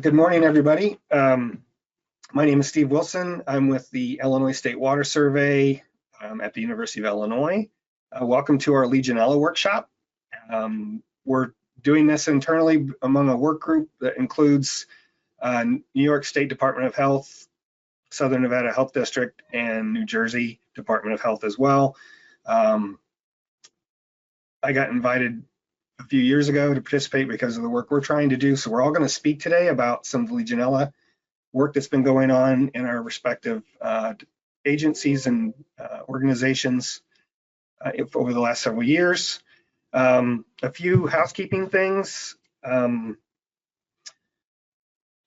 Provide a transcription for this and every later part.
Good morning, everybody. My name is Steve Wilson. I'm with the Illinois State Water Survey at the University of Illinois. Welcome to our Legionella workshop. We're doing this internally among a work group that includes New York State Department of Health, Southern Nevada Health District, and New Jersey Department of Health as well. I got invited a few years ago to participate because of the work we're trying to do. So we're all going to speak today about some of the Legionella work that's been going on in our respective agencies and organizations over the last several years. A few housekeeping things.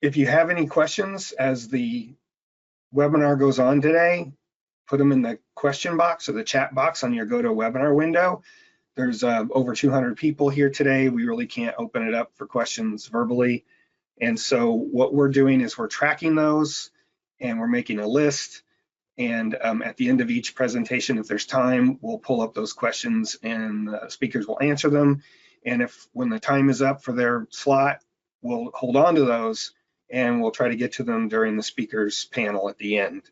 If you have any questions as the webinar goes on today, put them in the question box or the chat box on your GoToWebinar window. There's over 200 people here today. We really can't open it up for questions verbally. And so what we're doing is we're tracking those and we're making a list. And at the end of each presentation, if there's time, we'll pull up those questions and the speakers will answer them. And if when the time is up for their slot, we'll hold on to those and we'll try to get to them during the speakers panel at the end.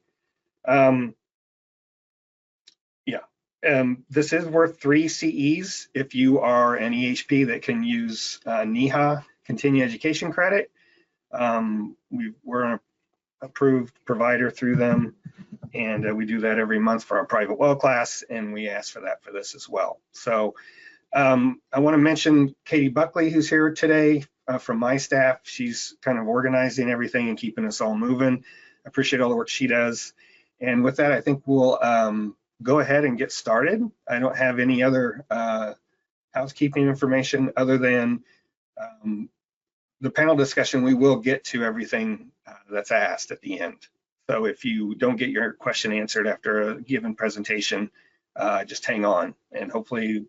This is worth 3 CEs if you are an EHP that can use NEHA, continuing education credit. We're an approved provider through them, and we do that every month for our private well class, and we ask for that for this as well. So I want to mention Katie Buckley, who's here today from my staff. She's kind of organizing everything and keeping us all moving. I appreciate all the work she does. And with that, I think we'll go ahead and get started. I don't have any other housekeeping information other than the panel discussion. We will get to everything that's asked at the end. So if you don't get your question answered after a given presentation, just hang on and hopefully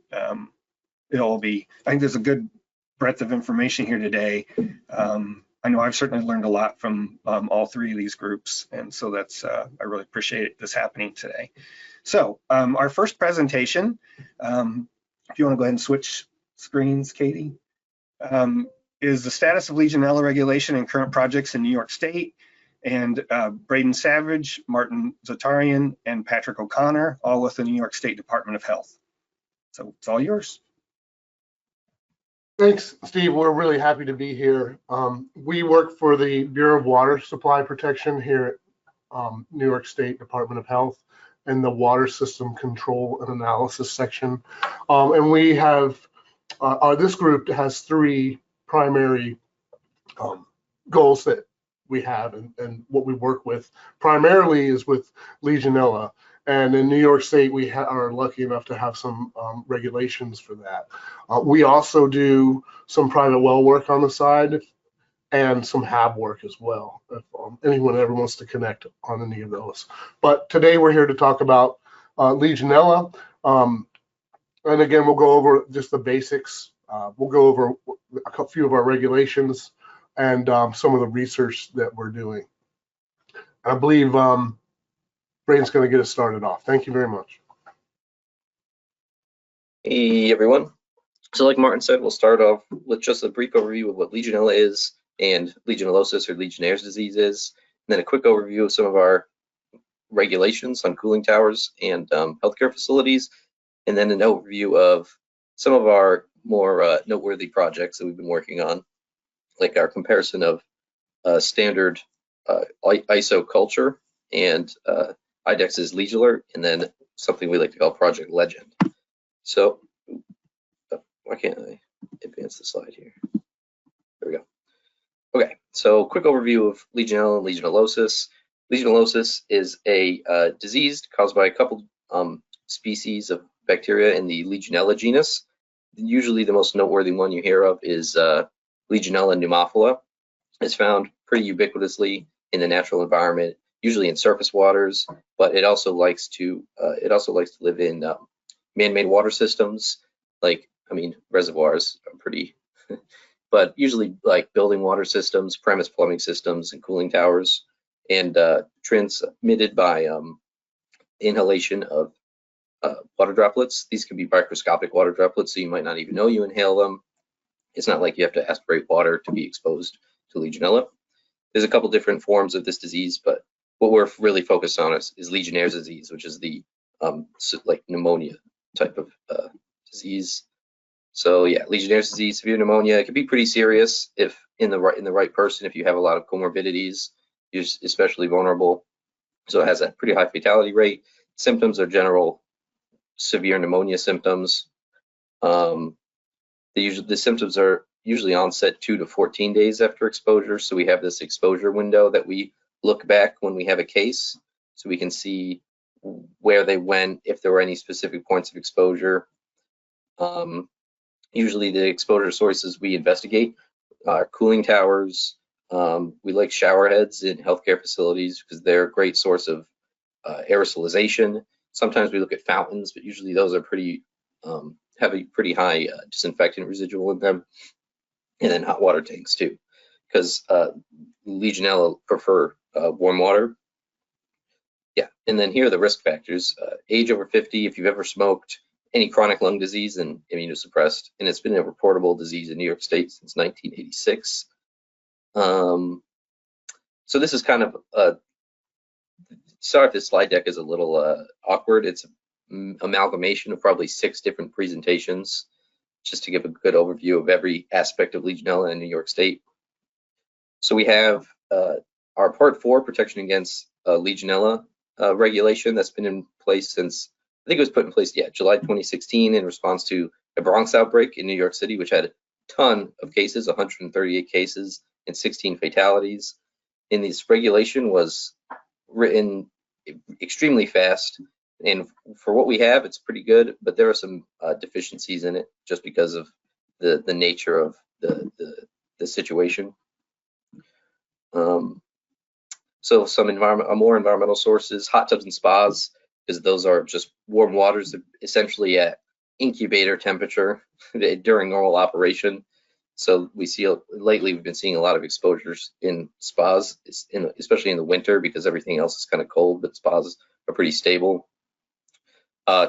it'll be, I think there's a good breadth of information here today. I know I've certainly learned a lot from all 3 of these groups, and so that's I really appreciate this happening today. So our first presentation, if you want to go ahead and switch screens, Katie, is the status of Legionella regulation and current projects in New York State. And Braden Savage, Martin Zatarian, and Patrick O'Connor, all with the New York State Department of Health. So it's all yours. Thanks, Steve. We're really happy to be here. We work for the Bureau of Water Supply Protection here at New York State Department of Health in the Water System Control and Analysis section. And we have, this group has 3 primary goals that we have and what we work with primarily is with Legionella. And in New York State, we are lucky enough to have some regulations for that. We also do some private well work on the side and some HAB work as well, if anyone ever wants to connect on any of those. But today we're here to talk about Legionella. And again, we'll go over just the basics. We'll go over a few of our regulations and some of the research that we're doing. I believe Braden's going to get us started off. Thank you very much. Hey, everyone. So like Martin said, we'll start off with just a brief overview of what Legionella is and Legionellosis or Legionnaire's disease is, and then a quick overview of some of our regulations on cooling towers and healthcare facilities, and then an overview of some of our more noteworthy projects that we've been working on, like our comparison of standard ISO culture and IDEX's Legionella, and then something we like to call Project Legend. So why can't I advance the slide here? There we go. Okay, so quick overview of Legionella and Legionellosis. Legionellosis is a disease caused by a couple species of bacteria in the Legionella genus. Usually the most noteworthy one you hear of is Legionella pneumophila. It's found pretty ubiquitously in the natural environment, usually in surface waters, but it also likes to live in man-made water systems, like, I mean, reservoirs are pretty, but usually like building water systems, premise plumbing systems, and cooling towers, and transmitted by inhalation of water droplets. These can be microscopic water droplets, so you might not even know you inhale them. It's not like you have to aspirate water to be exposed to Legionella. There's a couple different forms of this disease, but what we're really focused on is Legionnaire's disease, which is the like pneumonia type of disease. So yeah, Legionnaire's disease, severe pneumonia, it can be pretty serious if in the right person. If you have a lot of comorbidities, you're especially vulnerable. So it has a pretty high fatality rate. Symptoms are general severe pneumonia symptoms. The symptoms are usually onset 2 to 14 days after exposure. So we have this exposure window that we look back when we have a case, so we can see where they went, if there were any specific points of exposure. Usually the exposure sources we investigate are cooling towers. We like shower heads in healthcare facilities because they're a great source of aerosolization. Sometimes we look at fountains, but usually those are pretty have a pretty high disinfectant residual in them. And then hot water tanks too, because Legionella prefer warm water. Yeah, and then here are the risk factors. Age over 50, if you've ever smoked, any chronic lung disease and immunosuppressed, and it's been a reportable disease in New York State since 1986. So this is kind of, sorry if this slide deck is a little awkward. It's an amalgamation of probably 6 different presentations, just to give a good overview of every aspect of Legionella in New York State. So we have our Part 4, protection against Legionella regulation that's been in place since, I think it was put in place, July 2016 in response to a Bronx outbreak in New York City, which had a ton of cases, 138 cases and 16 fatalities. And this regulation was written extremely fast. And for what we have, it's pretty good, but there are some deficiencies in it just because of the nature of the situation. So some more environmental sources, hot tubs and spas, because those are just warm waters essentially at incubator temperature during normal operation. So we see lately we've been seeing a lot of exposures in spas, especially in the winter because everything else is kind of cold, but spas are pretty stable.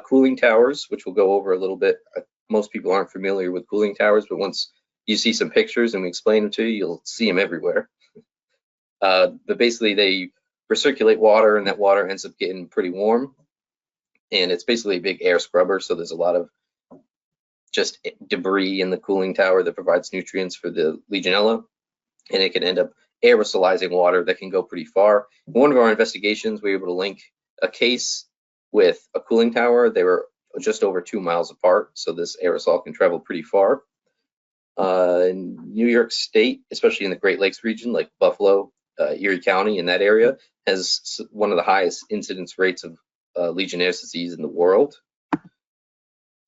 Cooling towers, which we'll go over a little bit. Most people aren't familiar with cooling towers, but once you see some pictures and we explain them to you, you'll see them everywhere. But basically they recirculate water and that water ends up getting pretty warm. And it's basically a big air scrubber. So there's a lot of just debris in the cooling tower that provides nutrients for the Legionella. And it can end up aerosolizing water that can go pretty far. In one of our investigations, we were able to link a case with a cooling tower. They were just over 2 miles apart. So this aerosol can travel pretty far. In New York State, especially in the Great Lakes region, like Buffalo, Erie County in that area, has one of the highest incidence rates of Legionnaire's disease in the world.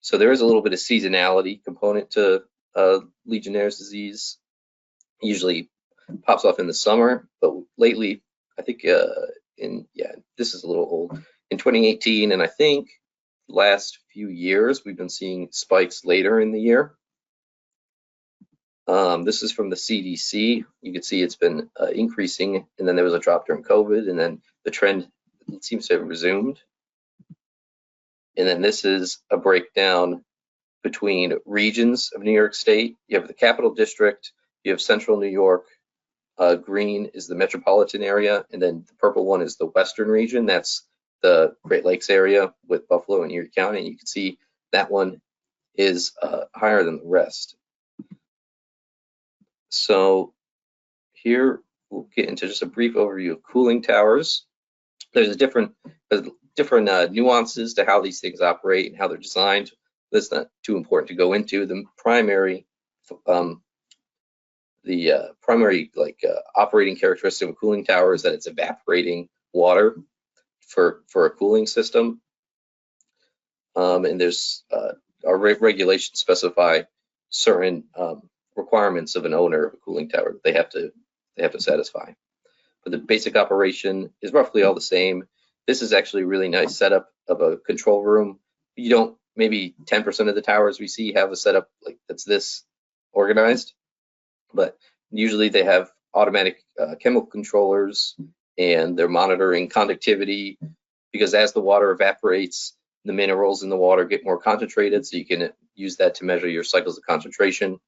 So there is a little bit of seasonality component to Legionnaire's disease. Usually pops off in the summer, but lately, I think this is a little old. In 2018, and I think last few years, we've been seeing spikes later in the year. This is from the CDC. You can see it's been increasing, and then there was a drop during COVID, and then the trend seems to have resumed. And then this is a breakdown between regions of New York State. You have the Capital District, you have Central New York, green is the metropolitan area, and then the purple one is the Western region. That's the Great Lakes area with Buffalo and Erie County. And you can see that one is higher than the rest. So here we'll get into just a brief overview of cooling towers. There's different nuances to how these things operate and how they're designed. That's not too important to go into. The primary operating characteristic of a cooling tower is that it's evaporating water for a cooling system. And there's our regulations specify certain requirements of an owner of a cooling tower that they have to satisfy. But the basic operation is roughly all the same. This is actually a really nice setup of a control room. You don't, maybe 10% of the towers we see have a setup like that's this organized, but usually they have automatic chemical controllers, and they're monitoring conductivity, because as the water evaporates, the minerals in the water get more concentrated, so you can use that to measure your cycles of concentration,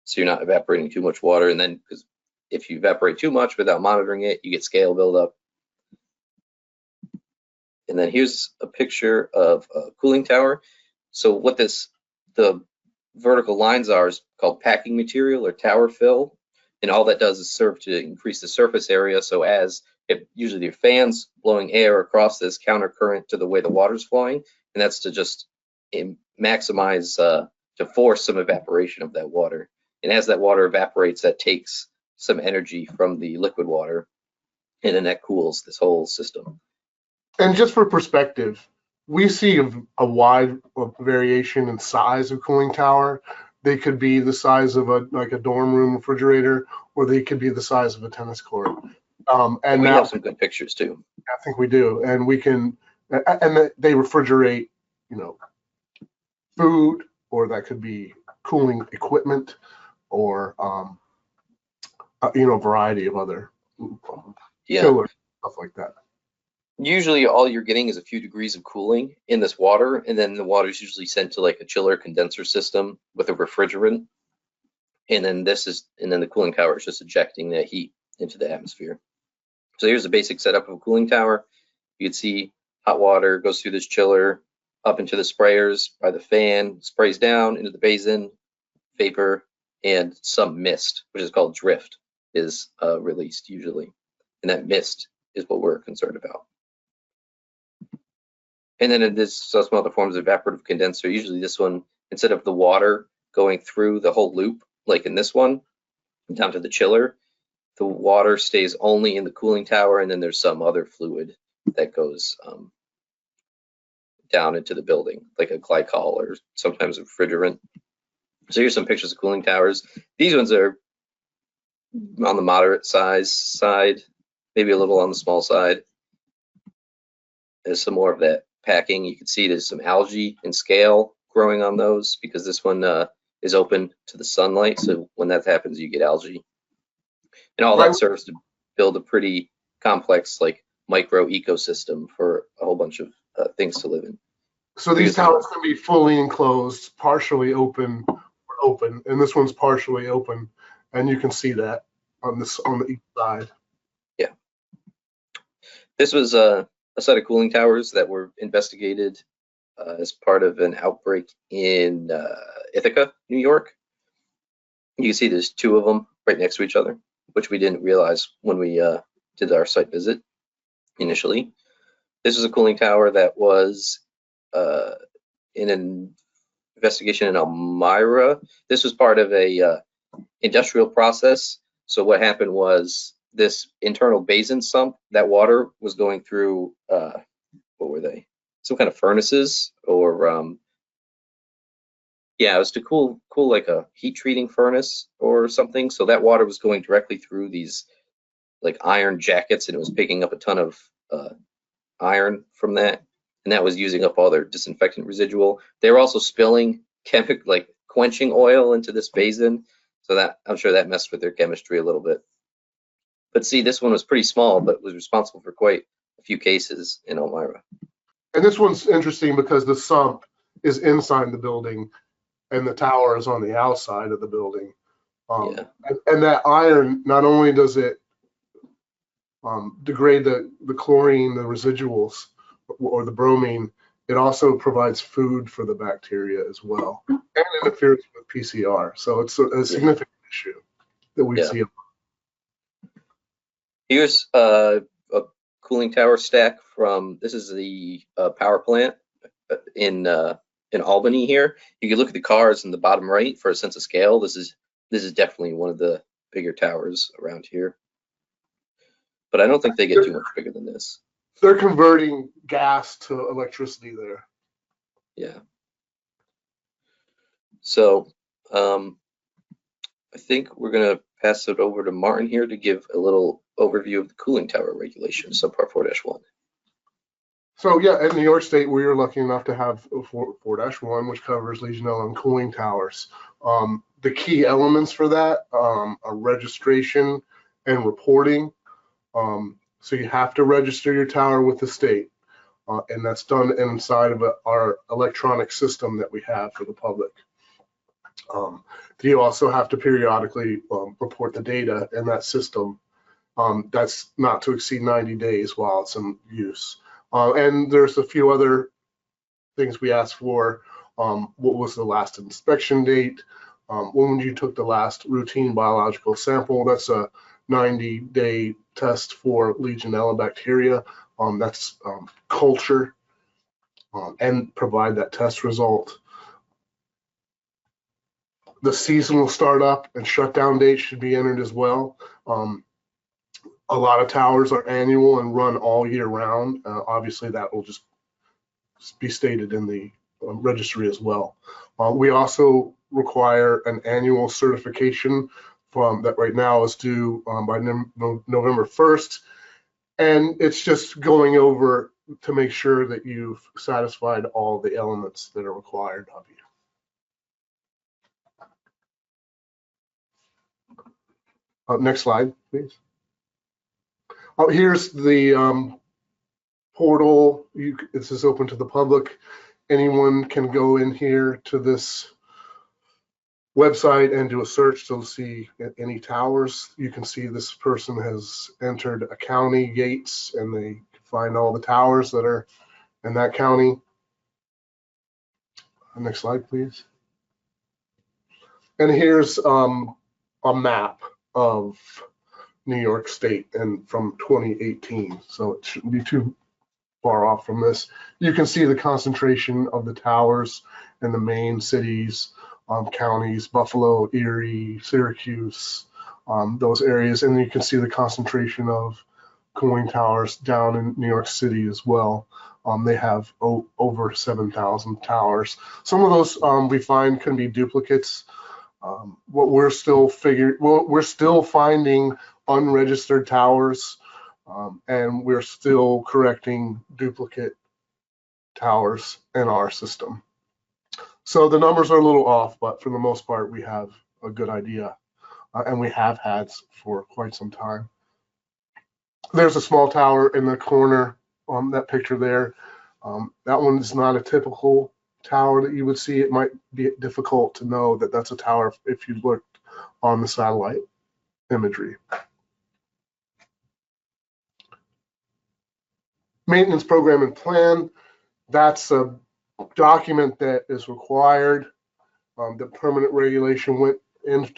so you're not evaporating too much water. And then because if you evaporate too much without monitoring it, you get scale buildup. And then here's a picture of a cooling tower. So what the vertical lines are is called packing material or tower fill. And all that does is serve to increase the surface area. So as usually your fans blowing air across this counter current to the way the water's flowing, and that's to just maximize, to force some evaporation of that water. And as that water evaporates, that takes some energy from the liquid water, and then that cools this whole system. And just for perspective, we see a wide variation in size of cooling tower. They could be the size of like a dorm room refrigerator, or they could be the size of a tennis court. And we have some good pictures too. I think we do, and we can, and they refrigerate, food, or that could be cooling equipment, or a variety of other chillers, stuff like that. Usually all you're getting is a few degrees of cooling in this water, and then the water is usually sent to like a chiller condenser system with a refrigerant. And then the cooling tower is just ejecting that heat into the atmosphere. So here's a basic setup of a cooling tower. You can see hot water goes through this chiller, up into the sprayers by the fan, sprays down into the basin, vapor, and some mist, which is called drift, is released usually. And that mist is what we're concerned about. And then there's some other forms of evaporative condenser. Usually this one, instead of the water going through the whole loop, like in this one, down to the chiller, the water stays only in the cooling tower, and then there's some other fluid that goes down into the building, like a glycol or sometimes a refrigerant. So here's some pictures of cooling towers. These ones are on the moderate size side, maybe a little on the small side. There's some more of that packing. You can see there's some algae and scale growing on those because this one is open to the sunlight. So when that happens, you get algae. And all that serves to build a pretty complex, like, micro ecosystem for a whole bunch of things to live in. So these towers can be fully enclosed, partially open, or open, and this one's partially open, and you can see that on the east side. Yeah. This was a set of cooling towers that were investigated as part of an outbreak in Ithaca, New York. You can see there's two of them right next to each other, which we didn't realize when we did our site visit initially. This is a cooling tower that was in an investigation in Elmira. This was part of a industrial process. So what happened was this internal basin sump, that water was going through, what were they? Some kind of furnaces, or yeah, it was to cool like a heat treating furnace or something. So that water was going directly through these like iron jackets, and it was picking up a ton of iron from that, and that was using up all their disinfectant residual. They were also spilling like quenching oil into this basin, so that I'm sure that messed with their chemistry a little bit. But see, this one was pretty small, but was responsible for quite a few cases in Elmira. And this one's interesting because the sump is inside the building and the tower is on the outside of the building. And that iron, not only does it degrade the chlorine, the residuals, or the bromine, it also provides food for the bacteria as well, and interferes with PCR. So it's a significant issue that we see. Here's a cooling tower stack from, this is the power plant in Albany here. You can look at the cars in the bottom right for a sense of scale. This is definitely one of the bigger towers around here. But I don't think they get too much bigger than this. They're converting gas to electricity there. Yeah. So I think we're going to pass it over to Martin here to give a little overview of the cooling tower regulations, subpart 4-1. So yeah, in New York State, we are lucky enough to have 4-1, which covers Legionella and cooling towers. The key elements for that are registration and reporting. So you have to register your tower with the state, and that's done inside of our electronic system that we have for the public. You also have to periodically report the data in that system. That's not to exceed 90 days while it's in use. And there's a few other things we ask for. What was the last inspection date? When you took the last routine biological sample? That's a 90-day test for Legionella bacteria. That's culture, and provide that test result. The seasonal startup and shutdown date should be entered as well. A lot of towers are annual and run all year round. Obviously, that will just be stated in the registry as well. We also require an annual certification that right now is due by November 1st. And it's just going over to make sure that you've satisfied all the elements that are required of you. Next slide, please. Here's the portal. This is open to the public. Anyone can go in here to this website and do a search to see any towers. You can see this person has entered a county, Yates, and they can find all the towers that are in that county. Next slide, please. And here's a map of New York State and from 2018, so it shouldn't be too far off from this. You can see the concentration of the towers in the main cities, counties, Buffalo, Erie, Syracuse, those areas, and you can see the concentration of cooling towers down in New York City as well. They have over 7,000 towers. Some of those we find can be duplicates. What we're still finding unregistered towers, and we're still correcting duplicate towers in our system. So the numbers are a little off, but for the most part, we have a good idea, and we have had for quite some time. There's a small tower in the corner on that picture there. That one is not a typical tower that you would see. It might be difficult to know that that's a tower if you looked on the satellite imagery. Maintenance program and plan, that's a document that is required. The permanent regulation went in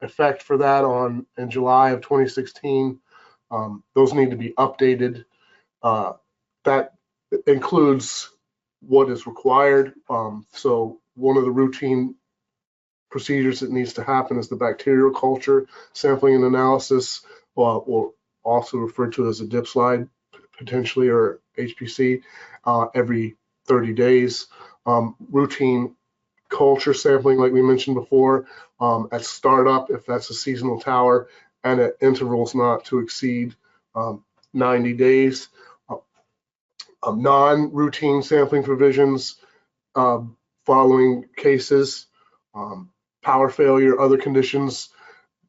effect for that in July of 2016. Those need to be updated. That includes what is required. So one of the routine procedures that needs to happen is the bacterial culture sampling and analysis, or also referred to as a dip slide, potentially, or HPC, every 30 days. Routine culture sampling, like we mentioned before, at startup, if that's a seasonal tower, and at intervals not to exceed 90 days. Non-routine sampling provisions following cases, power failure, other conditions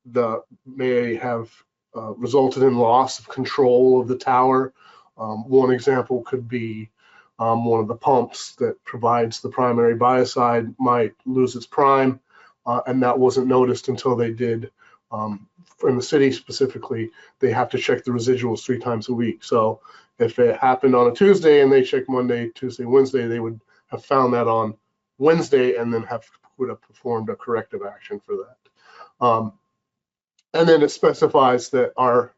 that may have resulted in loss of control of the tower. One example could be one of the pumps that provides the primary biocide might lose its prime, and that wasn't noticed until they did. In the city specifically, they have to check the residuals 3 times a week. So if it happened on a Tuesday and they checked Monday, Tuesday, Wednesday, they would have found that on Wednesday and then would have performed a corrective action for that. And then it specifies that our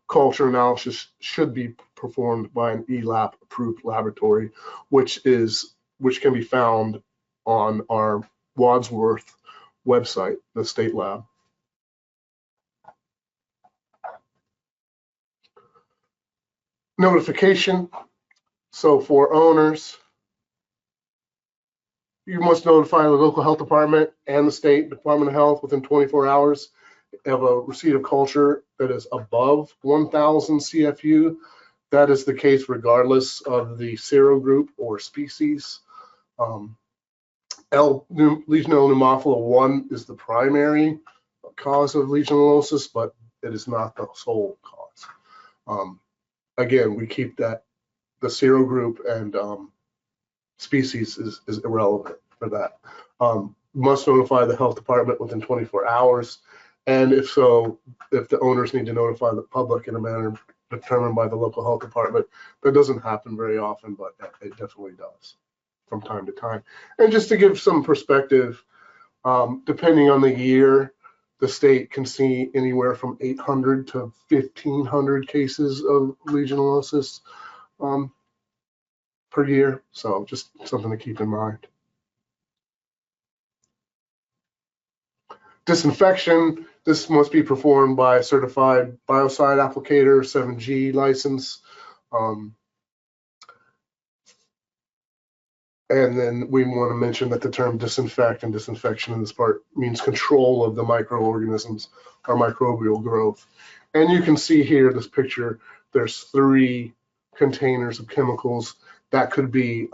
culture analysis should be performed by an ELAP approved laboratory, which can be found on our Wadsworth website, the state lab. Notification. So for owners, you must notify the local health department and the state Department of Health within 24 hours of a receipt of culture that is above 1,000 CFU. That is the case regardless of the serogroup or species. Legionella pneumophila 1 is the primary cause of legionellosis, but it is not the sole cause. Again, we keep that the serogroup and species is irrelevant for that. must notify the health department within 24 hours. And if so, if the owners need to notify the public in a manner determined by the local health department. That doesn't happen very often, but it definitely does from time to time. And just to give some perspective, depending on the year, the state can see anywhere from 800 to 1,500 cases of Legionellosis per year. So just something to keep in mind. Disinfection, this must be performed by a certified biocide applicator, 7G license. And then we want to mention that the term disinfect and disinfection in this part means control of the microorganisms or microbial growth. And you can see here, this picture, there's 3 containers of chemicals. That could be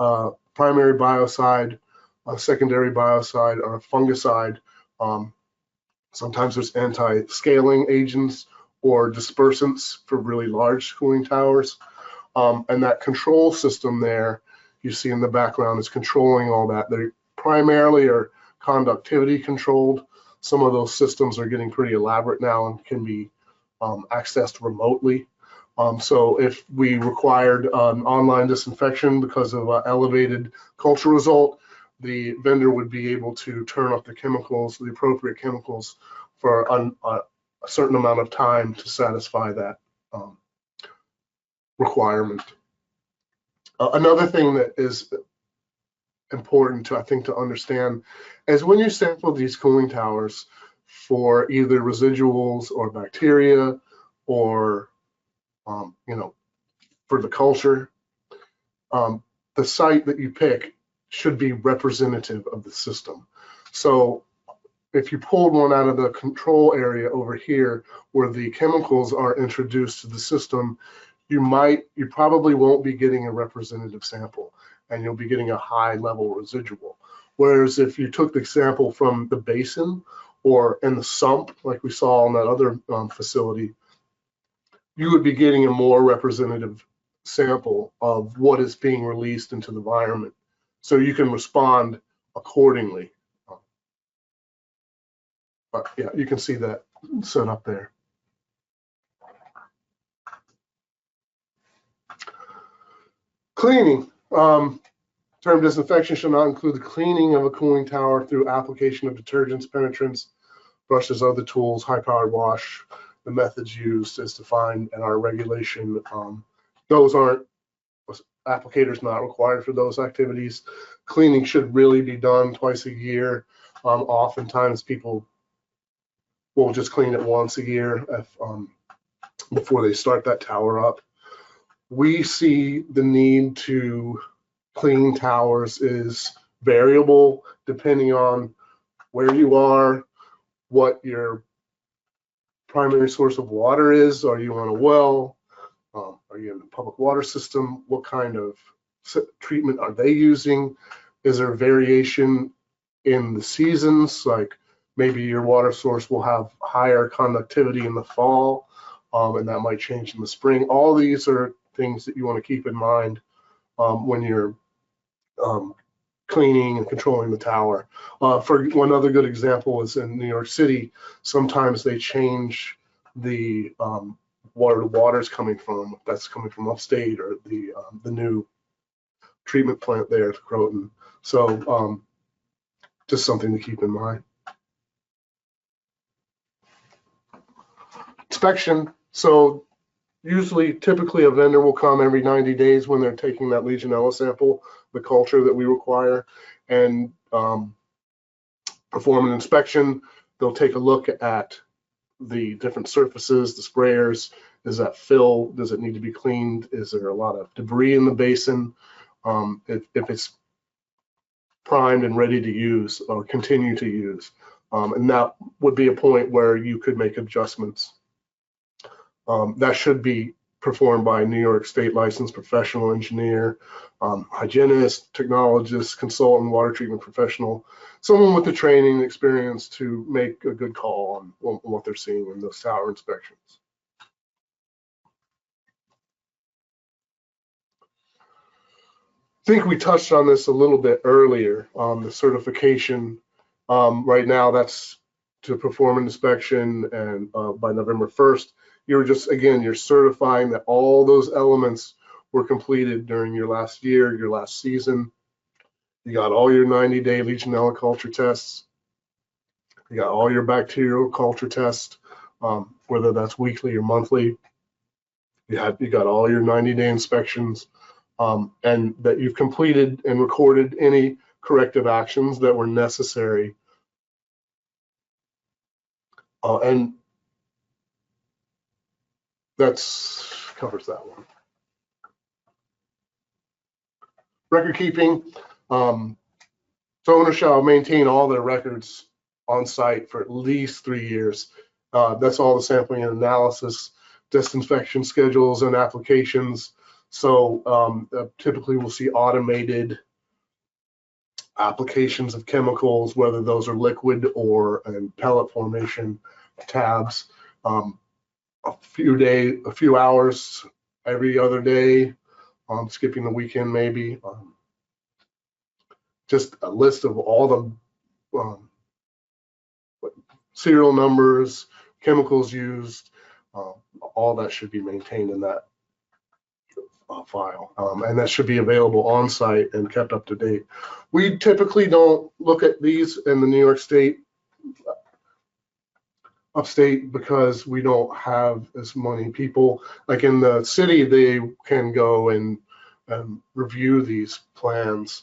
primary biocide, a secondary biocide, or a fungicide. Sometimes there's anti-scaling agents or dispersants for really large cooling towers. And that control system there, you see in the background, is controlling all that. They primarily are conductivity controlled. Some of those systems are getting pretty elaborate now and can be accessed remotely. So if we required online disinfection because of elevated culture result, the vendor would be able to turn up the chemicals, the appropriate chemicals, for a certain amount of time to satisfy that requirement. Another thing that is important to, I think, to understand is when you sample these cooling towers for either residuals or bacteria or, for the culture, the site that you pick should be representative of the system. So if you pulled one out of the control area over here where the chemicals are introduced to the system, you probably won't be getting a representative sample, and you'll be getting a high level residual. Whereas if you took the sample from the basin or in the sump, like we saw in that other facility, you would be getting a more representative sample of what is being released into the environment. So you can respond accordingly. But yeah, you can see that set up there. Cleaning. Term disinfection shall not include the cleaning of a cooling tower through application of detergents, penetrants, brushes, other tools, high-powered wash. The methods used is defined in our regulation. Those aren't, applicators not required for those activities. Cleaning should really be done twice a year. Oftentimes people will just clean it once a year before they start that tower up. We see the need to clean towers is variable depending on where you are, what your primary source of water is. Are you on a well? Are you in the public water system? What kind of treatment are they using? Is there variation in the seasons? Like maybe your water source will have higher conductivity in the fall, and that might change in the spring. All these are things that you want to keep in mind when you're cleaning and controlling the tower. For one other good example is in New York City, sometimes they change the where the water's coming from, if that's coming from upstate or the new treatment plant there at Croton. So just something to keep in mind. Inspection. So typically a vendor will come every 90 days when they're taking that Legionella sample, the culture that we require, and perform an inspection. They'll take a look at the different surfaces, the sprayers. Is that fill? Does it need to be cleaned? Is there a lot of debris in the basin? If it's primed and ready to use or continue to use. And that would be a point where you could make adjustments. That should be performed by a New York State licensed professional engineer, hygienist, technologist, consultant, water treatment professional, someone with the training and experience to make a good call on what they're seeing in those tower inspections. I think we touched on this a little bit earlier on the certification Right now, that's to perform an inspection, and by November 1st, you're certifying that all those elements were completed during your last year, your last season. You got all your 90-day Legionella culture tests. You got all your bacterial culture tests, whether that's weekly or monthly. You got all your 90-day inspections, and that you've completed and recorded any corrective actions that were necessary. And that's covers that one. Record keeping. So owners shall maintain all their records on site for at least 3 years. That's all the sampling and analysis, disinfection schedules and applications. So typically we'll see automated applications of chemicals, whether those are liquid or in pellet formation tabs. A few hours every other day, skipping the weekend maybe. Just a list of all the serial numbers, chemicals used, all that should be maintained in that file, and that should be available on site and kept up to date. We typically don't look at these in the New York State, upstate, because we don't have as many people. Like in the city, they can go and review these plans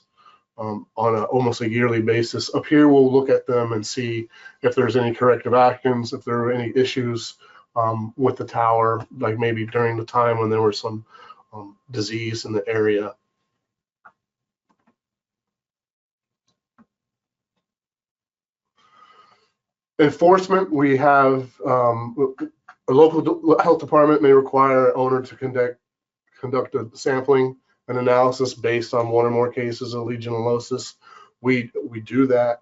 on almost a yearly basis. Up here, we'll look at them and see if there's any corrective actions, if there are any issues with the tower, like maybe during the time when there was some disease in the area. Enforcement, we have a local health department may require an owner to conduct a sampling and analysis based on one or more cases of Legionellosis. We do that.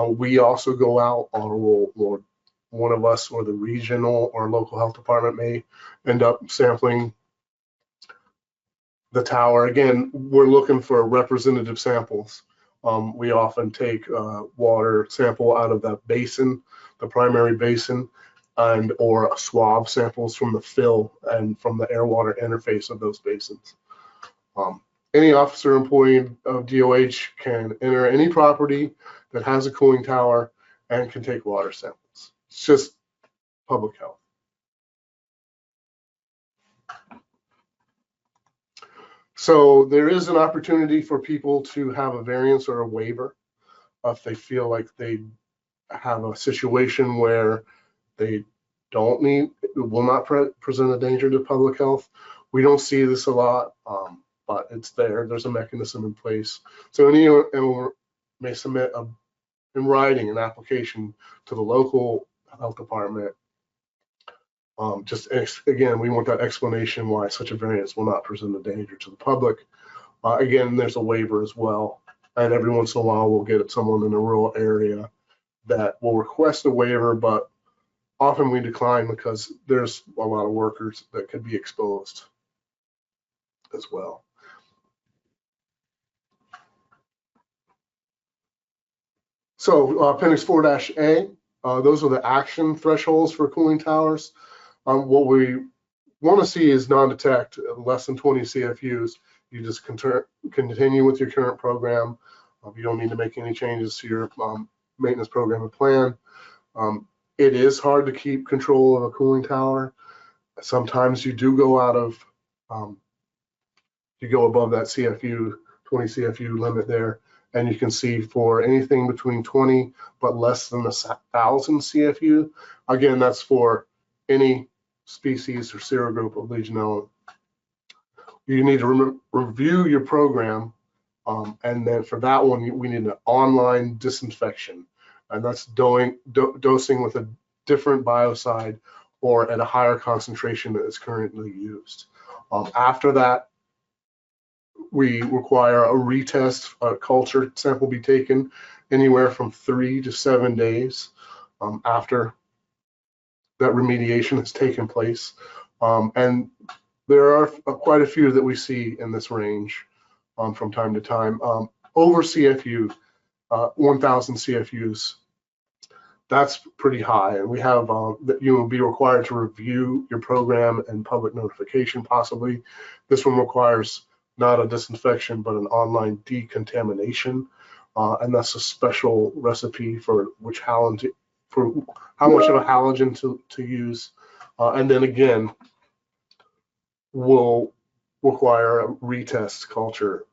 We also go out, or one of us or the regional or local health department may end up sampling the tower. Again, we're looking for representative samples. We often take water sample out of that basin, the primary basin, and or swab samples from the fill and from the air-water interface of those basins. Any officer employee of DOH can enter any property that has a cooling tower and can take water samples. It's just public health. So there is an opportunity for people to have a variance or a waiver if they feel like they have a situation where they don't need, will not present a danger to public health. We don't see this a lot, but it's there. There's a mechanism in place. So anyone may submit in writing an application to the local health department. Again, we want that explanation why such a variance will not present a danger to the public. Again, there's a waiver as well. And every once in a while, we'll get someone in a rural area that will request a waiver, but often we decline because there's a lot of workers that could be exposed as well. So Appendix 4-A, those are the action thresholds for cooling towers. What we want to see is non-detect, less than 20 CFUs. You just continue with your current program. You don't need to make any changes to your maintenance program and plan. It is hard to keep control of a cooling tower. Sometimes you do go out of, you go above that CFU, 20 CFU limit there, and you can see for anything between 20 but less than 1,000 CFU. Again, that's for any species or serogroup of Legionella. You need to review your program, and then for that one, we need an online disinfection, and that's dosing with a different biocide or at a higher concentration that is currently used. After that, we require a retest, a culture sample be taken anywhere from 3 to 7 days after that remediation has taken place. And there are quite a few that we see in this range from time to time. Over CFU, 1,000 CFUs That's pretty high, and we have that you will be required to review your program and public notification possibly. This one requires not a disinfection, but an online decontamination, and that's a special recipe for which halogen, for how much of a halogen to use, and then again, will require a retest culture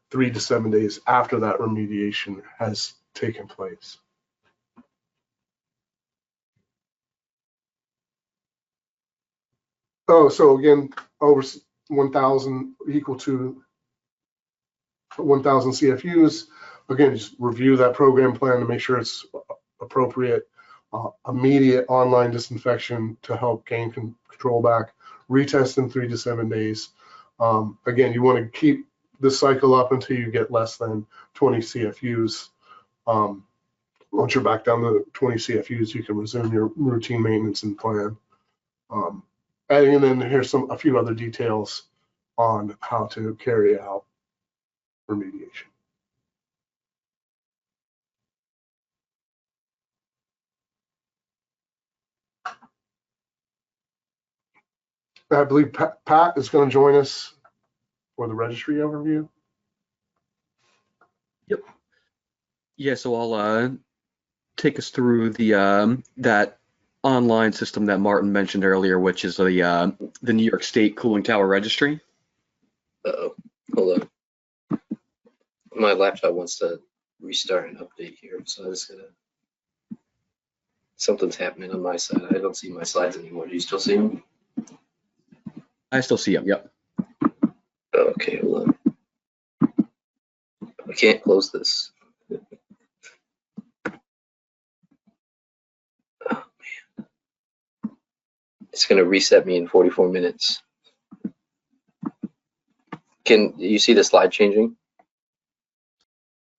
3 to 7 days after that remediation has taken place. Oh, so again, over 1,000 equal to 1,000 CFUs. Again, just review that program plan to make sure it's appropriate. Immediate online disinfection to help gain control back. Retest in 3 to 7 days. Again, you want to keep the cycle up until you get less than 20 CFUs. Once you're back down to 20 CFUs, you can resume your routine maintenance and plan. And then here's a few other details on how to carry out remediation. I believe Pat is going to join us for the registry overview. Yep. Yeah, so I'll take us through the that online system that Martin mentioned earlier, which is the New York State Cooling Tower Registry. Uh-oh, hold on. My laptop wants to restart and update here, so I'm just gonna. Something's happening on my side. I don't see my slides anymore. Do you still see them? I still see them, yep. Okay, hold on. I can't close this. Oh man. It's gonna reset me in 44 minutes. Can you see the slide changing?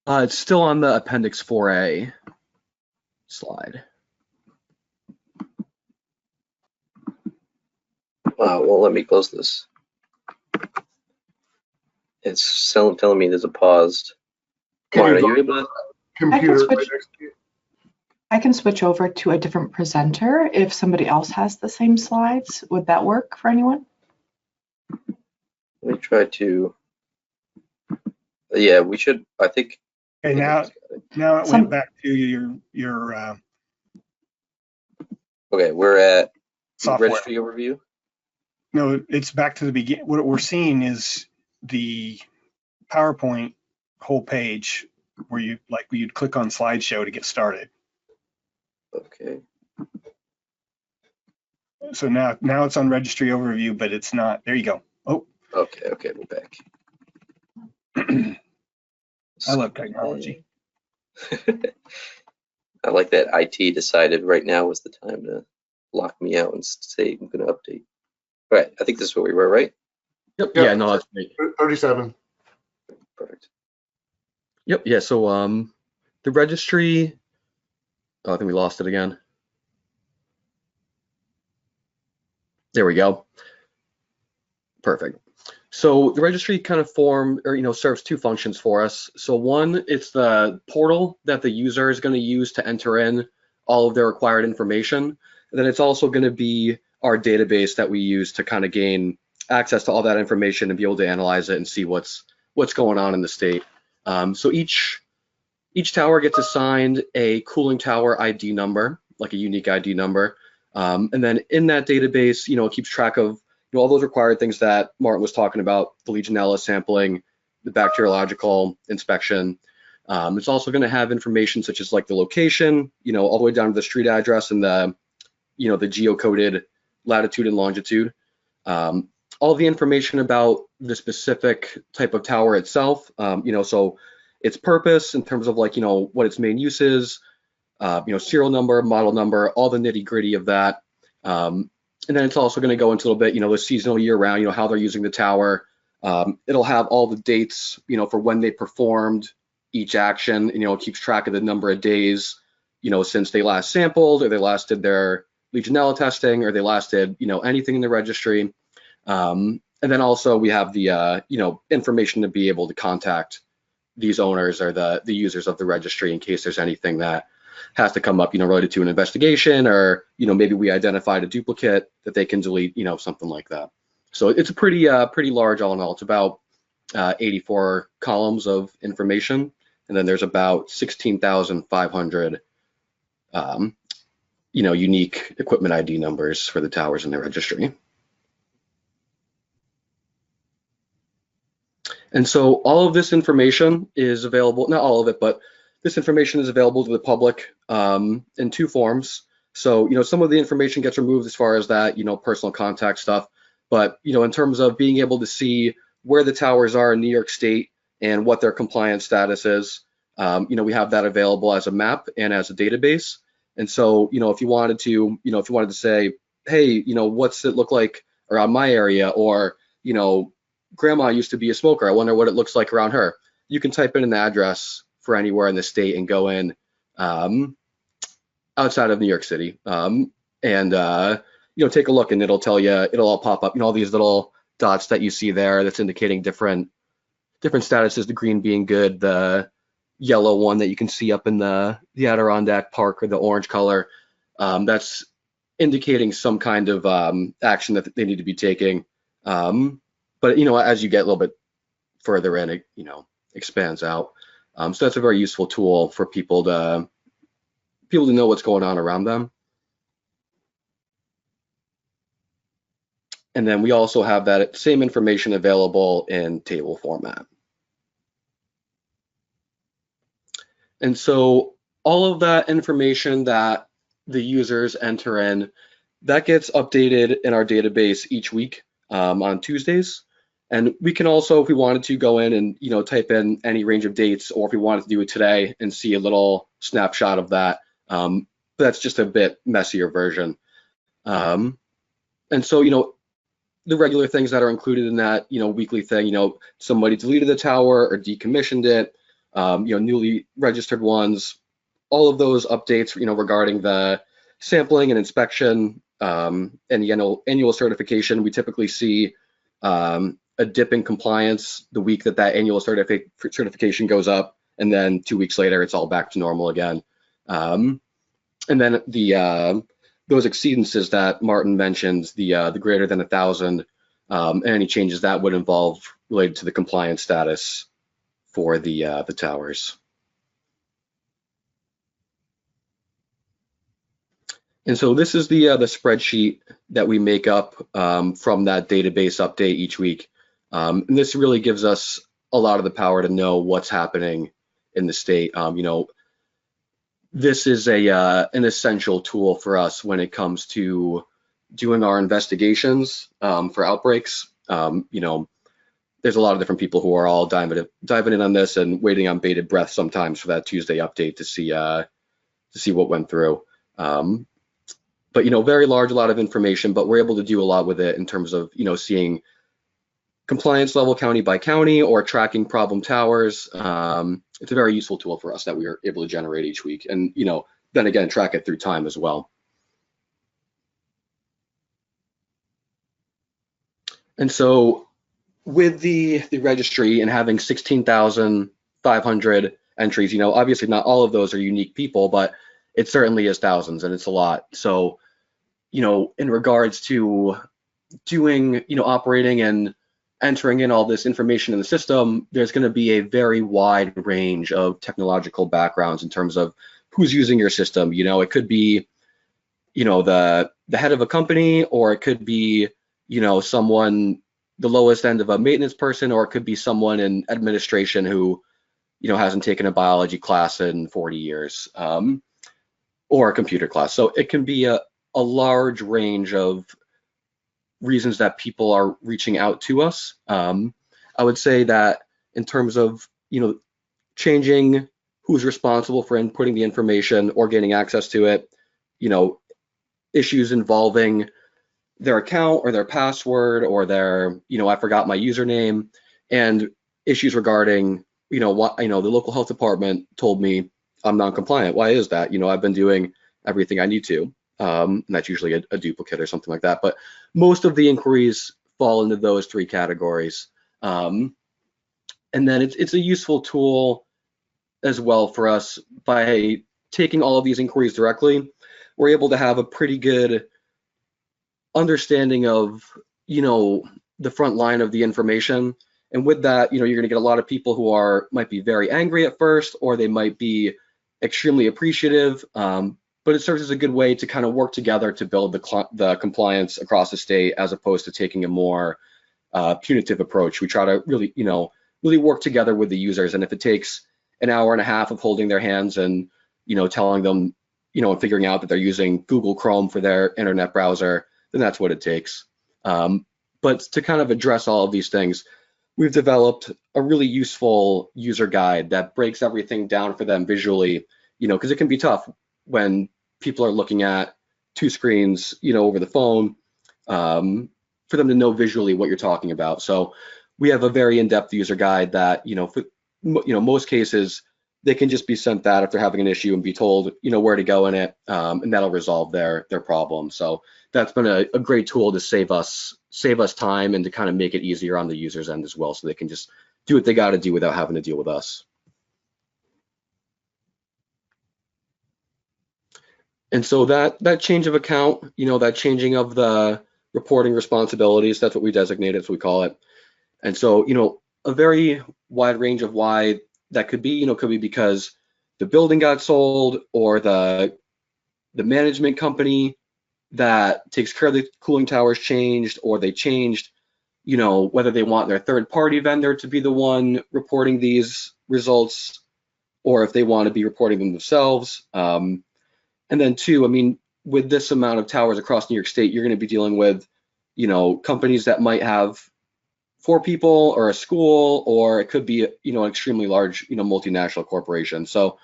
It's still on the Appendix 4A slide. Well, let me close this. It's telling me there's a paused. Martin, are you able to? Computer. I can switch over to a different presenter if somebody else has the same slides. Would that work for anyone? Let me try to. Yeah, we should. I think. Okay, now it went back to your Okay, we're at software. registry overview. No, it's back to the beginning. What we're seeing is the PowerPoint whole page where you'd click on slideshow to get started. Okay. So now it's on registry overview, but it's not. There you go. Oh. Okay, we're back. I love technology. I like that IT decided right now was the time to lock me out and say I'm going to update. All right, I think this is where we were, right? Yep. Yeah, no, that's great. 37. Perfect. Yep. Yeah. So the registry. Oh, I think we lost it again. There we go. Perfect. So the registry kind of serves two functions for us. So one, it's the portal that the user is going to use to enter in all of their required information. And then it's also going to be our database that we use to kind of gain access to all that information and be able to analyze it and see what's going on in the state. So each tower gets assigned a cooling tower ID number, like a unique ID number. And then in that database, it keeps track of all those required things that Martin was talking about, the Legionella sampling, the bacteriological inspection. It's also going to have information such as like the location, all the way down to the street address and the geocoded latitude and longitude. All the information about the specific type of tower itself, so its purpose in terms of like, what its main use is, serial number, model number, all the nitty gritty of that. And then it's also going to go into a little bit, the seasonal year round, how they're using the tower. It'll have all the dates, for when they performed each action. It keeps track of the number of days, since they last sampled, or they last did their Legionella testing, or they last did, anything in the registry. And then also we have the, information to be able to contact these owners or the users of the registry in case there's anything that has to come up, related to an investigation, or, maybe we identified a duplicate that they can delete, something like that. So it's a pretty large all in all. It's about 84 columns of information, and then there's about 16,500 unique equipment ID numbers for the towers in the registry. And so all of this information is available, not all of it, but this information is available to the public in two forms. So, some of the information gets removed as far as that, personal contact stuff. But, in terms of being able to see where the towers are in New York State and what their compliance status is, we have that available as a map and as a database. And so, if you wanted to, say, hey, what's it look like around my area, or, grandma used to be a smoker, I wonder what it looks like around her. You can type in an address for anywhere in the state and go in outside of New York City and take a look, and it'll tell you, it'll all pop up, all these little dots that you see there that's indicating different statuses, the green being good, the yellow one that you can see up in the Adirondack Park, or the orange color, that's indicating some kind of action that they need to be taking. But as you get a little bit further in, it expands out. So that's a very useful tool for people to know what's going on around them. And then we also have that same information available in table format. And so all of that information that the users enter in, that gets updated in our database each week on Tuesdays. And we can also, if we wanted to, go in and type in any range of dates, or if we wanted to do it today and see a little snapshot of that. But that's just a bit messier version. And so the regular things that are included in that weekly thing, somebody deleted the tower or decommissioned it, newly registered ones, all of those updates regarding the sampling and inspection and the annual certification. We typically see a dip in compliance the week that annual certification goes up, and then 2 weeks later it's all back to normal again. And then those exceedances that Martin mentioned, the greater than 1,000, and any changes that would involve related to the compliance status for the towers. And so this is the spreadsheet that we make up from that database update each week. And this really gives us a lot of the power to know what's happening in the state. This is an essential tool for us when it comes to doing our investigations for outbreaks. There's a lot of different people who are all diving in on this and waiting on bated breath sometimes for that Tuesday update to see what went through. But very large, a lot of information, but we're able to do a lot with it in terms of seeing compliance level county by county, or tracking problem towers. It's a very useful tool for us that we are able to generate each week, and then again track it through time as well. And so with the registry and having 16,500 entries, obviously not all of those are unique people, but it certainly is thousands, and it's a lot. So in regards to doing operating and entering in all this information in the system, there's going to be a very wide range of technological backgrounds in terms of who's using your system. It could be the head of a company, or it could be someone, the lowest end of a maintenance person, or it could be someone in administration who hasn't taken a biology class in 40 years, or a computer class. So it can be a large range of reasons that people are reaching out to us. I would say that in terms of changing who's responsible for inputting the information or gaining access to it, issues involving their account or their password, or their I forgot my username, and issues regarding what the local health department told me I'm non-compliant. Why is that? I've been doing everything I need to. And that's usually a duplicate or something like that. But most of the inquiries fall into those three categories. And then it's a useful tool as well for us by taking all of these inquiries directly, we're able to have a pretty good understanding of, the front line of the information. And with that, you're going to get a lot of people who might be very angry at first, or they might be extremely appreciative. But it serves as a good way to kind of work together to build the compliance across the state, as opposed to taking a more punitive approach. We try to really work together with the users. And if it takes an hour and a half of holding their hands and, telling them, and figuring out that they're using Google Chrome for their internet browser, then that's what it takes. But to kind of address all of these things, we've developed a really useful user guide that breaks everything down for them visually, because it can be tough when people are looking at two screens, over the phone, for them to know visually what you're talking about. So we have a very in-depth user guide that, for most cases, they can just be sent that if they're having an issue and be told, where to go in it, and that'll resolve their problem. So that's been a great tool to save us time and to kind of make it easier on the user's end as well, so they can just do what they got to do without having to deal with us. And so that change of account, that changing of the reporting responsibilities, that's what we designate it, that's what we call it. And so, a very wide range of why that could be, could be because the building got sold, or the management company that takes care of the cooling towers changed, or they changed, whether they want their third-party vendor to be the one reporting these results, or if they want to be reporting them themselves. And then two, with this amount of towers across New York State, you're going to be dealing with, companies that might have 4 people, or a school, or it could be, an extremely large, multinational corporation. So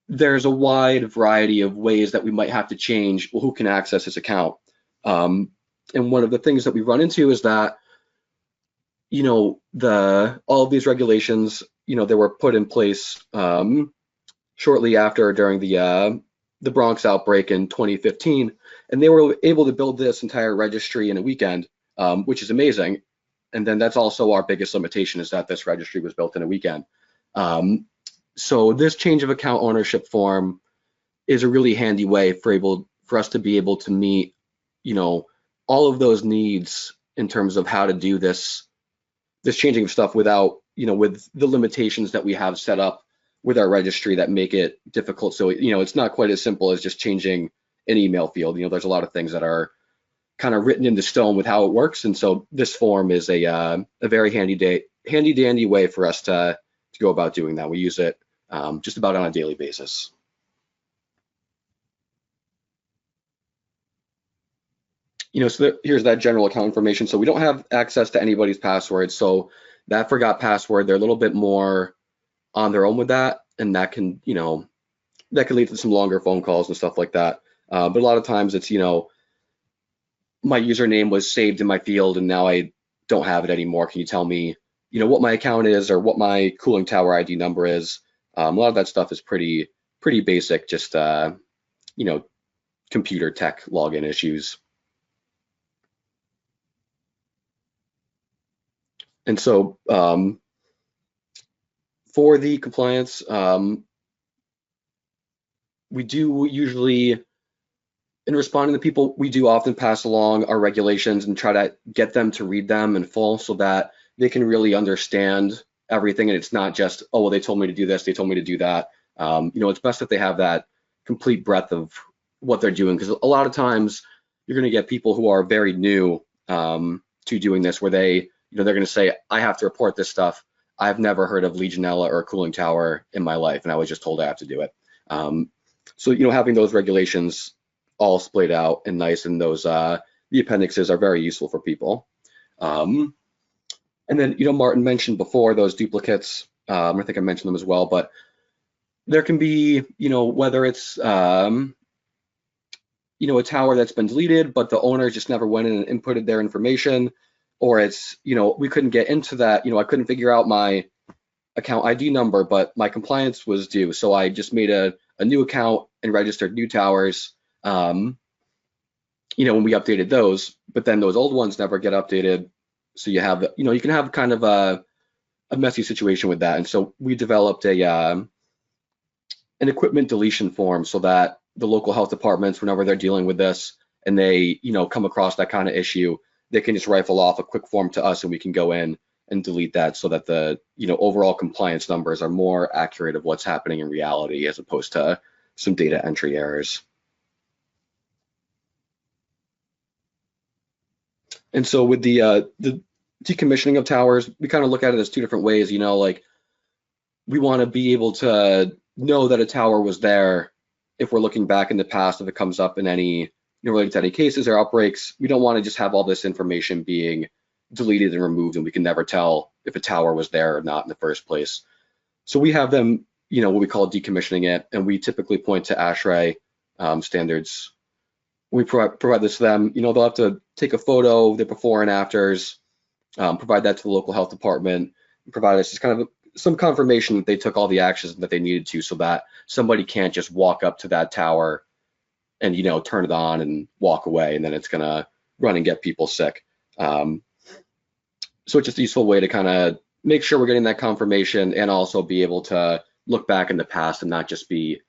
there's a wide variety of ways that we might have to change who can access this account. And one of the things that we run into is that, all of these regulations, they were put in place shortly after, during the Bronx outbreak in 2015, and they were able to build this entire registry in a weekend, which is amazing. And then that's also our biggest limitation, is that this registry was built in a weekend. So this change of account ownership form is a really handy way for us to be able to meet, all of those needs in terms of how to do this changing of stuff without, with the limitations that we have set up with our registry that make it difficult. So, it's not quite as simple as just changing an email field. There's a lot of things that are kind of written into stone with how it works. And so this form is a very handy dandy way for us to go about doing that. We use it just about on a daily basis. So here's that general account information. So we don't have access to anybody's passwords. So that forgot password, they're a little bit more on their own with that. And that can, that can lead to some longer phone calls and stuff like that. But a lot of times it's, my username was saved in my field and now I don't have it anymore. Can you tell me, what my account is, or what my cooling tower ID number is? A lot of that stuff is pretty basic, just, computer tech login issues. And so for the compliance, we do usually, in responding to people, we do often pass along our regulations and try to get them to read them in full so that they can really understand everything. And it's not just, oh, well, they told me to do this, they told me to do that. It's best that they have that complete breadth of what they're doing, because a lot of times you're going to get people who are very new to doing this, where they, they're going to say, I have to report this stuff. I've never heard of Legionella or a cooling tower in my life, and I was just told I have to do it. So, having those regulations all splayed out and nice, and those the appendixes are very useful for people. And then, Martin mentioned before those duplicates. I think I mentioned them as well, but there can be, whether it's a tower that's been deleted, but the owner just never went in and inputted their information, or it's, we couldn't get into that, I couldn't figure out my account ID number, but my compliance was due. So I just made a new account and registered new towers, when we updated those, but then those old ones never get updated. So you have, you can have kind of a messy situation with that. And so we developed a an equipment deletion form so that the local health departments, whenever they're dealing with this and they, come across that kind of issue, they can just rifle off a quick form to us and we can go in and delete that so that the, overall compliance numbers are more accurate of what's happening in reality as opposed to some data entry errors. And so with the decommissioning of towers, we kind of look at it as two different ways, like we want to be able to know that a tower was there if we're looking back in the past, if it comes up in any, related to any cases or outbreaks. We don't want to just have all this information being deleted and removed and we can never tell if a tower was there or not in the first place. So we have them, what we call decommissioning it, and we typically point to ASHRAE standards. We provide this to them. They'll have to take a photo, the before and afters, provide that to the local health department, and provide us just kind of some confirmation that they took all the actions that they needed to, so that somebody can't just walk up to that tower and turn it on and walk away, and then it's gonna run and get people sick. So it's just a useful way to kind of make sure we're getting that confirmation and also be able to look back in the past and not just be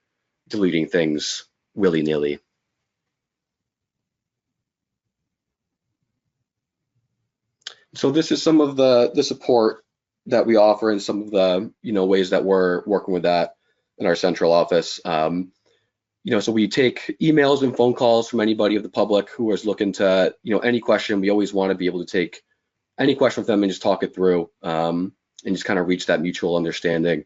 deleting things willy-nilly. So this is some of the support that we offer and some of the ways that we're working with that in our central office. So we take emails and phone calls from anybody of the public who is looking to any question. We always want to be able to take any question with them and just talk it through and just kind of reach that mutual understanding.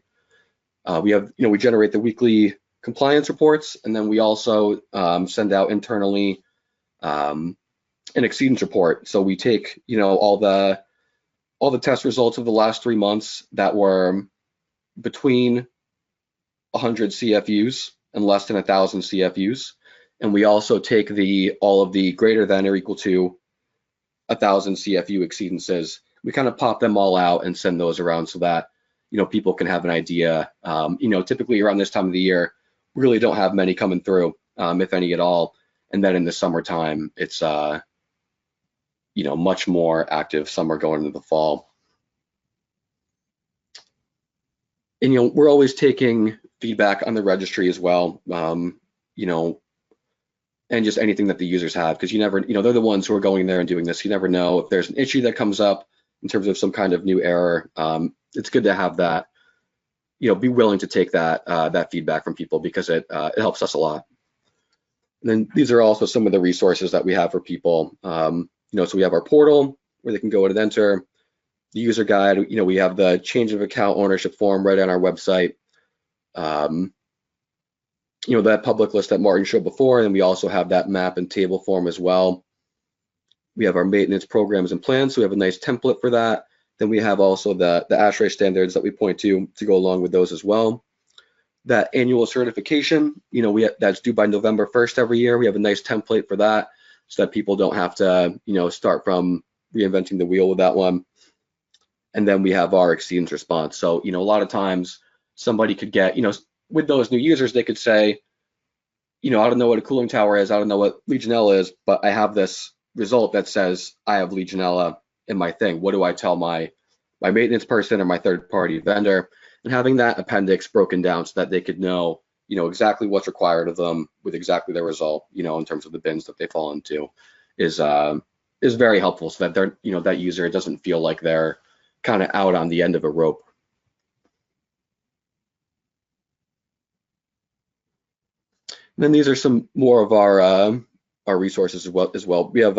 We generate the weekly compliance reports, and then we also send out internally an exceedance report. So we take all the test results of the last 3 months that were between 100 CFUs and less than 1,000 CFUs, and we also take all of the greater than or equal to 1,000 CFU exceedances. We kind of pop them all out and send those around so that people can have an idea. Typically around this time of the year, we really don't have many coming through, if any at all. And then in the summertime, it's much more active summer going into the fall. And we're always taking feedback on the registry as well, and just anything that the users have, because you never, they're the ones who are going there and doing this. You never know if there's an issue that comes up in terms of some kind of new error. It's good to have that, be willing to take that feedback from people, because it helps us a lot. And then these are also some of the resources that we have for people. So we have our portal where they can go and enter the user guide. We have the change of account ownership form right on our website. That public list that Martin showed before, and we also have that map and table form as well. We have our maintenance programs and plans, so we have a nice template for that. Then we have also the ASHRAE standards that we point to go along with those as well. That annual certification, that's due by November 1st every year. We have a nice template for that so that people don't have to, start from reinventing the wheel with that one. And then we have our exceedance response. So, a lot of times somebody could get, with those new users, they could say, I don't know what a cooling tower is, I don't know what Legionella is, but I have this result that says I have Legionella in my thing. What do I tell my maintenance person or my third-party vendor? And having that appendix broken down so that they could know, exactly what's required of them with exactly their result, in terms of the bins that they fall into, is very helpful, so that they're, that user doesn't feel like they're kind of out on the end of a rope. And then these are some more of our resources as well. We have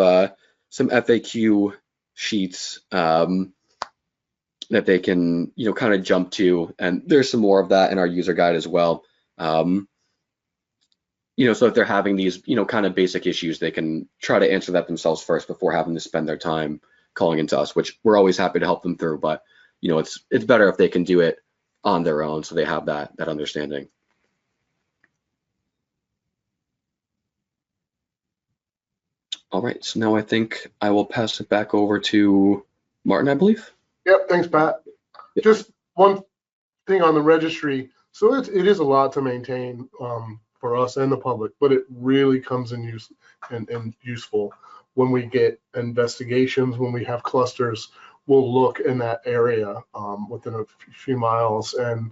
some FAQ sheets that they can kind of jump to, and there's some more of that in our user guide as well. So if they're having these kind of basic issues, they can try to answer that themselves first before having to spend their time calling into us, which we're always happy to help them through. But it's better if they can do it on their own, so they have that understanding. All right, so now I think I will pass it back over to Martin, I believe. Yep, thanks, Pat. Yep. Just one thing on the registry. So it is a lot to maintain for us and the public, but it really comes in use and useful when we get investigations, when we have clusters. We'll look in that area within a few miles, and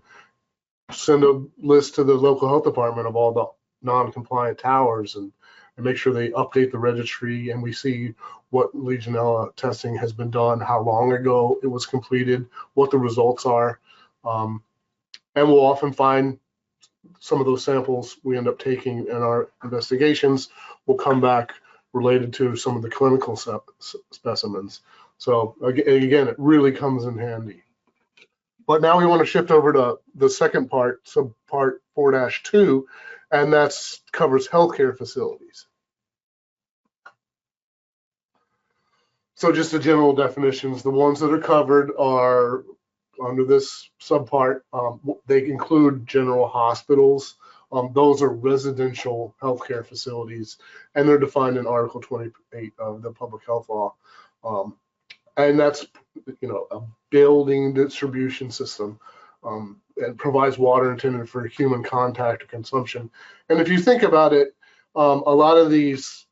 send a list to the local health department of all the non-compliant towers and make sure they update the registry, and we see what Legionella testing has been done, how long ago it was completed, what the results are. And we'll often find some of those samples we end up taking in our investigations will come back related to some of the clinical specimens. So again, it really comes in handy. But now we want to shift over to the second part, subpart 4-2, and that covers healthcare facilities. So just the general definitions, the ones that are covered are under this subpart. They include general hospitals. Those are residential healthcare facilities, and they're defined in Article 28 of the Public Health Law. And that's, a building distribution system and provides water intended for human contact or consumption. And if you think about it, a lot of these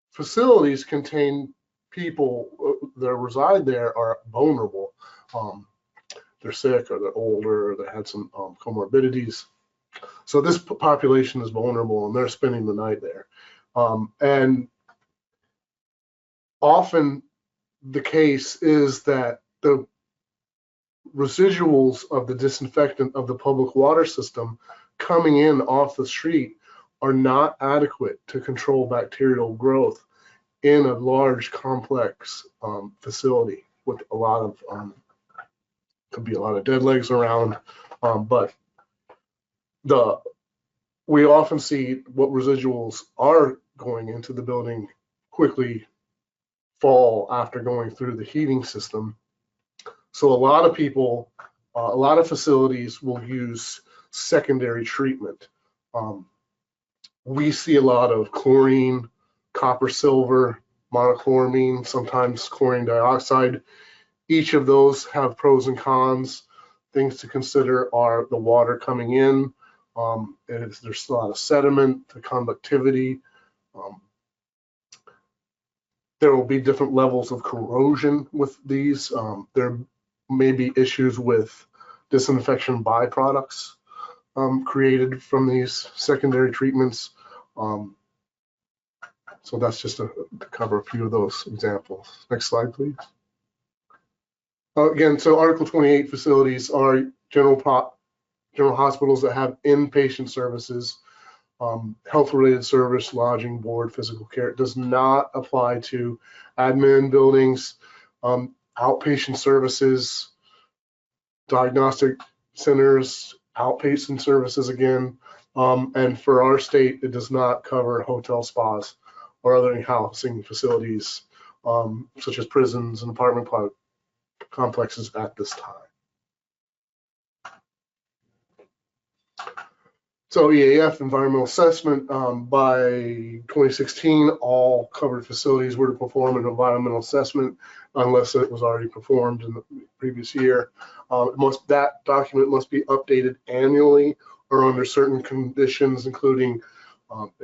facilities contain people that reside there are vulnerable. They're sick, or they're older, or they had some comorbidities. So this population is vulnerable, and they're spending the night there. And often the case is that the residuals of the disinfectant of the public water system coming in off the street are not adequate to control bacterial growth in a large, complex facility with a lot of, could be a lot of dead legs around, but we often see what residuals are going into the building quickly fall after going through the heating system. So a lot of people, a lot of facilities will use secondary treatment. We see a lot of chlorine, copper, silver, monochloramine, sometimes chlorine dioxide. Each of those have pros and cons. Things to consider are the water coming in. There's a lot of sediment, the conductivity. There will be different levels of corrosion with these. There may be issues with disinfection byproducts created from these secondary treatments. So that's just to cover a few of those examples. Next slide, please. Again, so Article 28 facilities are general hospitals that have inpatient services, health-related service, lodging, board, physical care. It does not apply to admin buildings, outpatient services, diagnostic centers, outpatient services again. And for our state, it does not cover hotel spas or other housing facilities, such as prisons and apartment complexes at this time. So EAF, environmental assessment, by 2016, all covered facilities were to perform an environmental assessment unless it was already performed in the previous year. That document must be updated annually or under certain conditions, including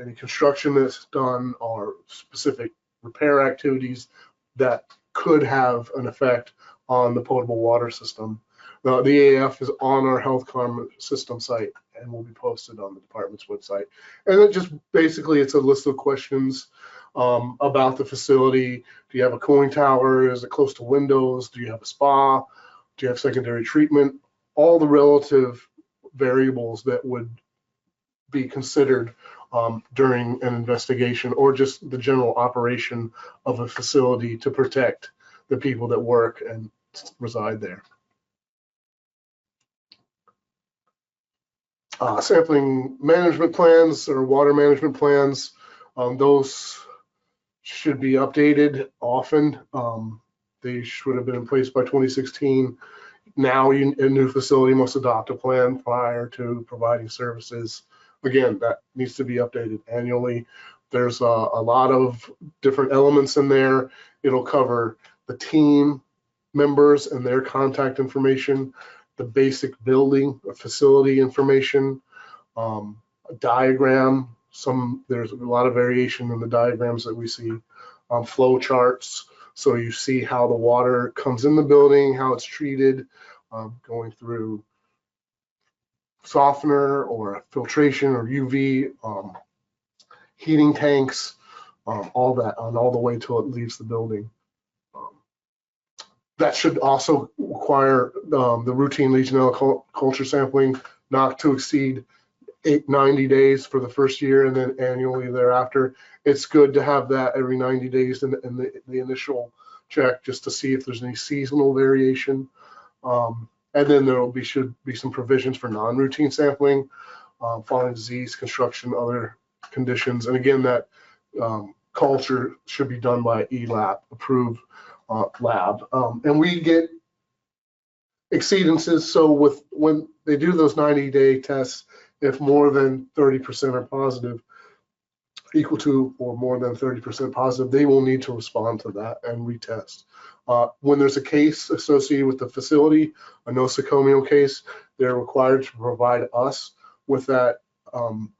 any construction that's done or specific repair activities that could have an effect on the potable water system. Now, the EAF is on our health karma system site and will be posted on the department's website. And it just basically, it's a list of questions about the facility. Do you have a cooling tower? Is it close to windows? Do you have a spa? Do you have secondary treatment? All the relative variables that would be considered during an investigation or just the general operation of a facility to protect the people that work and reside there. Sampling management plans or water management plans, those should be updated often. They should have been in place by 2016. Now a new facility must adopt a plan prior to providing services. Again, that needs to be updated annually. There's a lot of different elements in there. It'll cover the team members and their contact information, the basic building or facility information, a diagram. There's a lot of variation in the diagrams that we see, flow charts. So you see how the water comes in the building, how it's treated, going through softener or a filtration or UV heating tanks, all that on all the way till it leaves the building. That should also require the routine Legionella culture sampling not to exceed 90 days for the first year, and then annually thereafter. It's good to have that every 90 days in the initial check, just to see if there's any seasonal variation. And then there should be some provisions for non-routine sampling, following disease, construction, other conditions. And again, that culture should be done by ELAB approved lab. And we get exceedances. So when they do those 90-day tests, if more than 30% are positive, equal to or more than 30% positive, they will need to respond to that and retest. When there's a case associated with the facility, a nosocomial case, they're required to provide us with that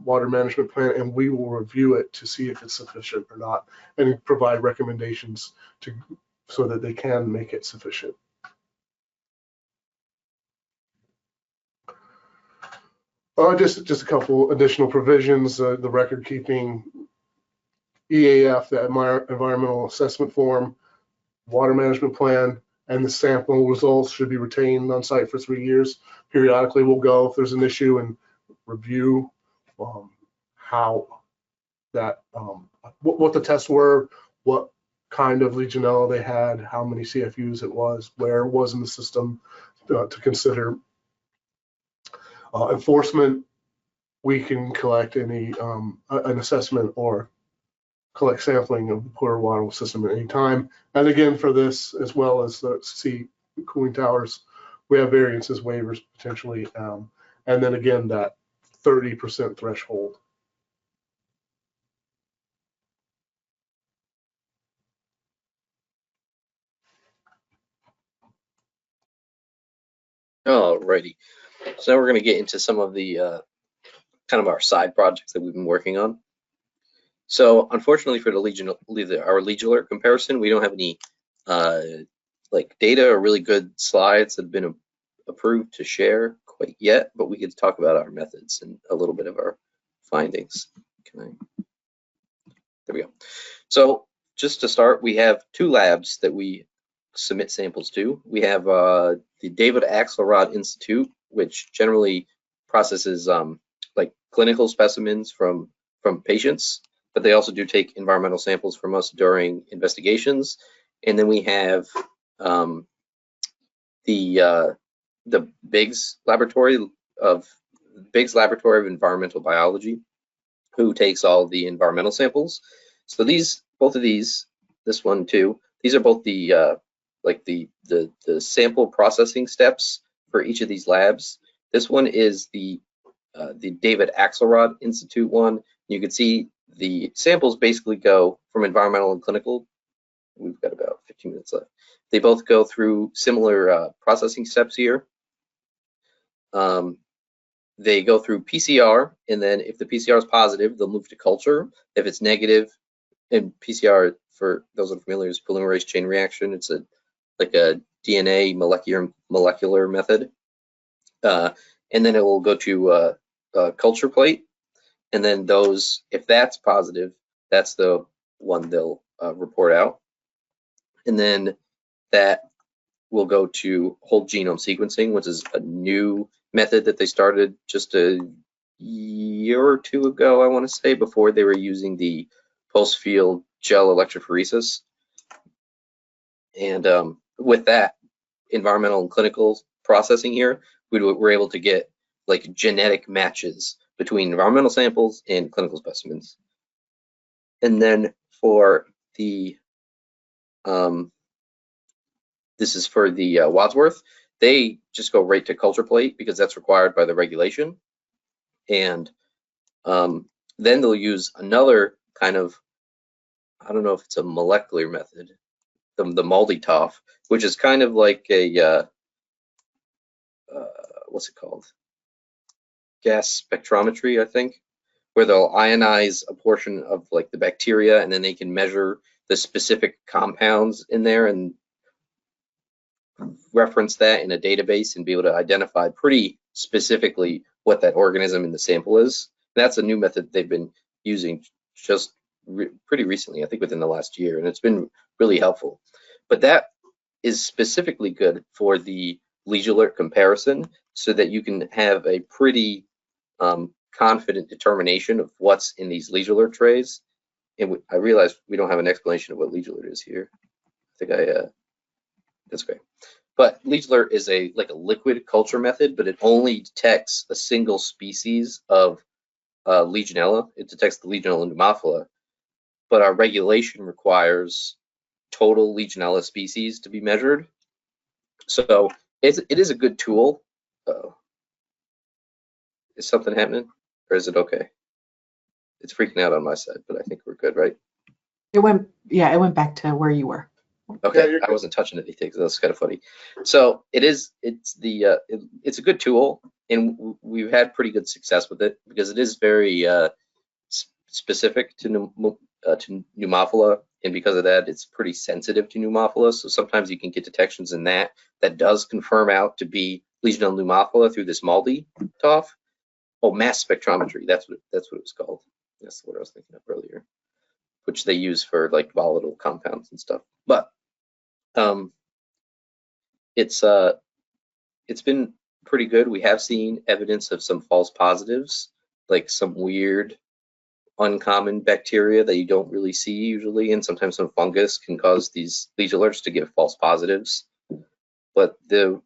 water management plan, and we will review it to see if it's sufficient or not, and provide recommendations so that they can make it sufficient. Just a couple additional provisions, the record keeping, EAF, the environmental assessment form, water management plan, and the sample results should be retained on site for 3 years. Periodically, we'll go if there's an issue and review how that, what the tests were, what kind of Legionella they had, how many CFUs it was, where it was in the system, to consider. Enforcement, we can collect any an assessment or collect sampling of the Prairie water system at any time. And again, for this, as well as the cooling towers, we have variances, waivers potentially, and then again that 30% threshold. Alrighty. So now we're going to get into some of the kind of our side projects that we've been working on. So unfortunately for our Legionella comparison, we don't have any like data or really good slides that have been approved to share quite yet, but we could talk about our methods and a little bit of our findings. There we go. So just to start, we have 2 labs that we submit samples to. We have the David Axelrod Institute, which generally processes like clinical specimens from patients, but they also do take environmental samples from us during investigations. And then we have the Biggs Laboratory of Environmental Biology, who takes all the environmental samples. So both of these, this one too, these are both the like the sample processing steps for each of these labs. This one is the David Axelrod Institute one. You can see the samples basically go from environmental and clinical. We've got about 15 minutes left. They both go through similar processing steps here. They go through PCR, and then if the PCR is positive, they'll move to culture. If it's negative, and PCR, for those that are familiar, is polymerase chain reaction. It's like a DNA molecular method. And then it will go to a culture plate. And then those, if that's positive, that's the one they'll report out. And then that will go to whole genome sequencing, which is a new method that they started just a year or 2 ago, I want to say, before they were using the post-field gel electrophoresis. And with that environmental and clinical processing here, we're able to get like genetic matches between environmental samples and clinical specimens. And then for the this is for the Wadsworth, they just go right to culture plate because that's required by the regulation. And then they'll use another kind of, I don't know if it's a molecular method, the MALDI-TOF, which is kind of like a, what's it called? Gas spectrometry, I think, where they'll ionize a portion of like the bacteria, and then they can measure the specific compounds in there and reference that in a database and be able to identify pretty specifically what that organism in the sample is. That's a new method they've been using just pretty recently, I think within the last year, and it's been really helpful. But that is specifically good for the Legion alert comparison, so that you can have a pretty confident determination of what's in these Legion alert trays. And I realize we don't have an explanation of what Legion alert is here. I think that's great. But Legion alert is like a liquid culture method, but it only detects a single species of Legionella. It detects the Legionella pneumophila, but our regulation requires total Legionella species to be measured. So it is a good tool. Is something happening, or is it okay? It's freaking out on my side, but I think we're good, right? It went back to where you were. Okay, Yeah, I wasn't touching anything, so that's kind of funny. So it's a good tool, and we've had pretty good success with it because it is very specific to pneumophila, and because of that, it's pretty sensitive to pneumophila. So sometimes you can get detections in that does confirm out to be Legionella pneumophila through this MALDI TOF. Oh, mass spectrometry. That's what it was called. That's what I was thinking of earlier, which they use for like volatile compounds and stuff. But it's been pretty good. We have seen evidence of some false positives, like some weird uncommon bacteria that you don't really see usually, and sometimes some fungus can cause these Legion alerts to give false positives. But the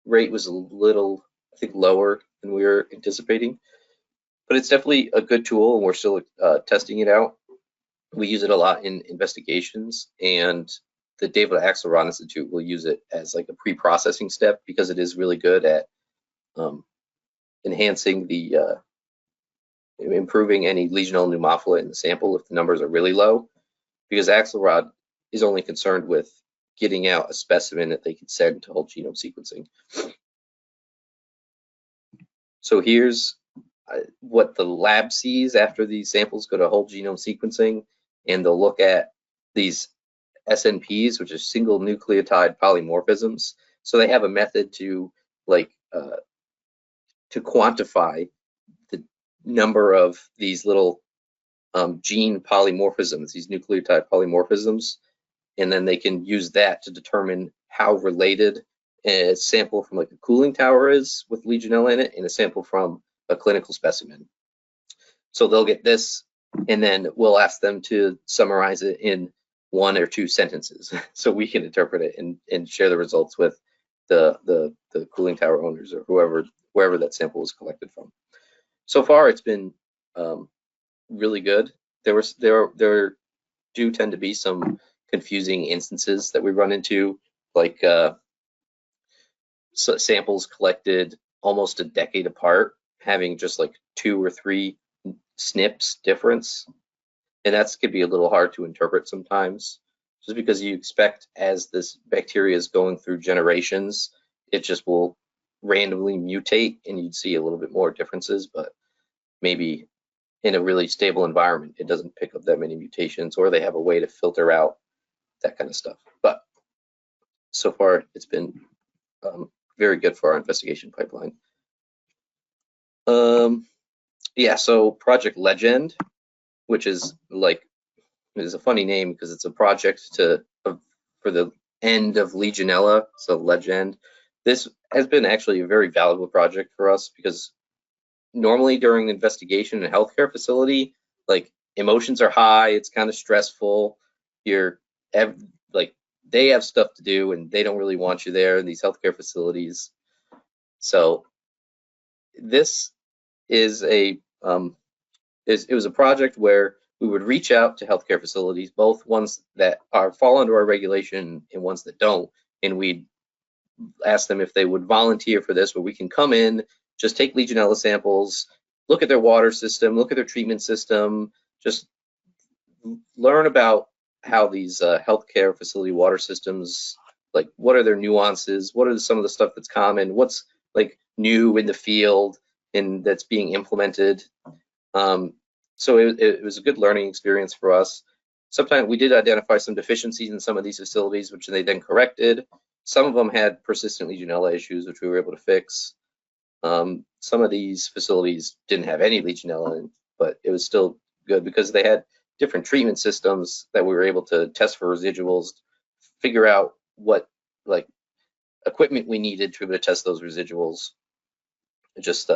rate was a little, I think, lower than we were anticipating. But it's definitely a good tool, and we're still testing it out. We use it a lot in investigations, and the David Axelrod Institute will use it as like a pre-processing step because it is really good at enhancing the improving any Legionella pneumophila in the sample if the numbers are really low, because Axelrod is only concerned with getting out a specimen that they can send to whole genome sequencing. So here's what the lab sees after these samples go to whole genome sequencing, and they'll look at these SNPs, which is single nucleotide polymorphisms. So they have a method to to quantify the number of these little gene polymorphisms, these nucleotide polymorphisms, and then they can use that to determine how related a sample from like a cooling tower is with Legionella in it and a sample from a clinical specimen. So they'll get this, and then we'll ask them to summarize it in 1 or 2 sentences so we can interpret it and share the results with the cooling tower owners or wherever that sample was collected from. So far, it's been really good. There do tend to be some confusing instances that we run into, like samples collected almost a decade apart, having just like 2 or 3 SNPs difference. And that could be a little hard to interpret sometimes, just because you expect as this bacteria is going through generations, it just will randomly mutate and you'd see a little bit more differences, but maybe in a really stable environment, it doesn't pick up that many mutations, or they have a way to filter out that kind of stuff. But so far, it's been very good for our investigation pipeline. Yeah, so Project Legend, which is a funny name because it's a project for the end of Legionella, so Legend. This has been actually a very valuable project for us because normally during investigation in a healthcare facility, like emotions are high, it's kind of stressful. They have stuff to do and they don't really want you there in these healthcare facilities. So this is it was a project where we would reach out to healthcare facilities, both ones that fall under our regulation and ones that don't, and we'd ask them if they would volunteer for this, where we can come in, just take Legionella samples, look at their water system, look at their treatment system, just learn about how these healthcare facility water systems, like what are their nuances, what are some of the stuff that's common, what's like new in the field and that's being implemented. So it was a good learning experience for us. Sometimes we did identify some deficiencies in some of these facilities, which they then corrected. Some of them had persistent Legionella issues, which we were able to fix. Some of these facilities didn't have any Legionella, but it was still good because they had different treatment systems that we were able to test for residuals, figure out what like equipment we needed to be able to test those residuals. Just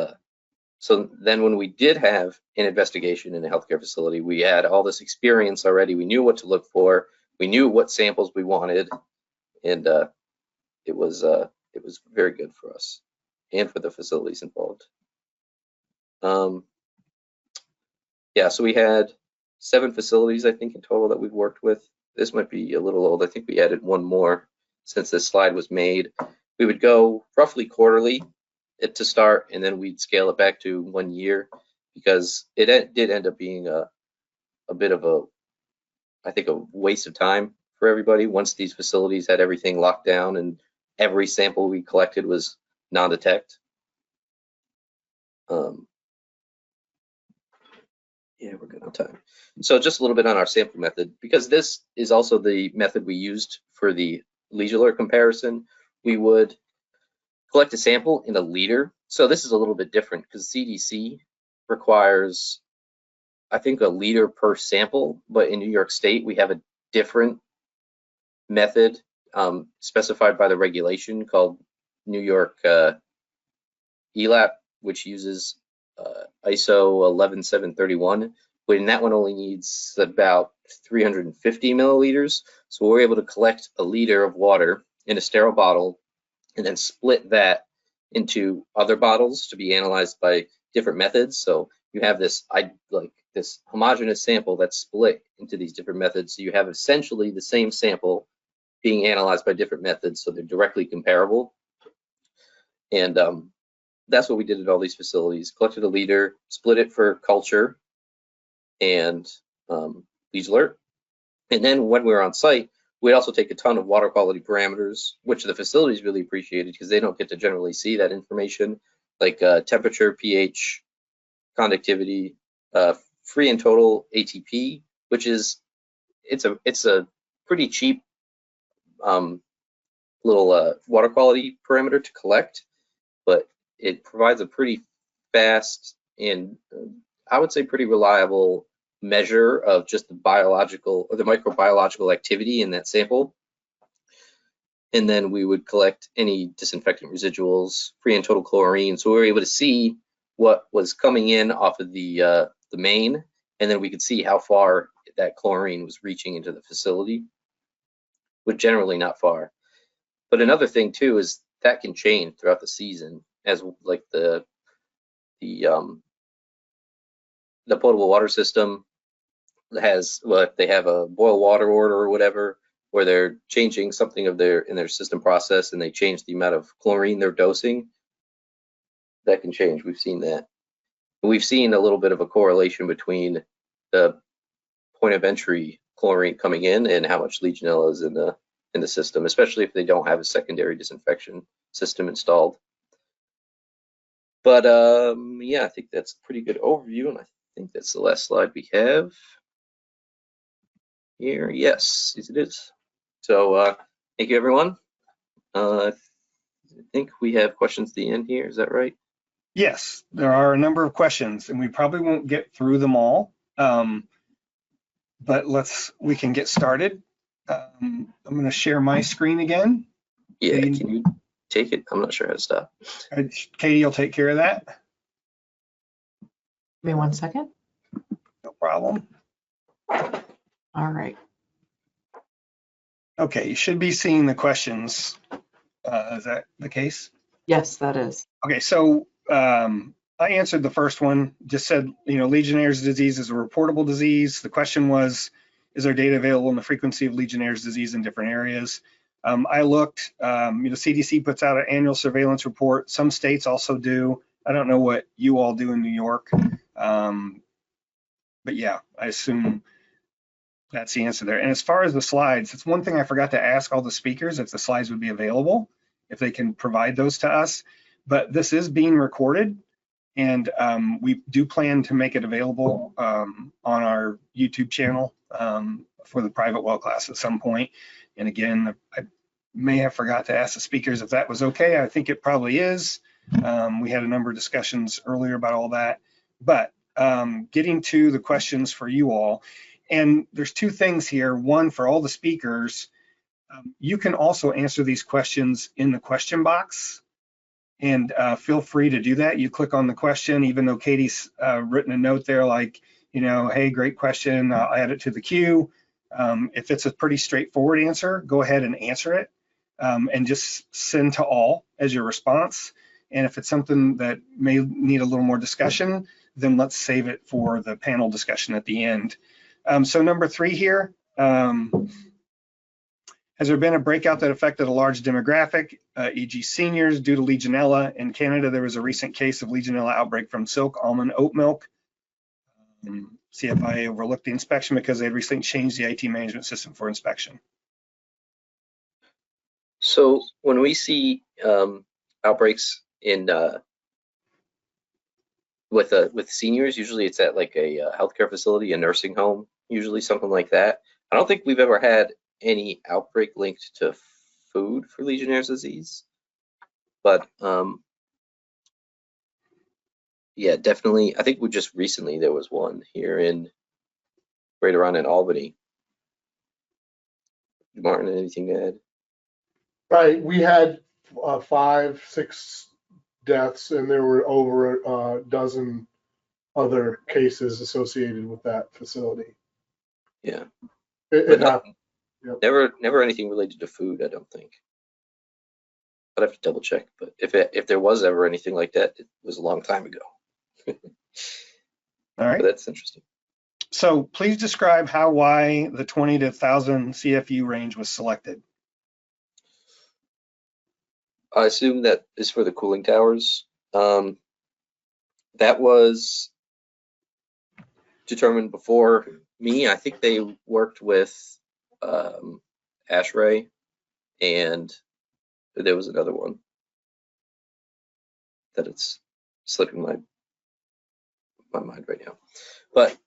so then when we did have an investigation in a healthcare facility, we had all this experience already. We knew what to look for. We knew what samples we wanted, and it was very good for us and for the facilities involved. Yeah, so we had 7 facilities, I think, in total that we've worked with. This might be a little old. I think we added one more since this slide was made. We would go roughly quarterly to start, and then we'd scale it back to 1 year because it did end up being a bit of I think, a waste of time for everybody once these facilities had everything locked down and every sample we collected was non-detect. Yeah, we're good on time. So just a little bit on our sample method, because this is also the method we used for the Legionella comparison. We would collect a sample in a liter. So this is a little bit different because CDC requires, I think, a liter per sample, but in New York State, we have a different method specified by the regulation called New York ELAP, which uses ISO 11731, when that one only needs about 350 milliliters. So we're able to collect a liter of water in a sterile bottle and then split that into other bottles to be analyzed by different methods. So you have this this homogeneous sample that's split into these different methods. So you have essentially the same sample being analyzed by different methods, so they're directly comparable. And that's what we did at all these facilities. Collected a liter, split it for culture and Legionella. And then when we were on site, we'd also take a ton of water quality parameters, which the facilities really appreciated because they don't get to generally see that information, like temperature, pH, conductivity, free and total ATP, which is it's a pretty cheap little water quality parameter to collect, but it provides a pretty fast and I would say pretty reliable measure of just the biological or the microbiological activity in that sample. And then we would collect any disinfectant residuals, free and total chlorine. So we were able to see what was coming in off of the main, and then we could see how far that chlorine was reaching into the facility, but generally not far. But another thing too is that can change throughout the season, as like the potable water system has, well, they have a boil water order or whatever, where they're changing something in their system process and they change the amount of chlorine they're dosing. That can change. We've seen that. We've seen a little bit of a correlation between the point of entry chlorine coming in and how much Legionella is in the system, especially if they don't have a secondary disinfection system installed. But yeah, I think that's a pretty good overview, and I think that's the last slide we have here. Yes, it is. So thank you, everyone. I think we have questions at the end here. Is that right? Yes, there are a number of questions, and we probably won't get through them all, but we can get started. I'm going to share my screen again. Yeah, can you take it? I'm not sure how to stop. Katie will take care of that. Give me 1 second. No problem. All right. Okay, you should be seeing the questions. Is that the case? Yes, that is. Okay, so I answered the first one, just said, Legionnaire's disease is a reportable disease. The question was, is there data available on the frequency of Legionnaire's disease in different areas? I looked, CDC puts out an annual surveillance report. Some states also do. I don't know what you all do in New York. But yeah, I assume that's the answer there. And as far as the slides, it's one thing I forgot to ask all the speakers if the slides would be available, if they can provide those to us. But this is being recorded, and we do plan to make it available on our YouTube channel for the private well class at some point. And again, may have forgot to ask the speakers if that was okay. I think it probably is. We had a number of discussions earlier about all that, but getting to the questions for you all, and there's two things here. One, for all the speakers, you can also answer these questions in the question box, and feel free to do that. You click on the question, even though Katie's written a note there like, you know, hey, great question, I'll add it to the queue. If it's a pretty straightforward answer, go ahead and answer it, and just send to all as your response. And if it's something that may need a little more discussion, then let's save it for the panel discussion at the end. So number 3 here, has there been a breakout that affected a large demographic, e.g. seniors, due to Legionella? In Canada, there was a recent case of Legionella outbreak from silk almond oat milk. CFIA overlooked the inspection because they had recently changed the IT management system for inspection. So when we see outbreaks in with seniors, usually it's at like a healthcare facility, a nursing home, usually something like that. I don't think we've ever had any outbreak linked to food for Legionnaire's disease, but yeah, definitely. I think we just recently there was one here right around in Albany. Martin, anything to add? Right, we had 5, 6 deaths, and there were over a dozen other cases associated with that facility. Yeah, It happened. Yep. Never anything related to food, I don't think. I'd have to double check, but if there was ever anything like that, it was a long time ago. All right. But that's interesting. So please describe why the 20 to 1,000 CFU range was selected. I assume that is for the cooling towers. That was determined before me. I think they worked with ASHRAE, and there was another one that it's slipping my mind right now. But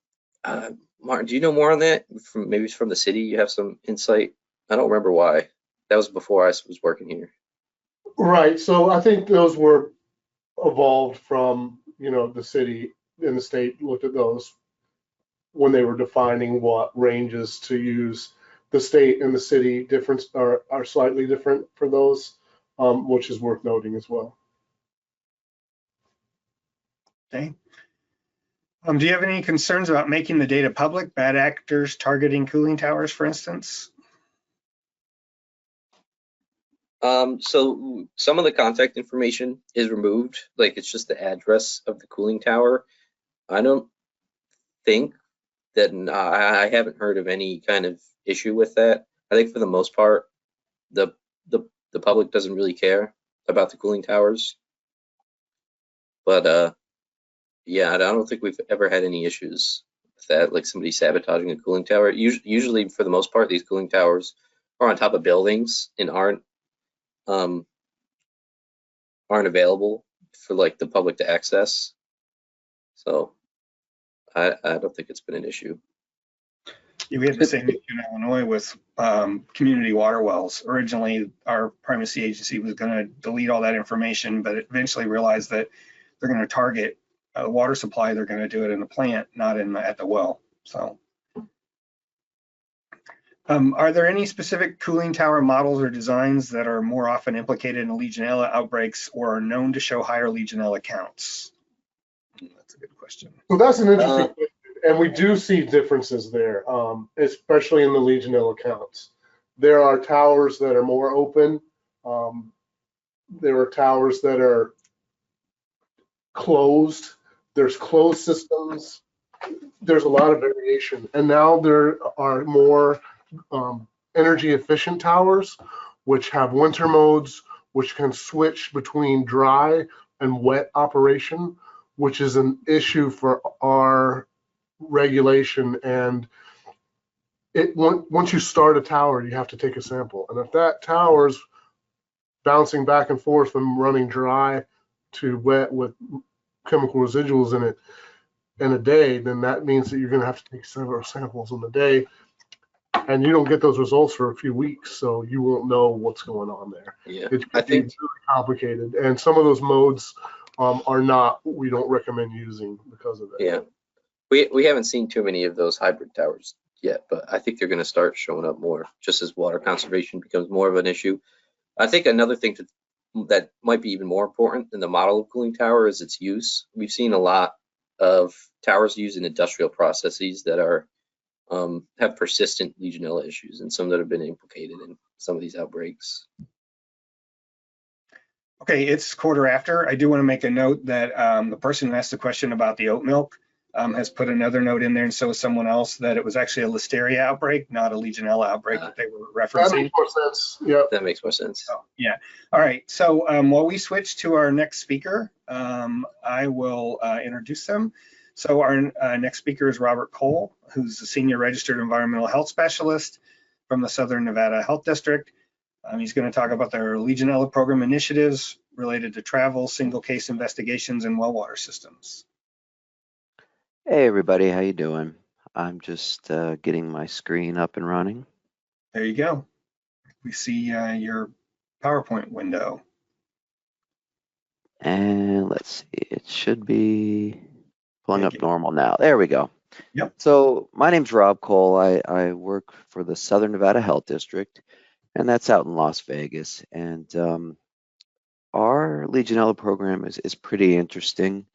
Martin, do you know more on that? Maybe from the city, you have some insight. I don't remember why. That was before I was working here. Right. So I think those were evolved from, you know, the city and the state looked at those when they were defining what ranges to use. The state and the city difference are slightly different for those, which is worth noting as well. Okay. Do you have any concerns about making the data public? Bad actors targeting cooling towers, for instance? So some of the contact information is removed, like it's just the address of the cooling tower. I don't think that I haven't heard of any kind of issue with that. I think for the most part, the public doesn't really care about the cooling towers. But yeah, I don't think we've ever had any issues with that, like somebody sabotaging a cooling tower. Usually, for the most part, these cooling towers are on top of buildings and aren't available for like the public to access. So I don't think it's been an issue. Yeah, we had the same issue in Illinois with community water wells. Originally, our primacy agency was going to delete all that information, but eventually realized that they're going to target a water supply. They're going to do it in the plant, not at the well. So, are there any specific cooling tower models or designs that are more often implicated in Legionella outbreaks or are known to show higher Legionella counts? That's a good question. So that's an interesting question. And we do see differences there, especially in the Legionella counts. There are towers that are more open. There are towers that are closed. There's closed systems. There's a lot of variation. And now there are more energy efficient towers, which have winter modes, which can switch between dry and wet operation, which is an issue for our regulation. And once you start a tower, you have to take a sample. And if that tower's bouncing back and forth from running dry to wet with chemical residuals in it in a day, then that means that you're going to have to take several samples in a day. and you don't get those results for a few weeks, so you won't know what's going on there. Yeah, It I could be think really complicated, and some of those modes we don't recommend using because of that. yeah, we haven't seen too many of those hybrid towers yet, but I think they're going to start showing up more just as water conservation becomes more of an issue. I think another thing that might be even more important than the model of cooling tower is its use. We've seen a lot of towers used in industrial processes that are have persistent Legionella issues, and some that have been implicated in some of these outbreaks. Okay, it's quarter after. I do want to make a note that the person who asked the question about the oat milk has put another note in there, and so is someone else, that it was actually a Listeria outbreak, not a Legionella outbreak that they were That referencing. makes more sense. Yeah. That makes more sense. Oh, yeah. All right. So while we switch to our next speaker, I will introduce them. So our next speaker is Robert Cole, who's a senior registered environmental health specialist from the Southern Nevada Health District. He's going to talk about their Legionella program initiatives related to travel, single case investigations, and well water systems. Hey everybody, how you doing? I'm just getting my screen up and running. There you go. We see your PowerPoint window. And let's see, it should be pulling Thank up you. normal now. There we go. Yep. So my name's Rob Cole. I work for the Southern Nevada Health District, and that's out in Las Vegas. And our Legionella program is pretty interesting,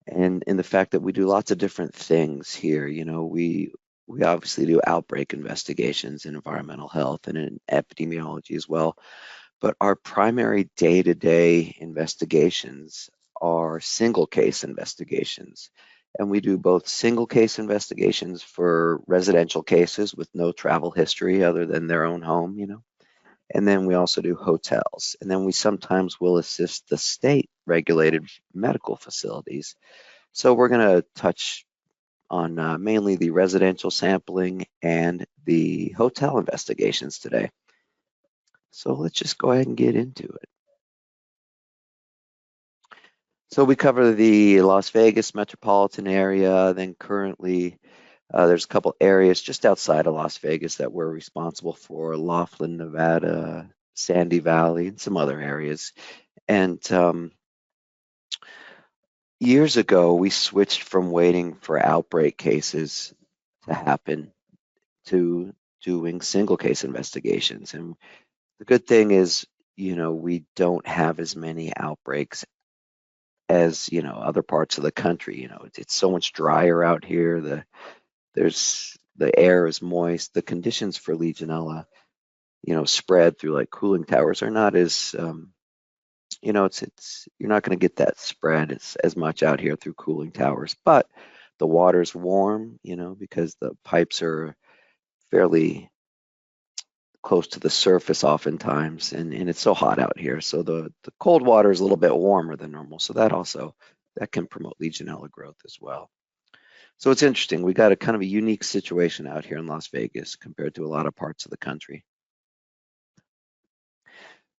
and in the fact that we do lots of different things here. You know, we obviously do outbreak investigations in environmental health and in epidemiology as well. But our primary day-to-day investigations are single case investigations. And we do both single case investigations for residential cases with no travel history other than their own home, you know. And then we also do hotels. And then we sometimes will assist the state regulated medical facilities. So we're going to touch on mainly the residential sampling and the hotel investigations today. So let's just go ahead and get into it. So we cover the Las Vegas metropolitan area, then currently there's a couple areas just outside of Las Vegas that we're responsible for: Laughlin, Nevada, Sandy Valley, and some other areas. And years ago, we switched from waiting for outbreak cases to happen to doing single case investigations. And the good thing is, you know, we don't have as many outbreaks as, you know, other parts of the country. You know, it's so much drier out here. The air is moist. The conditions for Legionella, you know, spread through like cooling towers are not as you know, it's you're not going to get that spread as much out here through cooling towers. But the water's warm, you know, because the pipes are fairly close to the surface oftentimes, and it's so hot out here. So the cold water is a little bit warmer than normal. So that can promote Legionella growth as well. So it's interesting. We got a kind of a unique situation out here in Las Vegas compared to a lot of parts of the country.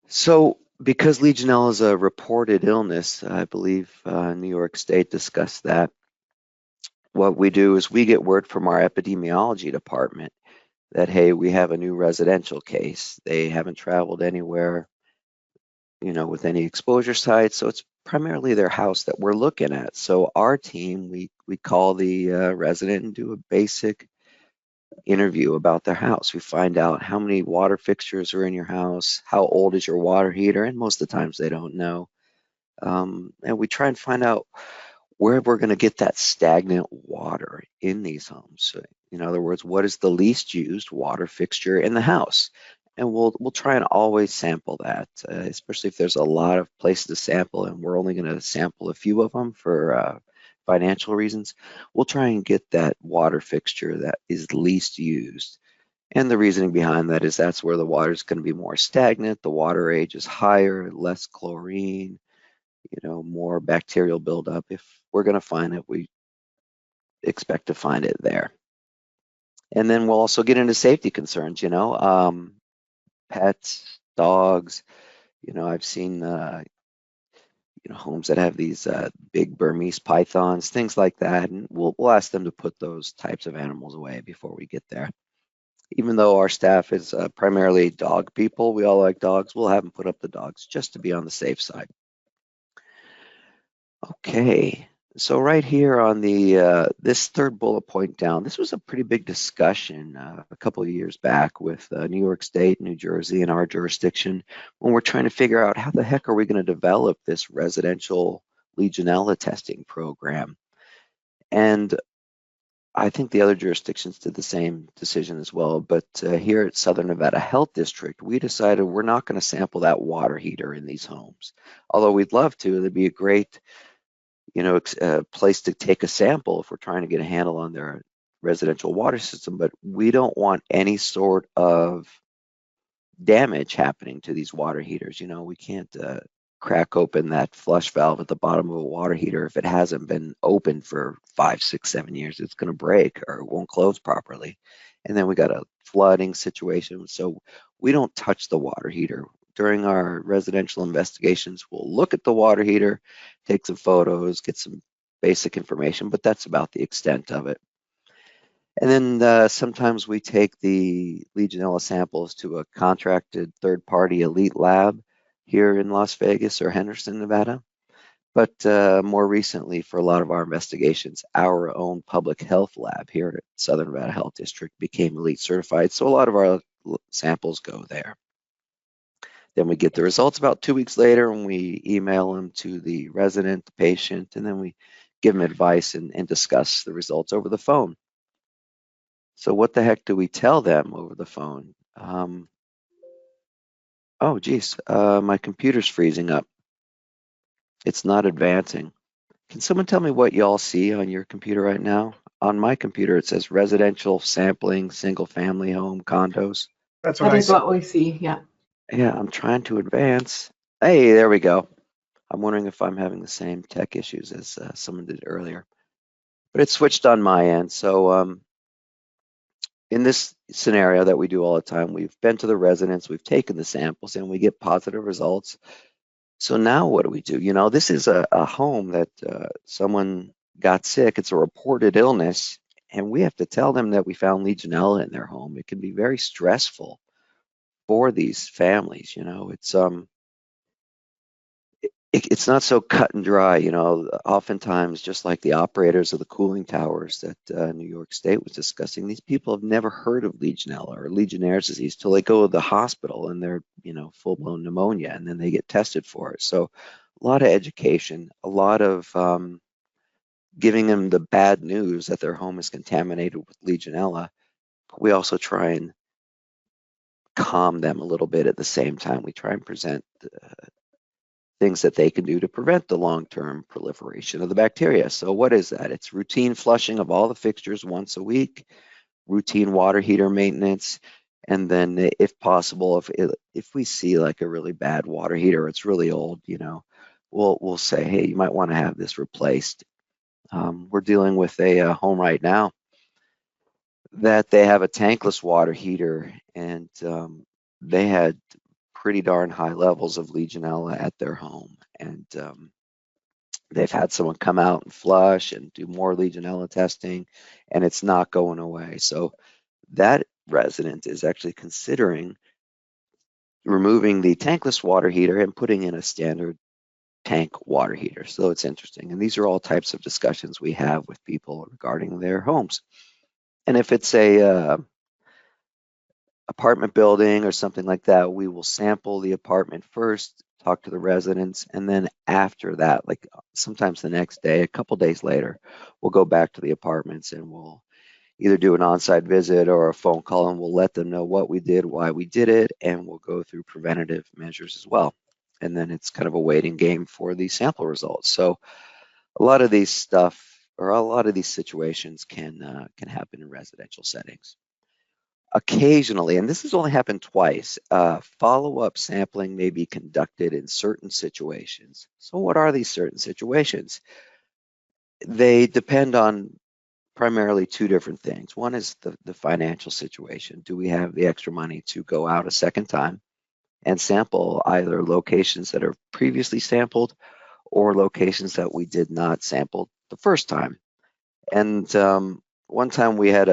So because Legionella is a reported illness, I believe New York State discussed that. What we do is we get word from our epidemiology department that, hey, we have a new residential case. They haven't traveled anywhere, you know, with any exposure sites. So it's primarily their house that we're looking at. So our team, we call the resident and do a basic interview about their house. We find out how many water fixtures are in your house, how old is your water heater, and most of the times they don't know. And we try and find out where we're going to get that stagnant water in these homes. So, in other words, what is the least used water fixture in the house? And we'll try and always sample that, especially if there's a lot of places to sample and we're only going to sample a few of them for financial reasons. We'll try and get that water fixture that is least used. And the reasoning behind that is that's where the water is going to be more stagnant, the water age is higher, less chlorine, you know, more bacterial buildup. If we're going to find it, we expect to find it there. And then we'll also get into safety concerns, you know, pets, dogs. You know, I've seen, you know, homes that have these big Burmese pythons, things like that. And we'll ask them to put those types of animals away before we get there. Even though our staff is primarily dog people, we all like dogs, we'll have them put up the dogs just to be on the safe side. Okay, so right here on the this third bullet point down, this was a pretty big discussion a couple of years back with New York State, New Jersey, and our jurisdiction when we're trying to figure out how the heck are we going to develop this residential Legionella testing program. And I think the other jurisdictions did the same decision as well, but here at Southern Nevada Health District, we decided we're not going to sample that water heater in these homes. Although we'd love to, it'd be a great, place to take a sample if we're trying to get a handle on their residential water system, but we don't want any sort of damage happening to these water heaters. We can't crack open that flush valve at the bottom of a water heater. If it hasn't been open for 5, 6, 7 years, it's going to break or it won't close properly. And then we got a flooding situation. So we don't touch the water heater. During our residential investigations, we'll look at the water heater, take some photos, get some basic information, but that's about the extent of it. And then sometimes we take the Legionella samples to a contracted third-party elite lab here in Las Vegas or Henderson, Nevada. But more recently, for a lot of our investigations, our own public health lab here at Southern Nevada Health District became elite certified. So a lot of our samples go there. Then we get the results about 2 weeks later and we email them to the resident, the patient, and then we give them advice and discuss the results over the phone. So what the heck do we tell them over the phone? Oh, geez, my computer's freezing up. It's not advancing. Can someone tell me what y'all see on your computer right now? On my computer, it says residential sampling, single family home, condos. That's what That I is said. what we see, yeah. Yeah, I'm trying to advance. Hey, there we go. I'm wondering if I'm having the same tech issues as someone did earlier. But it switched on my end. So in this scenario that we do all the time, we've been to the residents, we've taken the samples, and we get positive results. So now what do we do? This is a home that someone got sick. It's a reported illness, and we have to tell them that we found Legionella in their home. It can be very stressful for these families. It's not so cut and dry. Oftentimes, just like the operators of the cooling towers that New York State was discussing, these people have never heard of Legionella or Legionnaire's disease till they go to the hospital and they're, full-blown pneumonia, and then they get tested for it. So a lot of education, a lot of giving them the bad news that their home is contaminated with Legionella. But we also try and calm them a little bit at the same time. We try and present things that they can do to prevent the long-term proliferation of the bacteria. So what is that? It's routine flushing of all the fixtures once a week, routine water heater maintenance, and then if possible, if we see like a really bad water heater, it's really old, we'll say, hey, you might want to have this replaced. We're dealing with a home right now that they have a tankless water heater, and they had pretty darn high levels of Legionella at their home. And they've had someone come out and flush and do more Legionella testing, and it's not going away. So that resident is actually considering removing the tankless water heater and putting in a standard tank water heater. So it's interesting. And these are all types of discussions we have with people regarding their homes. And if it's a apartment building or something like that, we will sample the apartment first, talk to the residents, and then after that, like sometimes the next day, a couple days later, we'll go back to the apartments and we'll either do an on-site visit or a phone call, and we'll let them know what we did, why we did it, and we'll go through preventative measures as well. And then it's kind of a waiting game for the sample results. So a lot of these situations can happen in residential settings. Occasionally, and this has only happened twice, follow-up sampling may be conducted in certain situations. So what are these certain situations? They depend on primarily two different things. One is the financial situation. Do we have the extra money to go out a second time and sample either locations that are previously sampled or locations that we did not sample the first time? And one time we had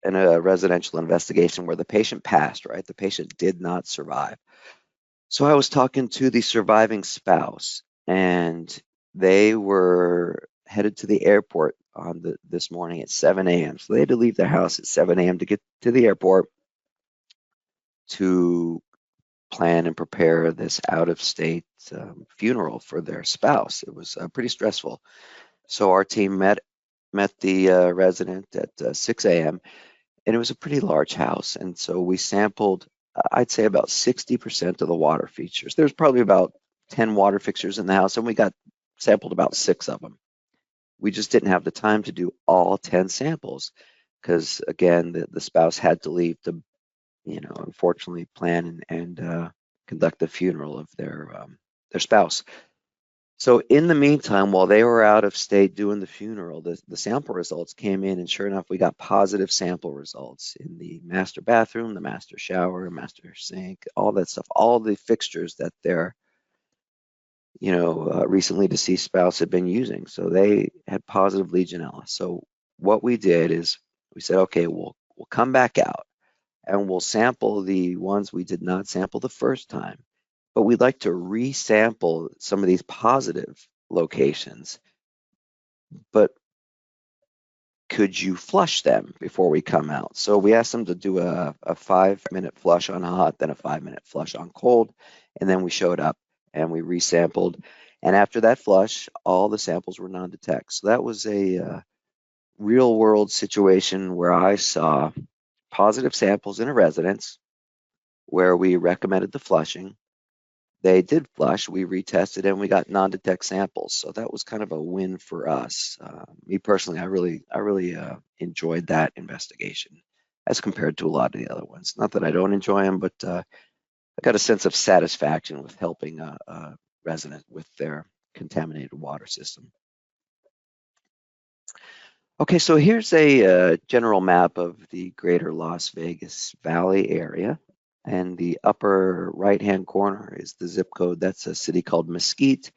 in a residential investigation where the patient passed, right? The patient did not survive. So I was talking to the surviving spouse, and they were headed to the airport on this morning at 7 a.m. So they had to leave their house at 7 a.m. to get to the airport to plan and prepare this out-of-state funeral for their spouse. It was pretty stressful. So our team met the resident at 6 a.m. and it was a pretty large house. And so we sampled, I'd say about 60% of the water features. There's probably about 10 water fixtures in the house, and we got sampled about 6 of them. We just didn't have the time to do all 10 samples because, again, the spouse had to leave to, unfortunately plan and conduct the funeral of their spouse. So in the meantime, while they were out of state doing the funeral, the sample results came in, and sure enough, we got positive sample results in the master bathroom, the master shower, master sink, all that stuff, all the fixtures that their recently deceased spouse had been using. So they had positive Legionella. So what we did is we said, okay, we'll come back out and we'll sample the ones we did not sample the first time, but we'd like to resample some of these positive locations. But could you flush them before we come out? So we asked them to do a 5-minute flush on hot, then a 5-minute flush on cold, and then we showed up and we resampled. And after that flush, all the samples were non-detect. So that was a real world situation where I saw positive samples in a residence where we recommended the flushing. They did flush, we retested, and we got non-detect samples. So that was kind of a win for us. Me personally, I really enjoyed that investigation as compared to a lot of the other ones. Not that I don't enjoy them, but I got a sense of satisfaction with helping a resident with their contaminated water system. Okay, so here's a general map of the greater Las Vegas Valley area. And the upper right-hand corner is the zip code. That's a city called Mesquite.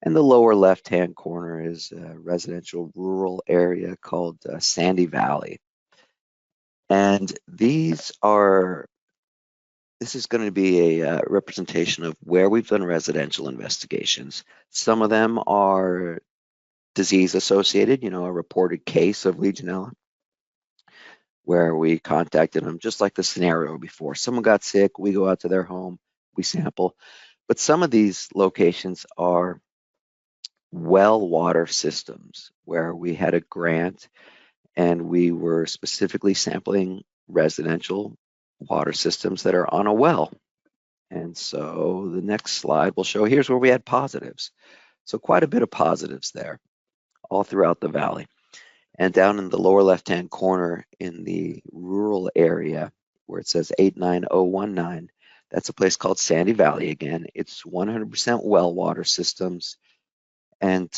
And the lower left-hand corner is a residential rural area called Sandy Valley. And this is going to be a representation of where we've done residential investigations. Some of them are disease associated, a reported case of Legionella, where we contacted them, just like the scenario before. Someone got sick, we go out to their home, we sample. But some of these locations are well water systems where we had a grant and we were specifically sampling residential water systems that are on a well. And so the next slide will show, here's where we had positives. So quite a bit of positives there, all throughout the valley. And down in the lower left-hand corner in the rural area where it says 89019, that's a place called Sandy Valley again. It's 100% well water systems. And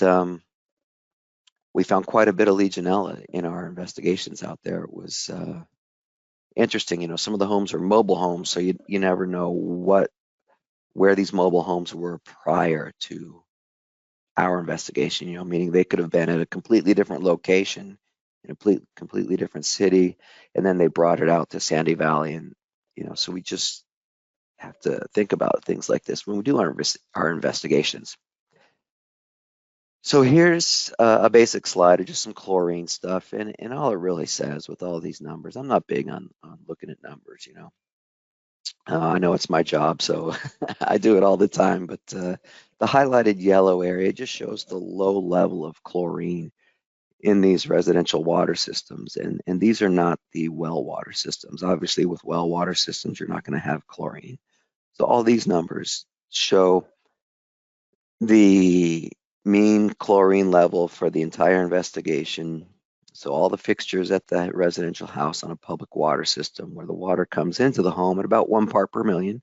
we found quite a bit of Legionella in our investigations out there. It was interesting. Some of the homes are mobile homes, so you never know where these mobile homes were prior to our investigation, meaning they could have been at a completely different location in a completely different city, and then they brought it out to Sandy Valley. And, so we just have to think about things like this when we do our investigations. So here's a basic slide of just some chlorine stuff, and all it really says with all these numbers, I'm not big on looking at numbers, I know it's my job, so I do it all the time, but the highlighted yellow area just shows the low level of chlorine in these residential water systems, and these are not the well water systems. Obviously, with well water systems, you're not going to have chlorine. So all these numbers show the mean chlorine level for the entire investigation. So all the fixtures at the residential house on a public water system where the water comes into the home at about 1 part per million,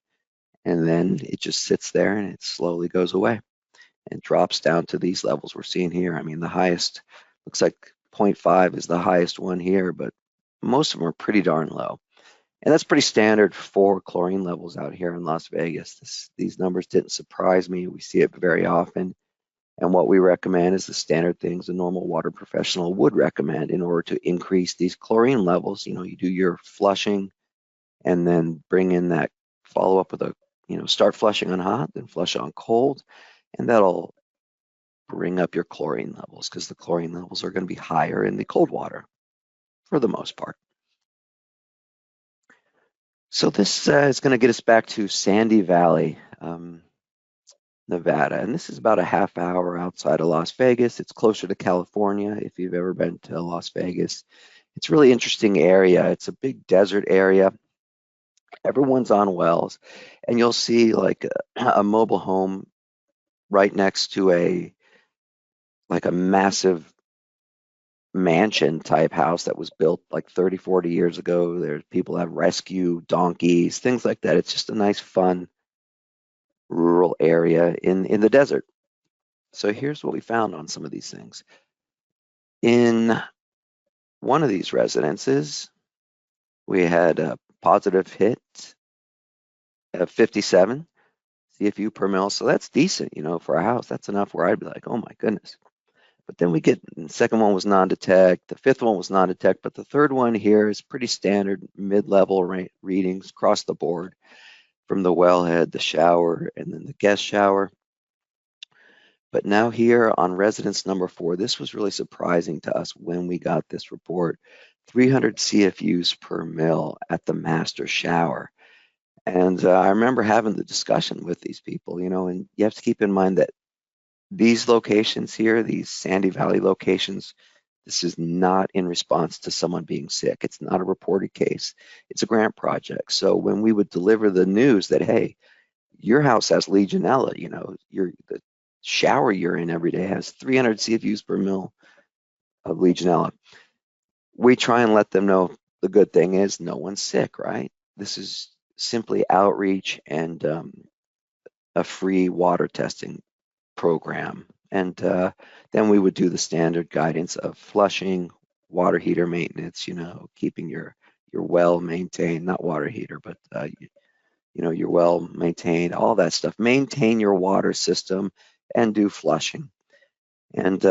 and then it just sits there and it slowly goes away and drops down to these levels we're seeing here. I mean, the highest looks like 0.5 is the highest one here, but most of them are pretty darn low. And that's pretty standard for chlorine levels out here in Las Vegas. These numbers didn't surprise me. We see it very often. And what we recommend is the standard things a normal water professional would recommend in order to increase these chlorine levels. You know, you do your flushing and then bring in that follow up with a, start flushing on hot, then flush on cold, and that'll bring up your chlorine levels because the chlorine levels are going to be higher in the cold water for the most part. So this is going to get us back to Sandy Valley, Nevada, and this is about a half hour outside of Las Vegas. It's closer to California if you've ever been to Las Vegas. It's a really interesting area. It's a big desert area. Everyone's on wells, and you'll see like a mobile home right next to a massive mansion type house that was built like 30, 40 years ago. There's people have rescue donkeys, things like that. It's just a nice, fun rural area in the desert. So here's what we found on some of these things. In one of these residences, we had a positive hit of 57 CFU per mil. So that's decent, for a house. That's enough where I'd be like, oh my goodness. But then the second one was non-detect, the fifth one was non-detect, but the third one here is pretty standard mid-level readings across the board from the wellhead, the shower, and then the guest shower. But now here on residence number 4, this was really surprising to us when we got this report, 300 CFUs per mil at the master shower. And I remember having the discussion with these people, and you have to keep in mind that these locations here, these Sandy Valley locations, this is not in response to someone being sick. It's not a reported case. It's a grant project. So when we would deliver the news that, hey, your house has Legionella, the shower you're in every day has 300 CFUs per mil of Legionella, we try and let them know the good thing is no one's sick, right? This is simply outreach and a free water testing program. And then we would do the standard guidance of flushing, water heater maintenance, keeping your well maintained, not water heater, but your well maintained, all that stuff. Maintain your water system and do flushing. And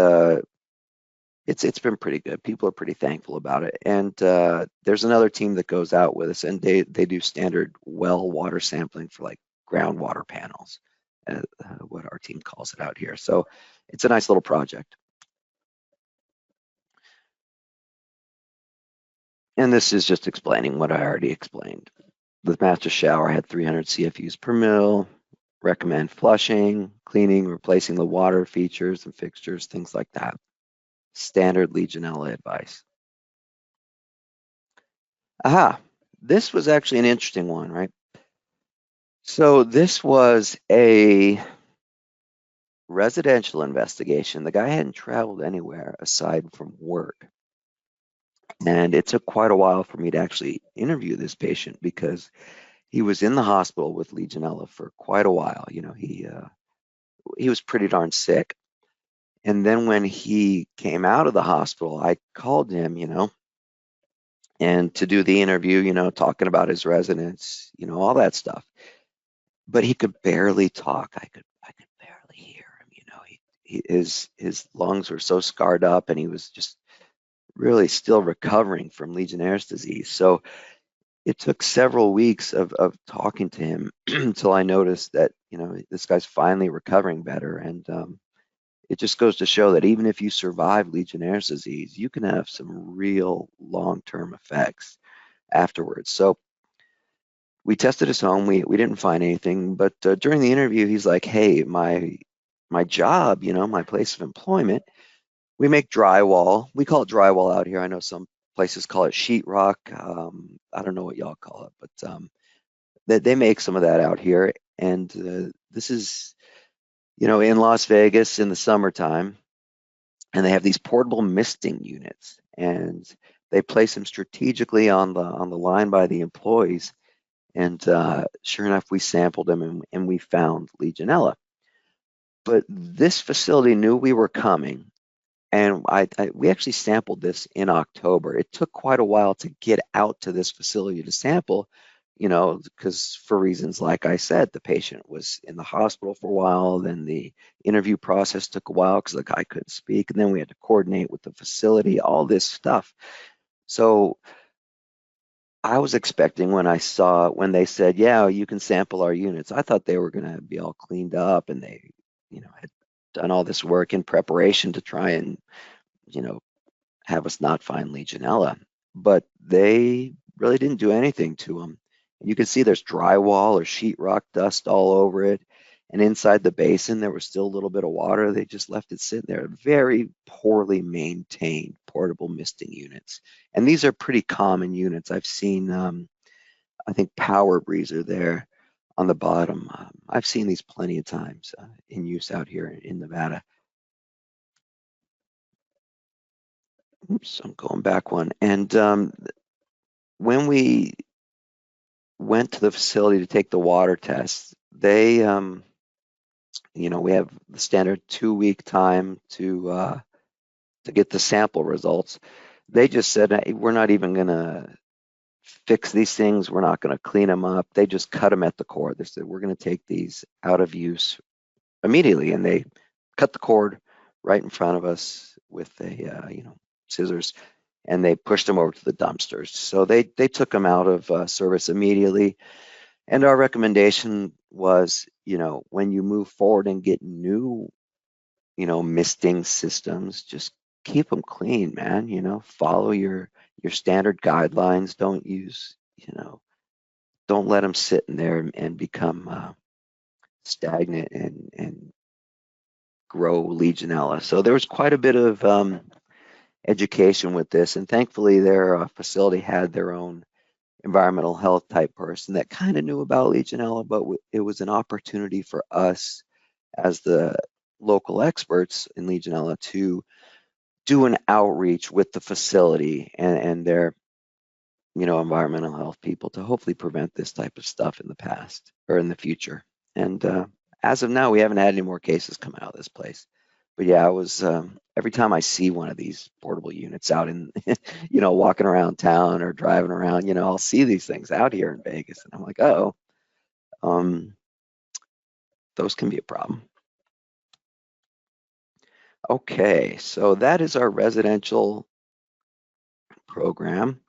it's been pretty good. People are pretty thankful about it. And there's another team that goes out with us, and they do standard well water sampling for like groundwater panels. What our team calls it out here. So it's a nice little project. And this is just explaining what I already explained. The master shower had 300 CFUs per mil, recommend flushing, cleaning, replacing the water features and fixtures, things like that. Standard Legionella advice. Aha, this was actually an interesting one, right? So this was a residential investigation. The guy hadn't traveled anywhere aside from work. And it took quite a while for me to actually interview this patient because he was in the hospital with Legionella for quite a while. He was pretty darn sick. And then when he came out of the hospital, I called him, and to do the interview, talking about his residence, all that stuff. But he could barely talk. I could barely hear him. His lungs were so scarred up, and he was just really still recovering from Legionnaire's disease. So it took several weeks of talking to him until I noticed that, this guy's finally recovering better. And it just goes to show that even if you survive Legionnaire's disease, you can have some real long-term effects afterwards. So we tested his home. We didn't find anything, but during the interview, he's like, hey, my job, my place of employment, we make drywall. We call it drywall out here. I know some places call it sheetrock. I don't know what y'all call it, but they make some of that out here. And this is, in Las Vegas in the summertime, and they have these portable misting units, and they place them strategically on the line by the employees. And sure enough, we sampled them and we found Legionella. But this facility knew we were coming. And we actually sampled this in October. It took quite a while to get out to this facility to sample you know, because for reasons like I said, the patient was in the hospital for a while, then the interview process took a while because the guy couldn't speak, and then we had to coordinate with the facility, all this stuff. So I was expecting when they said, yeah, you can sample our units, I thought they were going to be all cleaned up and they, you know, had done all this work in preparation to try and, you know, have us not find Legionella, but they really didn't do anything to them. You can see there's drywall or sheetrock dust all over it. And inside the basin, there was still a little bit of water. They just left it sitting there. Very poorly maintained portable misting units. And these are pretty common units. I've seen, I think, Power Breezer there on the bottom. I've seen these plenty of times in use out here in Nevada. Oops, I'm going back one. And when we went to the facility to take the water test, they, you know, we have the standard 2-week time to get the sample results. They just said, hey, we're not even going to fix these things. We're not going to clean them up. They just cut them at the cord. They said, we're going to take these out of use immediately. And they cut the cord right in front of us with a, you know, scissors, and they pushed them over to the dumpsters. So they took them out of service immediately. And our recommendation was, you know, when you move forward and get new, you know, misting systems, just keep them clean, man. You know, follow your standard guidelines. Don't use, you know, don't let them sit in there and become stagnant and grow Legionella. So there was quite a bit of education with this, and thankfully their facility had their own environmental health type person that kind of knew about Legionella, but it was an opportunity for us as the local experts in Legionella to do an outreach with the facility and their, you know, environmental health people to hopefully prevent this type of stuff in the past or in the future. And as of now, we haven't had any more cases come out of this place. But yeah, I was every time I see one of these portable units out in, you know, walking around town or driving around, you know, I'll see these things out here in Vegas, and I'm like, oh, those can be a problem. Okay, so that is our residential program.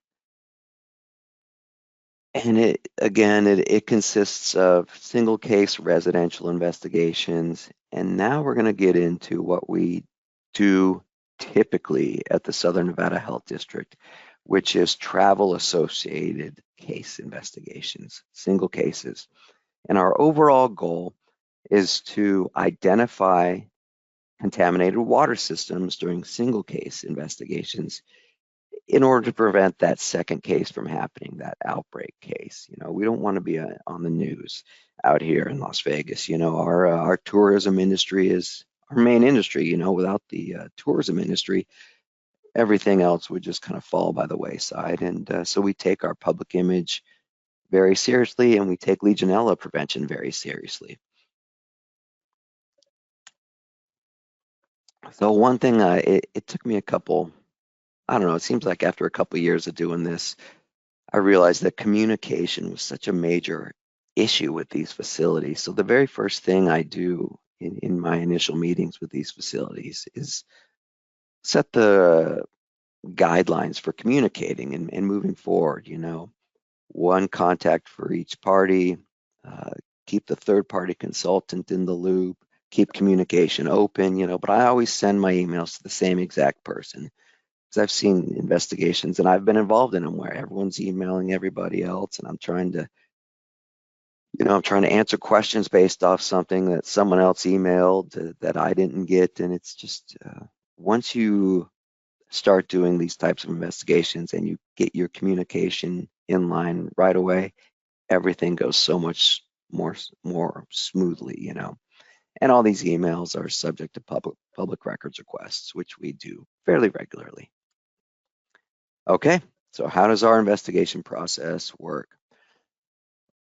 And it consists of single case residential investigations. And now we're going to get into what we do typically at the Southern Nevada Health District, which is travel associated case investigations, single cases. And our overall goal is to identify contaminated water systems during single case investigations in order to prevent that second case from happening, that outbreak case. You know, we don't want to be on the news out here in Las Vegas. You know, our tourism industry is our main industry. You know, without the tourism industry, everything else would just kind of fall by the wayside. And so we take our public image very seriously, and we take Legionella prevention very seriously. So one thing, it took me a couple, I don't know, it seems like after a couple of years of doing this, I realized that communication was such a major issue with these facilities. So the very first thing I do in my initial meetings with these facilities is set the guidelines for communicating and moving forward. You know, one contact for each party, keep the third party consultant in the loop, keep communication open, you know, but I always send my emails to the same exact person. Because I've seen investigations and I've been involved in them where everyone's emailing everybody else, and I'm trying to, you know, I'm trying to answer questions based off something that someone else emailed that I didn't get. And it's just, once you start doing these types of investigations and you get your communication in line right away, everything goes so much more smoothly, you know. And all these emails are subject to public records requests, which we do fairly regularly. Okay, so how does our investigation process work?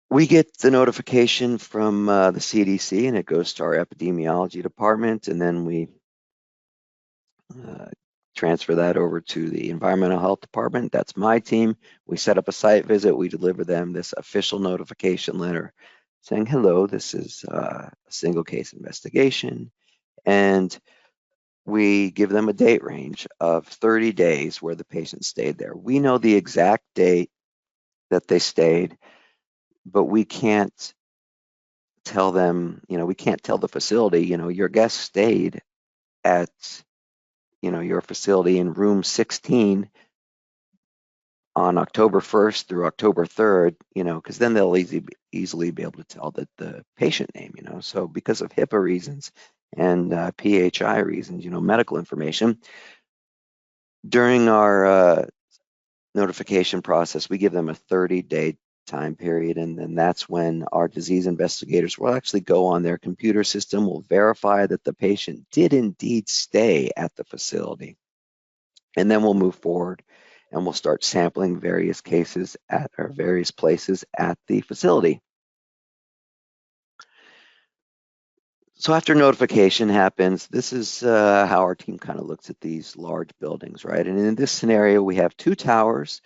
We get the notification from the CDC, and it goes to our epidemiology department, and then we transfer that over to the environmental health department. That's my team. We set up a site visit. We deliver them this official notification letter saying, hello, this is a single case investigation. And we give them a date range of 30 days where the patient stayed there. We know the exact date that they stayed, but we can't tell them, we can't tell the facility, your guest stayed at, your facility in room 16 on October 1st through October 3rd, because then they'll easily be able to tell the patient name, So because of HIPAA reasons and PHI reasons, medical information, during our notification process, we give them a 30-day time period, and then that's when our disease investigators will actually go on their computer system, will verify that the patient did indeed stay at the facility, and then we'll move forward and we'll start sampling various cases at our various places at the facility. So after notification happens, this is how our team kind of looks at these large buildings, right? And in this scenario, we have 2 towers,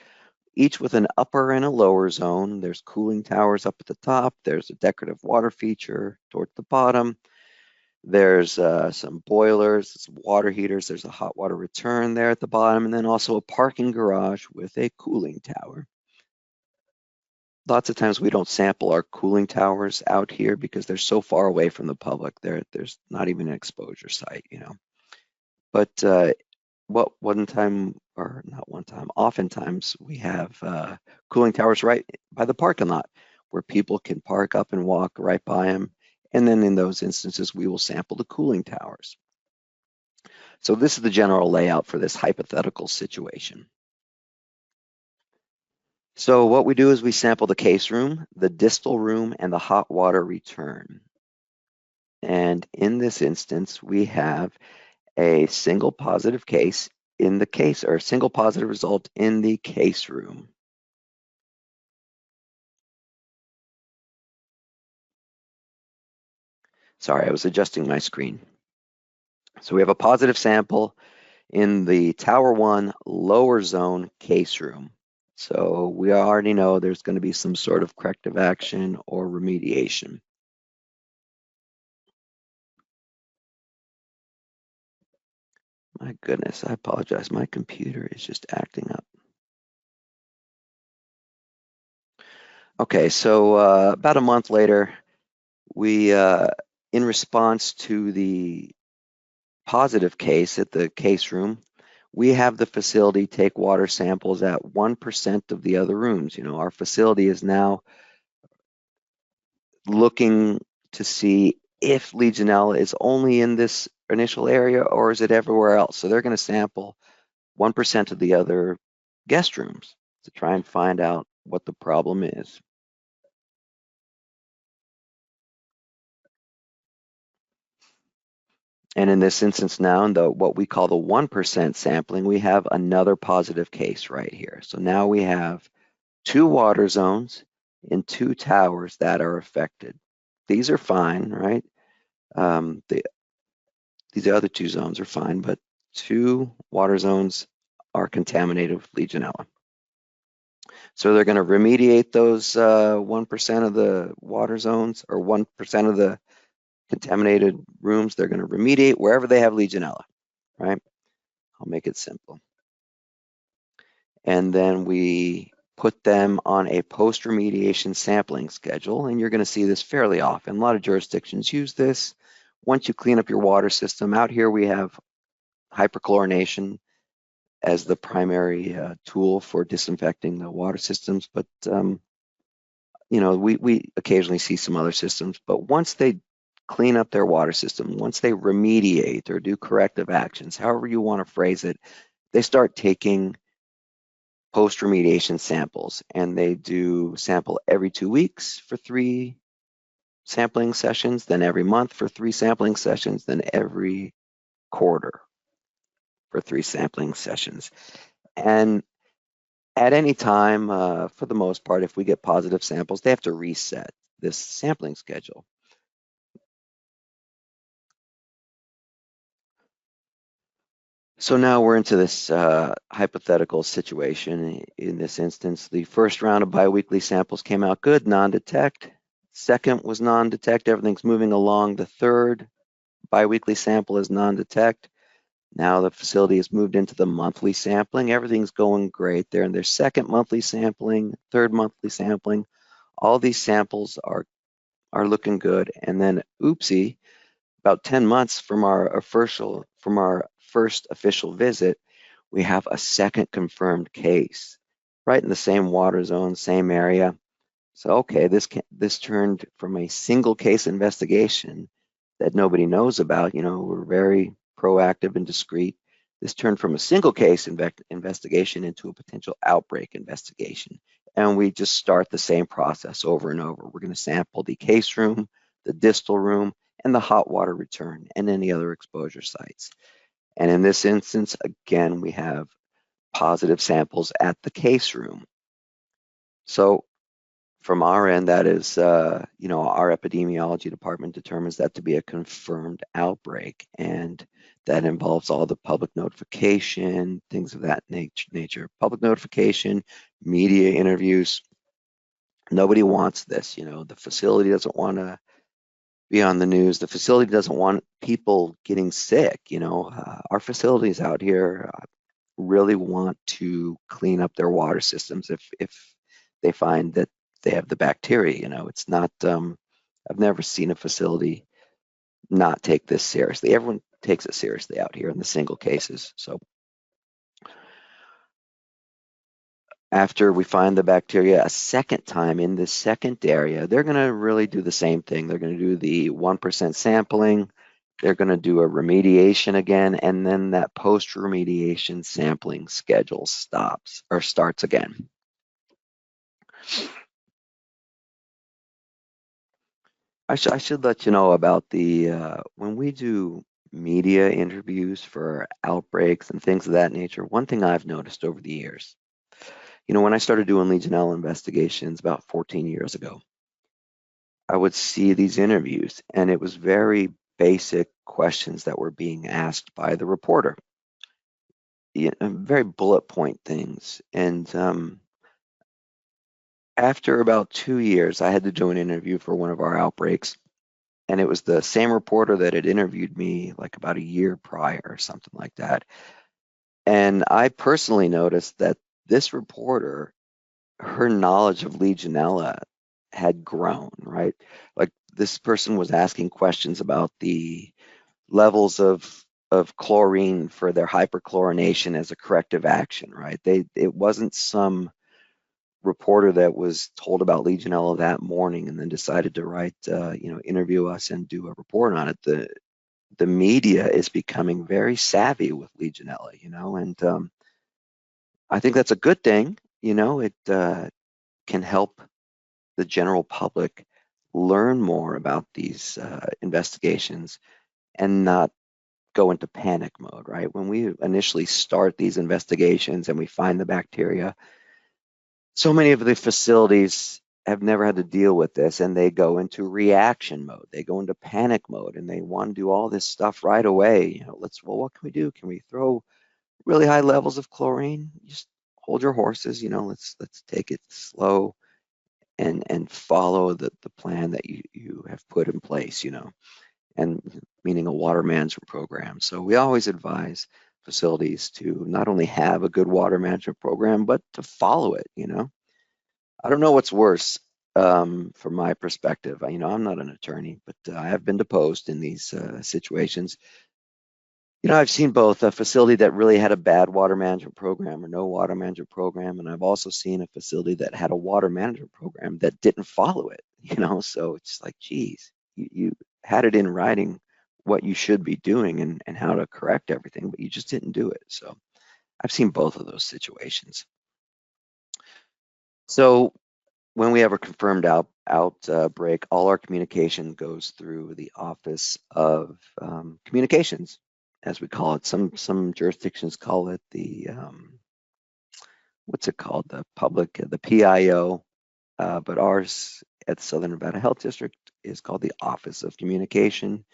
each with an upper and a lower zone. There's cooling towers up at the top. There's a decorative water feature toward the bottom. There's some boilers, some water heaters. There's a hot water return there at the bottom, and then also a parking garage with a cooling tower. Lots of times we don't sample our cooling towers out here because they're so far away from the public. There's not even an exposure site, But oftentimes we have cooling towers right by the parking lot where people can park up and walk right by them. And then in those instances, we will sample the cooling towers. So this is the general layout for this hypothetical situation. So what we do is we sample the case room, the distal room, and the hot water return. And in this instance, we have a single positive case in the case, or a single positive result in the case room. Sorry, I was adjusting my screen. So we have a positive sample in the Tower 1 lower zone case room. So we already know there's going to be some sort of corrective action or remediation. My goodness, I apologize. My computer is just acting up. Okay, so about a month later, we, in response to the positive case at the case room, we have the facility take water samples at 1% of the other rooms. Our facility is now looking to see if Legionella is only in this initial area or is it everywhere else. So they're going to sample 1% of the other guest rooms to try and find out what the problem is. And in this instance now, in what we call the 1% sampling, we have another positive case right here. So now we have 2 water zones and 2 towers that are affected. These are fine, right? These other 2 zones are fine, but 2 water zones are contaminated with Legionella. So they're going to remediate those 1% of the water zones, or 1% of the contaminated rooms. They're going to remediate wherever they have Legionella, right? I'll make it simple. And then we put them on a post-remediation sampling schedule, and you're going to see this fairly often. A lot of jurisdictions use this. Once you clean up your water system, out here we have hyperchlorination as the primary tool for disinfecting the water systems, but we occasionally see some other systems. But once they clean up their water system, once they remediate or do corrective actions, however you want to phrase it, they start taking post-remediation samples, and they do sample every 2 weeks for 3 sampling sessions, then every month for 3 sampling sessions, then every quarter for 3 sampling sessions. And at any time, for the most part, if we get positive samples, they have to reset this sampling schedule. So now we're into this hypothetical situation. In this instance, the first round of biweekly samples came out good, non-detect. Second was non-detect, everything's moving along. The third biweekly sample is non-detect. Now the facility has moved into the monthly sampling. Everything's going great. They're in their second monthly sampling, third monthly sampling. All these samples are looking good. And then, oopsie, about 10 months from our first official visit, we have a second confirmed case, right in the same water zone, same area. So, okay, this turned from a single case investigation that nobody knows about. You know, we're very proactive and discreet. This turned from a single case investigation into a potential outbreak investigation. And we just start the same process over and over. We're going to sample the case room, the distal room, and the hot water return, and any other exposure sites. And in this instance, again, we have positive samples at the case room. So from our end, that is, you know, our epidemiology department determines that to be a confirmed outbreak, and that involves all the public notification, things of that nature. Public notification, media interviews. Nobody wants this, you know. The facility doesn't want to be on the news. The facility doesn't want people getting sick, you know. Our facilities out here really want to clean up their water systems if they find that they have the bacteria. You know, it's not. I've never seen a facility not take this seriously. Everyone takes it seriously out here in the single cases. So after we find the bacteria a second time in this second area, they're going to really do the same thing. They're going to do the 1% sampling. They're going to do a remediation again, and then that post-remediation sampling schedule starts again. I should let you know about the when we do media interviews for outbreaks and things of that nature. One thing I've noticed over the years, you know, when I started doing Legionella investigations about 14 years ago, I would see these interviews, and it was very basic questions that were being asked by the reporter. Very bullet point things. And after about 2 years, I had to do an interview for one of our outbreaks. And it was the same reporter that had interviewed me like about a year prior or something like that. And I personally noticed that this reporter, her knowledge of Legionella had grown, right? Like this person was asking questions about the levels of chlorine for their hyperchlorination as a corrective action, right? It wasn't some reporter that was told about Legionella that morning and then decided to write, you know, interview us and do a report on it. The media is becoming very savvy with Legionella, you know, and I think that's a good thing. You know, it can help the general public learn more about these investigations and not go into panic mode, right? When we initially start these investigations and we find the bacteria, so many of the facilities have never had to deal with this, and they go into reaction mode. They go into panic mode, and they want to do all this stuff right away. You know, well, what can we do? Can we throw really high levels of chlorine? Just hold your horses. You know, let's take it slow and follow the plan that you have put in place. You know, and meaning a water management program. So we always advise facilities to not only have a good water management program, but to follow it, you know. I don't know what's worse from my perspective. You know, I'm not an attorney, but I have been deposed in these situations. You know, I've seen both a facility that really had a bad water management program or no water management program, and I've also seen a facility that had a water management program that didn't follow it, you know. So it's like, geez, you had it in writing what you should be doing and how to correct everything, but you just didn't do it. So I've seen both of those situations. So when we have a confirmed outbreak, all our communication goes through the Office of Communications, as we call it. Some jurisdictions call it the what's it called? The PIO, but ours at the Southern Nevada Health District is called the Office of Communication.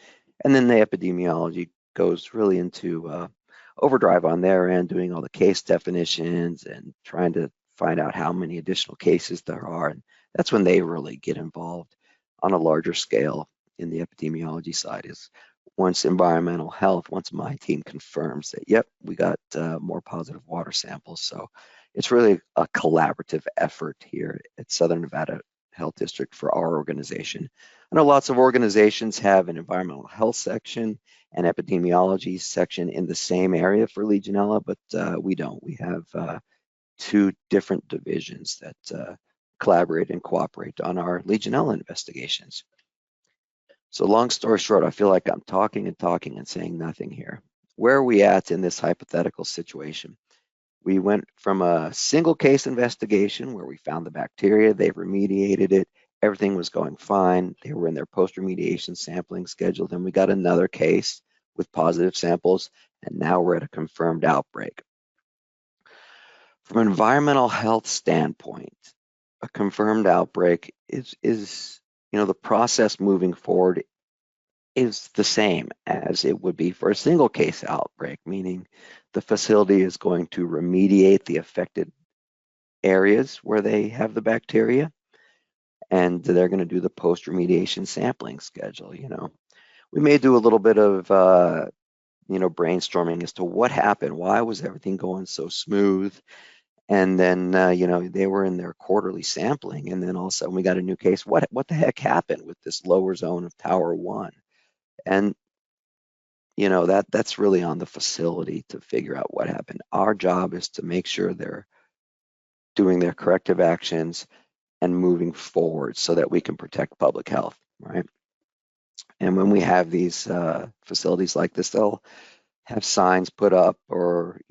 And then the epidemiology goes really into overdrive on their end, doing all the case definitions and trying to find out how many additional cases there are. And that's when they really get involved on a larger scale in the epidemiology side, is once environmental health, once my team confirms that, yep, we got more positive water samples. So it's really a collaborative effort here at Southern Nevada Health District for our organization. I know lots of organizations have an environmental health section and epidemiology section in the same area for Legionella, but we don't. We have two different divisions that collaborate and cooperate on our Legionella investigations. So long story short, I feel like I'm talking and talking and saying nothing here. Where are we at in this hypothetical situation? We went from a single case investigation where we found the bacteria, they remediated it, everything was going fine. They were in their post-remediation sampling schedule. Then we got another case with positive samples, and now we're at a confirmed outbreak. From an environmental health standpoint, a confirmed outbreak is the process moving forward is the same as it would be for a single case outbreak, meaning the facility is going to remediate the affected areas where they have the bacteria, and they're going to do the post-remediation sampling schedule. We may do a little bit of brainstorming as to what happened, why was everything going so smooth, and then they were in their quarterly sampling, and then all of a sudden we got a new case. What the heck happened with this lower zone of Tower 1? And that's really on the facility to figure out what happened. Our job is to make sure they're doing their corrective actions and moving forward so that we can protect public health, right? And when we have these facilities like this, they'll have signs put up or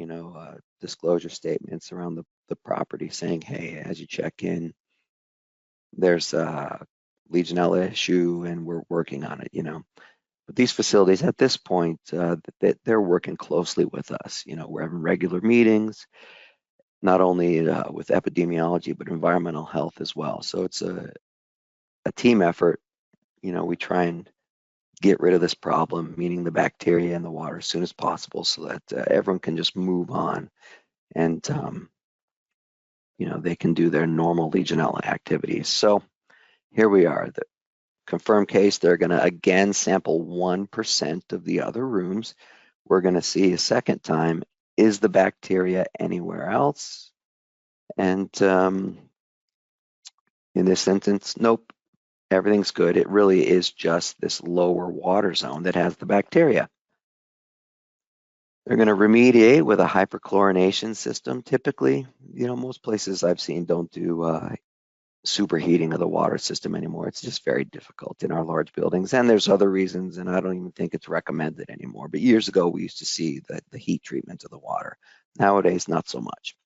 disclosure statements around the property saying, hey, as you check in, there's a Legionella issue and we're working on it. But these facilities at this point, they're working closely with us. We're having regular meetings, not only with epidemiology, but environmental health as well. So it's a team effort. We try and get rid of this problem, meaning the bacteria in the water, as soon as possible so that everyone can just move on and, they can do their normal Legionella activities. So here we are. The confirmed case, they're going to again sample 1% of the other rooms. We're going to see a second time, is the bacteria anywhere else? And in this instance, nope, everything's good. It really is just this lower water zone that has the bacteria. They're going to remediate with a hyperchlorination system. Typically, most places I've seen don't do superheating of the water system anymore. It's just very difficult in our large buildings. And there's other reasons, and I don't even think it's recommended anymore. But years ago, we used to see the heat treatment of the water. Nowadays, not so much.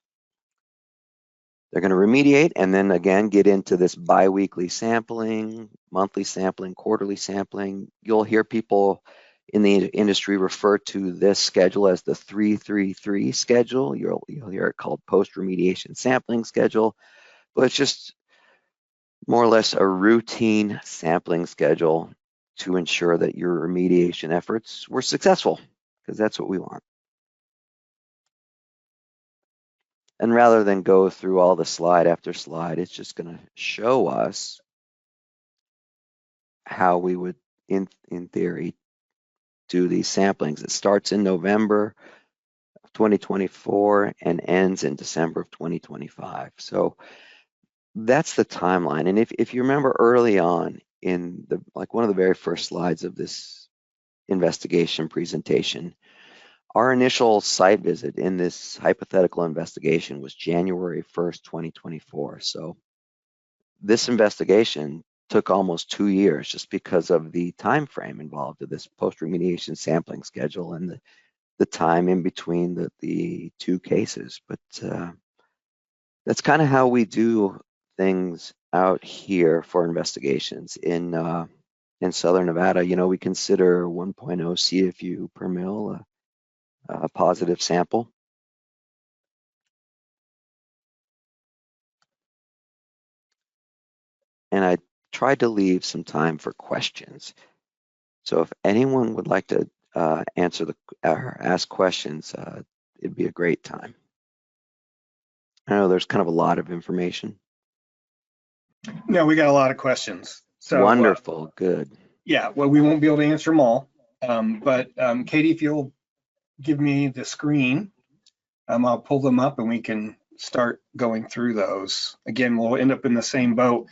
They're going to remediate and then again get into this biweekly sampling, monthly sampling, quarterly sampling. You'll hear people in the industry refer to this schedule as the 3-3-3 schedule. You'll hear it called post-remediation sampling schedule, but it's just more or less a routine sampling schedule to ensure that your remediation efforts were successful, because that's what we want. And rather than go through all the slide after slide, it's just going to show us how we would, in theory, do these samplings. It starts in November of 2024 and ends in December of 2025. So that's the timeline. And if you remember early on in one of the very first slides of this investigation presentation, our initial site visit in this hypothetical investigation was January 1st, 2024. So this investigation took almost 2 years just because of the time frame involved in this post-remediation sampling schedule and the time in between the two cases. But that's kind of how we do things out here for investigations in Southern Nevada. We consider 1.0 CFU per mil a positive sample. And I tried to leave some time for questions. So if anyone would like to answer or ask questions, it'd be a great time. I know there's kind of a lot of information. No, we got a lot of questions. So Wonderful, good. yeah, well, we won't be able to answer them all. But Katie, if you'll give me the screen, I'll pull them up and we can start going through those. Again, we'll end up in the same boat.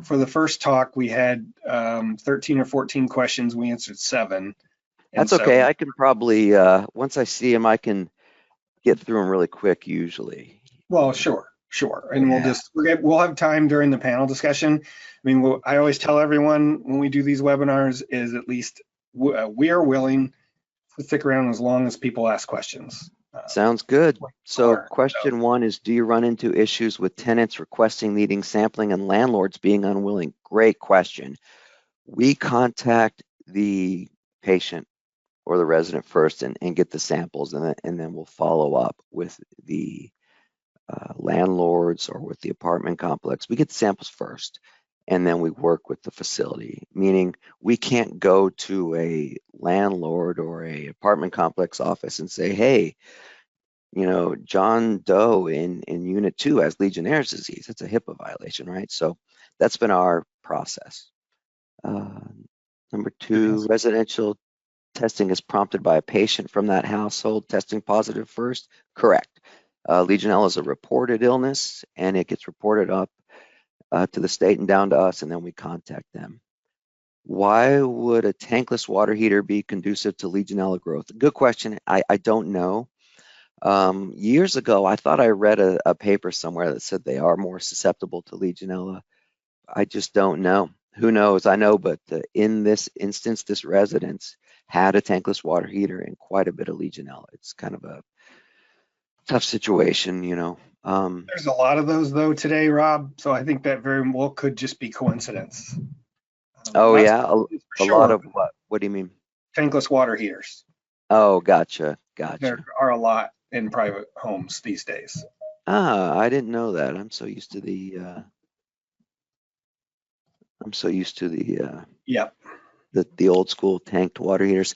For the first talk, we had 13 or 14 questions. We answered 7. That's okay. I can probably, once I see them, I can get through them really quick usually. Well, sure. And we'll have time during the panel discussion. I mean, I always tell everyone when we do these webinars is at least we are willing to stick around as long as people ask questions. Sounds good. So question 1 is, do you run into issues with tenants requesting needing sampling and landlords being unwilling? Great question. We contact the patient or the resident first and get the samples, and then we'll follow up with the landlords or with the apartment complex. We get the samples first, and then we work with the facility, meaning we can't go to a landlord or a apartment complex office and say, hey, you know, John Doe in unit 2 has Legionnaire's disease. It's a HIPAA violation, right? So that's been our process. Number 2, residential testing is prompted by a patient from that household testing positive first. Correct. Legionella is a reported illness, and it gets reported up to the state and down to us, and then we contact them. Why would a tankless water heater be conducive to Legionella growth? Good question. I don't know. Years ago, I thought I read a paper somewhere that said they are more susceptible to Legionella. I just don't know. Who knows? I know, but in this instance, this residence had a tankless water heater and quite a bit of Legionella. It's kind of a tough situation, you know. There's a lot of those though today, Rob. So I think that very well could just be coincidence. Oh yeah, a lot of what? What do you mean? Tankless water heaters. Oh, gotcha. There are a lot in private homes these days. Ah, I didn't know that. I'm so used to the Yep. the old school tanked water heaters.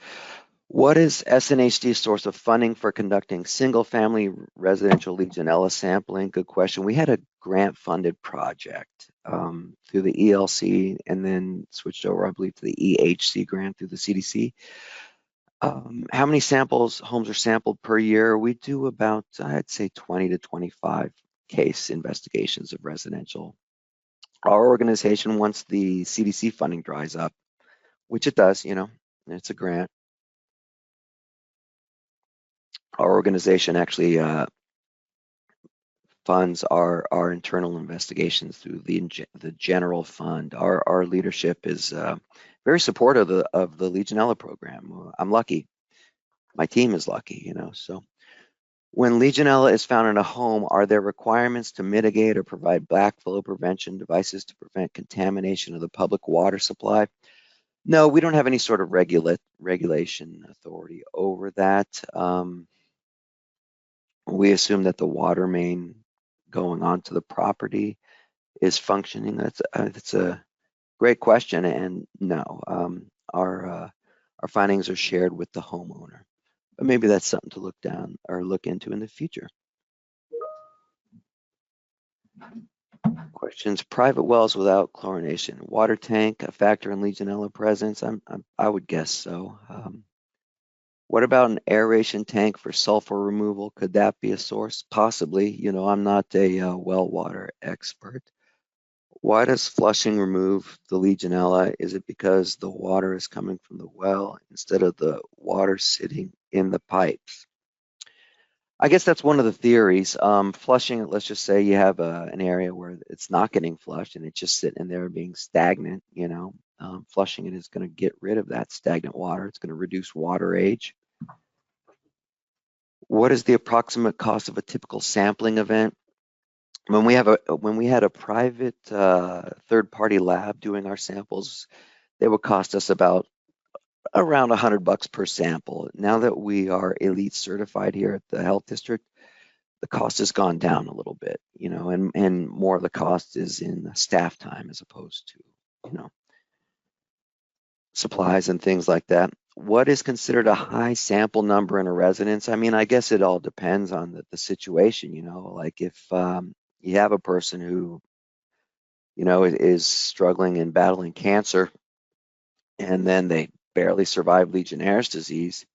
What is SNHD's source of funding for conducting single family residential Legionella sampling? Good question. We had a grant funded project through the ELC and then switched over, I believe, to the EHC grant through the CDC. How many homes are sampled per year? We do about, I'd say 20 to 25 case investigations of residential. Our organization, once the CDC funding dries up, which it does, you know, it's a grant. Our organization actually funds our internal investigations through the general fund. Our leadership is very supportive of the Legionella program. I'm lucky. My team is lucky, you know. So when Legionella is found in a home, are there requirements to mitigate or provide backflow prevention devices to prevent contamination of the public water supply? No, we don't have any sort of regulation authority over that. We assume that the water main going onto the property is functioning. That's a great question, and no, our findings are shared with the homeowner. But maybe that's something to look into in the future. Questions: private wells without chlorination, water tank a factor in Legionella presence? I would guess so. What about an aeration tank for sulfur removal? Could that be a source? Possibly. You know, I'm not a well water expert. Why does flushing remove the Legionella? Is it because the water is coming from the well instead of the water sitting in the pipes? I guess that's one of the theories. Flushing, let's just say you have an area where it's not getting flushed and it's just sitting in there being stagnant, you know. Flushing it is going to get rid of that stagnant water. It's going to reduce water age. What is the approximate cost of a typical sampling event? When we had a private third-party lab doing our samples, they would cost us around $100 per sample. Now that we are elite certified here at the health district, the cost has gone down a little bit, you know, and more of the cost is in staff time as opposed to, you know. supplies and things like that. What is considered a high sample number in a residence? I mean, I guess it all depends on the situation, you know, like if you have a person who, you know, is struggling and battling cancer, and then they barely survive Legionnaire's disease,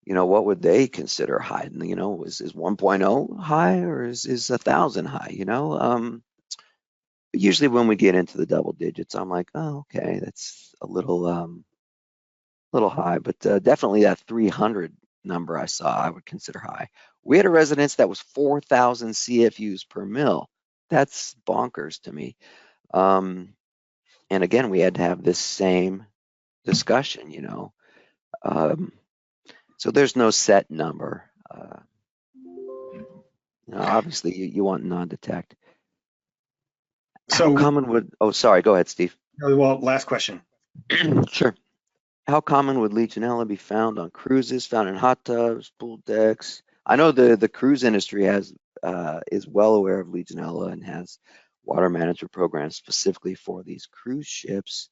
you know, what would they consider high? You know, is 1.0 high, or is 1,000 high, you know? Usually when we get into the double digits, I'm like, oh, okay, that's a little high, but definitely that 300 number I saw, I would consider high. We had a residence that was 4,000 CFUs per mil. That's bonkers to me. And again, we had to have this same discussion, you know. So there's no set number. You know, obviously, you want non-detect. So, How common would? Oh, sorry. Go ahead, Steve. well, last question. Sure. How common would Legionella be found on cruises, found in hot tubs, pool decks? I know the cruise industry is well aware of Legionella and has water management programs specifically for these cruise ships.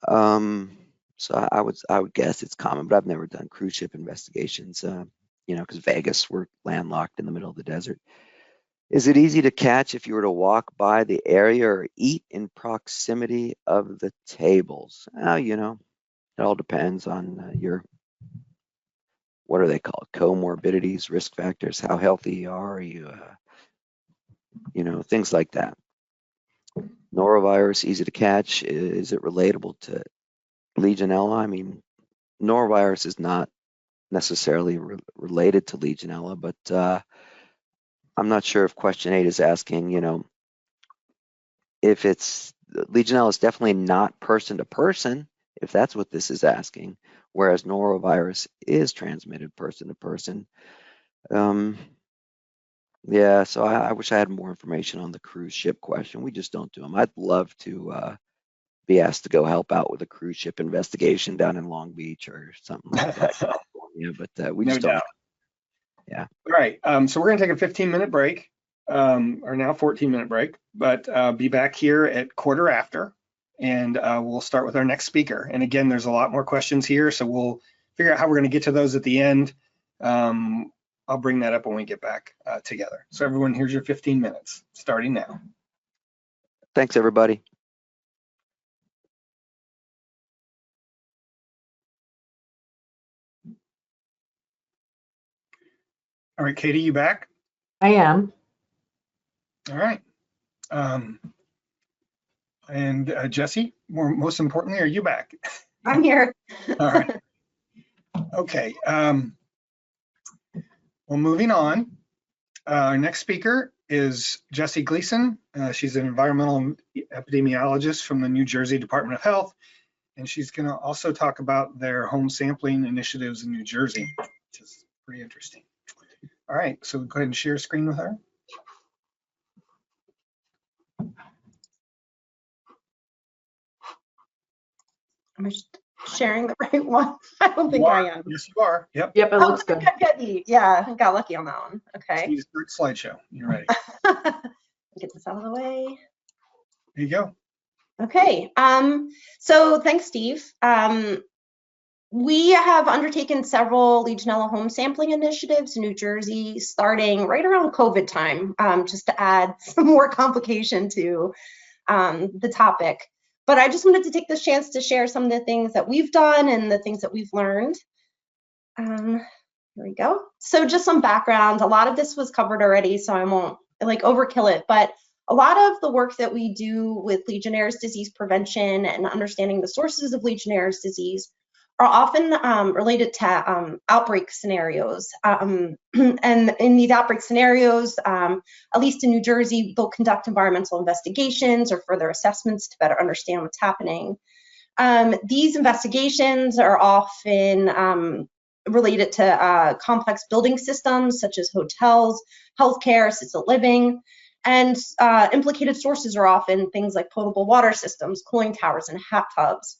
So I would guess it's common, but I've never done cruise ship investigations. You know, because Vegas, we're landlocked in the middle of the desert. Is it easy to catch if you were to walk by the area or eat in proximity of the tables? You know, it all depends on your, what are they called? Comorbidities, risk factors, how healthy are you, you know, things like that. Norovirus, easy to catch. Is it relatable to Legionella? I mean, norovirus is not necessarily related to Legionella, but I'm not sure if question 8 is asking, you know, if it's Legionella is definitely not person to person, if that's what this is asking, whereas norovirus is transmitted person to person. Yeah, so I wish I had more information on the cruise ship question. We just don't do them. I'd love to be asked to go help out with a cruise ship investigation down in Long Beach or something like that, California, but we just No don't. doubt. Yeah. All right. So we're going to take a 15-minute break, or now 14-minute break, but be back here at quarter after, and we'll start with our next speaker. And again, there's a lot more questions here, so we'll figure out how we're going to get to those at the end. I'll bring that up when we get back together. So everyone, here's your 15 minutes, starting now. Thanks, everybody. All right, Katie, you back? I am. All right. And Jesse, most importantly, are you back? I'm here. All right. Okay. Well, moving on. Our next speaker is Jessie Gleason. She's an environmental epidemiologist from the New Jersey Department of Health, and she's going to also talk about their home sampling initiatives in New Jersey, which is pretty interesting. All right, so go ahead and share screen with her. I'm just sharing the right one. I don't think I am. Yes, you are. Yep. Yep, it looks good. Good. Yeah, I got lucky on that one. Okay. Please start slideshow. You're ready. Get this out of the way. There you go. Okay. So thanks, Steve. We have undertaken several Legionella home sampling initiatives in New Jersey, starting right around COVID time, just to add some more complication to the topic. But I just wanted to take this chance to share some of the things that we've done and the things that we've learned. Here we go. So just some background. A lot of this was covered already, so I won't like overkill it. But a lot of the work that we do with Legionnaire's disease prevention and understanding the sources of Legionnaire's disease are often related to outbreak scenarios. And in these outbreak scenarios, at least in New Jersey, they'll conduct environmental investigations or further assessments to better understand what's happening. These investigations are often related to complex building systems such as hotels, healthcare, assisted living, and implicated sources are often things like potable water systems, cooling towers, and hot tubs.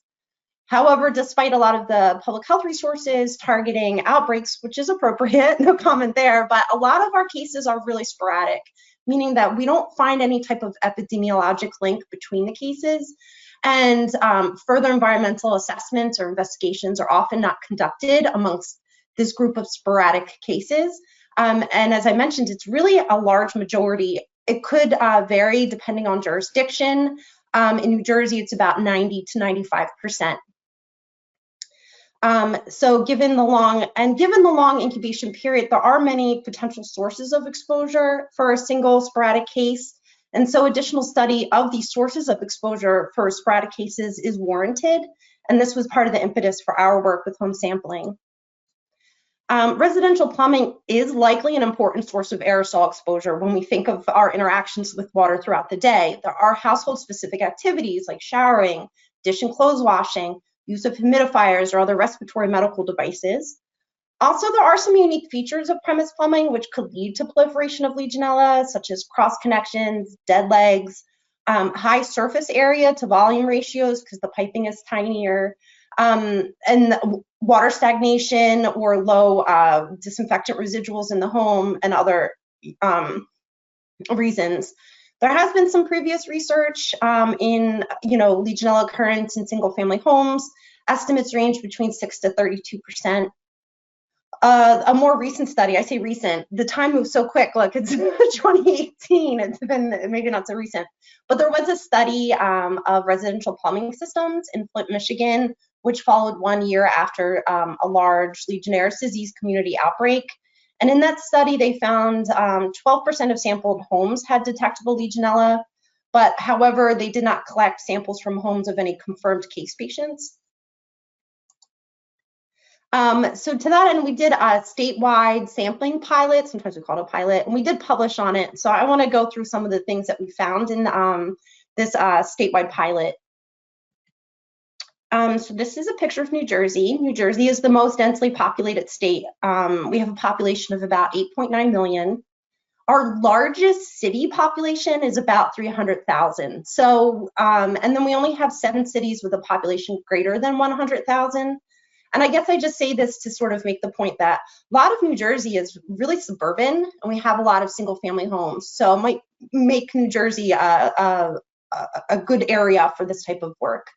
However, despite a lot of the public health resources targeting outbreaks, which is appropriate, no comment there, but a lot of our cases are really sporadic, meaning that we don't find any type of epidemiologic link between the cases. And further environmental assessments or investigations are often not conducted amongst this group of sporadic cases. And as I mentioned, it's really a large majority. It could vary depending on jurisdiction. In New Jersey, it's about 90 to 95%. So given the long incubation period, there are many potential sources of exposure for a single sporadic case. And so additional study of these sources of exposure for sporadic cases is warranted. And this was part of the impetus for our work with home sampling. Residential plumbing is likely an important source of aerosol exposure when we think of our interactions with water throughout the day. There are household-specific activities like showering, dish and clothes washing, use of humidifiers or other respiratory medical devices. Also, there are some unique features of premise plumbing which could lead to proliferation of Legionella, such as cross connections, dead legs, high surface area to volume ratios because the piping is tinier, and water stagnation or low disinfectant residuals in the home and other reasons. There has been some previous research in Legionella occurrence in single family homes. Estimates range between 6 to 32%. A more recent study, I say recent, the time moves so quick, look, it's 2018, it's been maybe not so recent, but there was a study of residential plumbing systems in Flint, Michigan, which followed 1 year after a large Legionnaire's disease community outbreak. And in that study, they found 12% of sampled homes had detectable Legionella, but however, they did not collect samples from homes of any confirmed case patients. So to that end, we did a statewide sampling pilot, sometimes we call it a pilot, and we did publish on it. So I want to go through some of the things that we found in this statewide pilot. So this is a picture of New Jersey. New Jersey is the most densely populated state. We have a population of about 8.9 million. Our largest city population is about 300,000. So, and then we only have 7 cities with a population greater than 100,000. And I guess I just say this to sort of make the point that a lot of New Jersey is really suburban, and we have a lot of single family homes. So it might make New Jersey a good area for this type of work.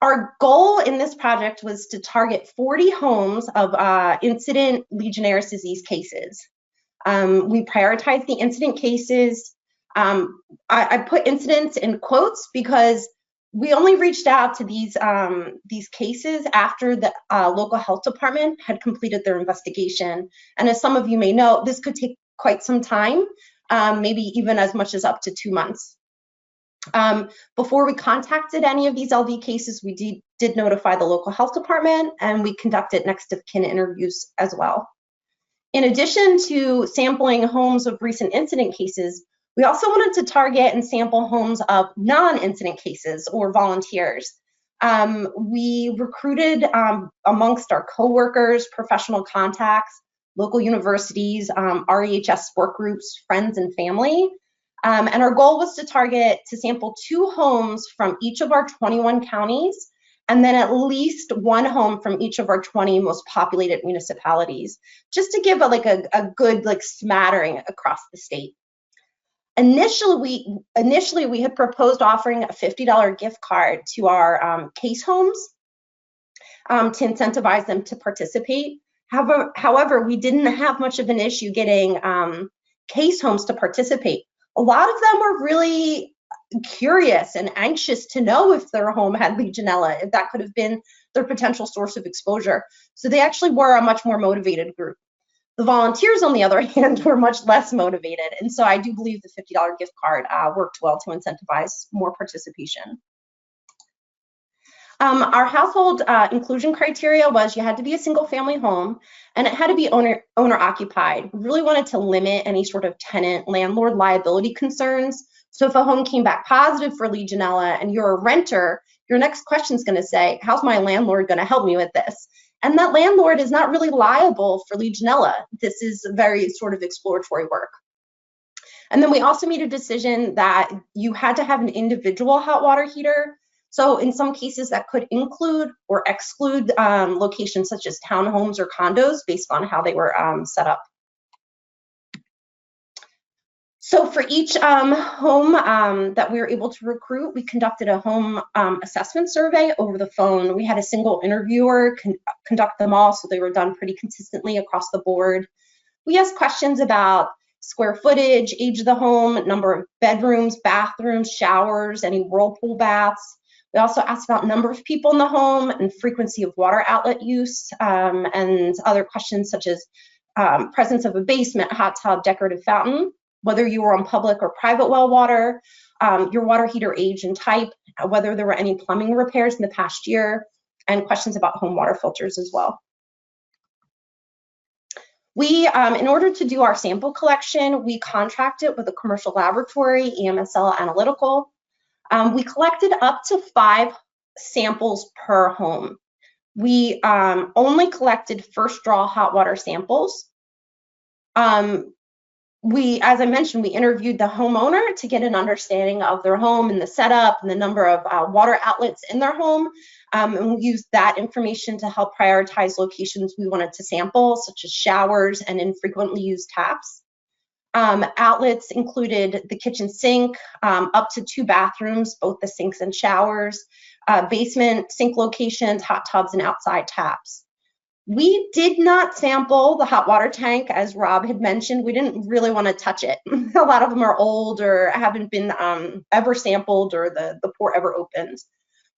Our goal in this project was to target 40 homes of incident Legionnaire's disease cases. We prioritized the incident cases. I put incidents in quotes because we only reached out to these cases after the local health department had completed their investigation. And as some of you may know, this could take quite some time, maybe even as much as up to 2 months. Before we contacted any of these LD cases, we did notify the local health department, and we conducted next of kin interviews as well. In addition to sampling homes of recent incident cases, we also wanted to target and sample homes of non-incident cases or volunteers. We recruited amongst our coworkers, professional contacts, local universities, REHS work groups, friends and family. And our goal was to sample 2 homes from each of our 21 counties, and then at least 1 home from each of our 20 most populated municipalities, just to give a good smattering across the state. Initially, we had proposed offering a $50 gift card to our case homes to incentivize them to participate. However, we didn't have much of an issue getting case homes to participate. A lot of them were really curious and anxious to know if their home had Legionella, if that could have been their potential source of exposure. So they actually were a much more motivated group. The volunteers, on the other hand, were much less motivated. And so I do believe the $50 gift card worked well to incentivize more participation. Our household inclusion criteria was you had to be a single family home and it had to be owner occupied. We really wanted to limit any sort of tenant landlord liability concerns. So if a home came back positive for Legionella and you're a renter, your next question is going to say, how's my landlord going to help me with this? And that landlord is not really liable for Legionella. This is very sort of exploratory work. And then we also made a decision that you had to have an individual hot water heater. So in some cases that could include or exclude locations such as townhomes or condos based on how they were set up. So for each home that we were able to recruit, we conducted a home assessment survey over the phone. We had a single interviewer conduct them all, so they were done pretty consistently across the board. We asked questions about square footage, age of the home, number of bedrooms, bathrooms, showers, any whirlpool baths. We also asked about number of people in the home and frequency of water outlet use, and other questions such as presence of a basement, hot tub, decorative fountain, whether you were on public or private well water, your water heater age and type, whether there were any plumbing repairs in the past year, and questions about home water filters as well. We, in order to do our sample collection, we contracted with a commercial laboratory, EMSL Analytical. We collected up to 5 samples per home. We only collected first draw hot water samples. As I mentioned, we interviewed the homeowner to get an understanding of their home and the setup and the number of water outlets in their home. And we used that information to help prioritize locations we wanted to sample, such as showers and infrequently used taps. Outlets included the kitchen sink, up to 2 bathrooms, both the sinks and showers, basement sink locations, hot tubs, and outside taps. We did not sample the hot water tank, as Rob had mentioned. We didn't really want to touch it. A lot of them are old or haven't been ever sampled, or the port ever opened.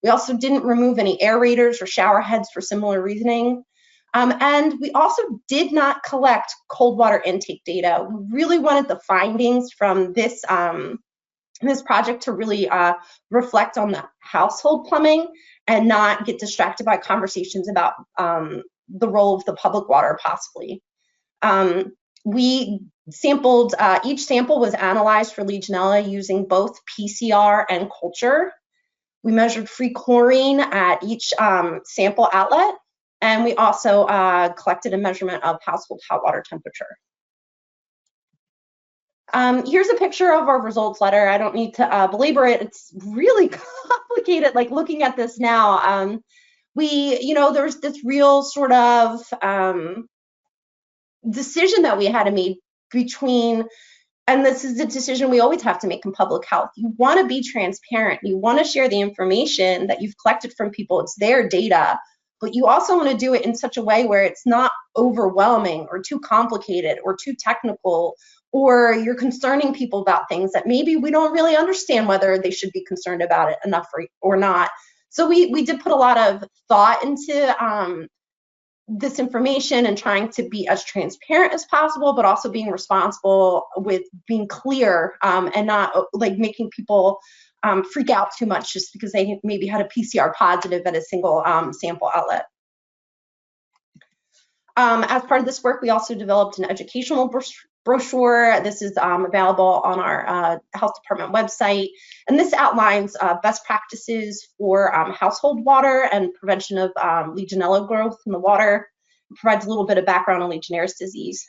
We also didn't remove any aerators or shower heads for similar reasoning. And we also did not collect cold water intake data. We really wanted the findings from this project to really reflect on the household plumbing and not get distracted by conversations about the role of the public water possibly. We sampled, each sample was analyzed for Legionella using both PCR and culture. We measured free chlorine at each sample outlet, and we also collected a measurement of household hot water temperature. Here's a picture of our results letter. I don't need to belabor it. It's really complicated, like looking at this now. There's this real sort of decision that we had to make between, and this is the decision we always have to make in public health. You want to be transparent. You want to share the information that you've collected from people. It's their data, but you also want to do it in such a way where it's not overwhelming or too complicated or too technical, or you're concerning people about things that maybe we don't really understand whether they should be concerned about it enough or not. So we did put a lot of thought into this information and trying to be as transparent as possible, but also being responsible with being clear and not like making people freak out too much just because they maybe had a PCR positive at a single sample outlet. As part of this work, we also developed an educational brochure. This is available on our health department website. And this outlines best practices for household water and prevention of Legionella growth in the water. It provides a little bit of background on Legionnaire's disease.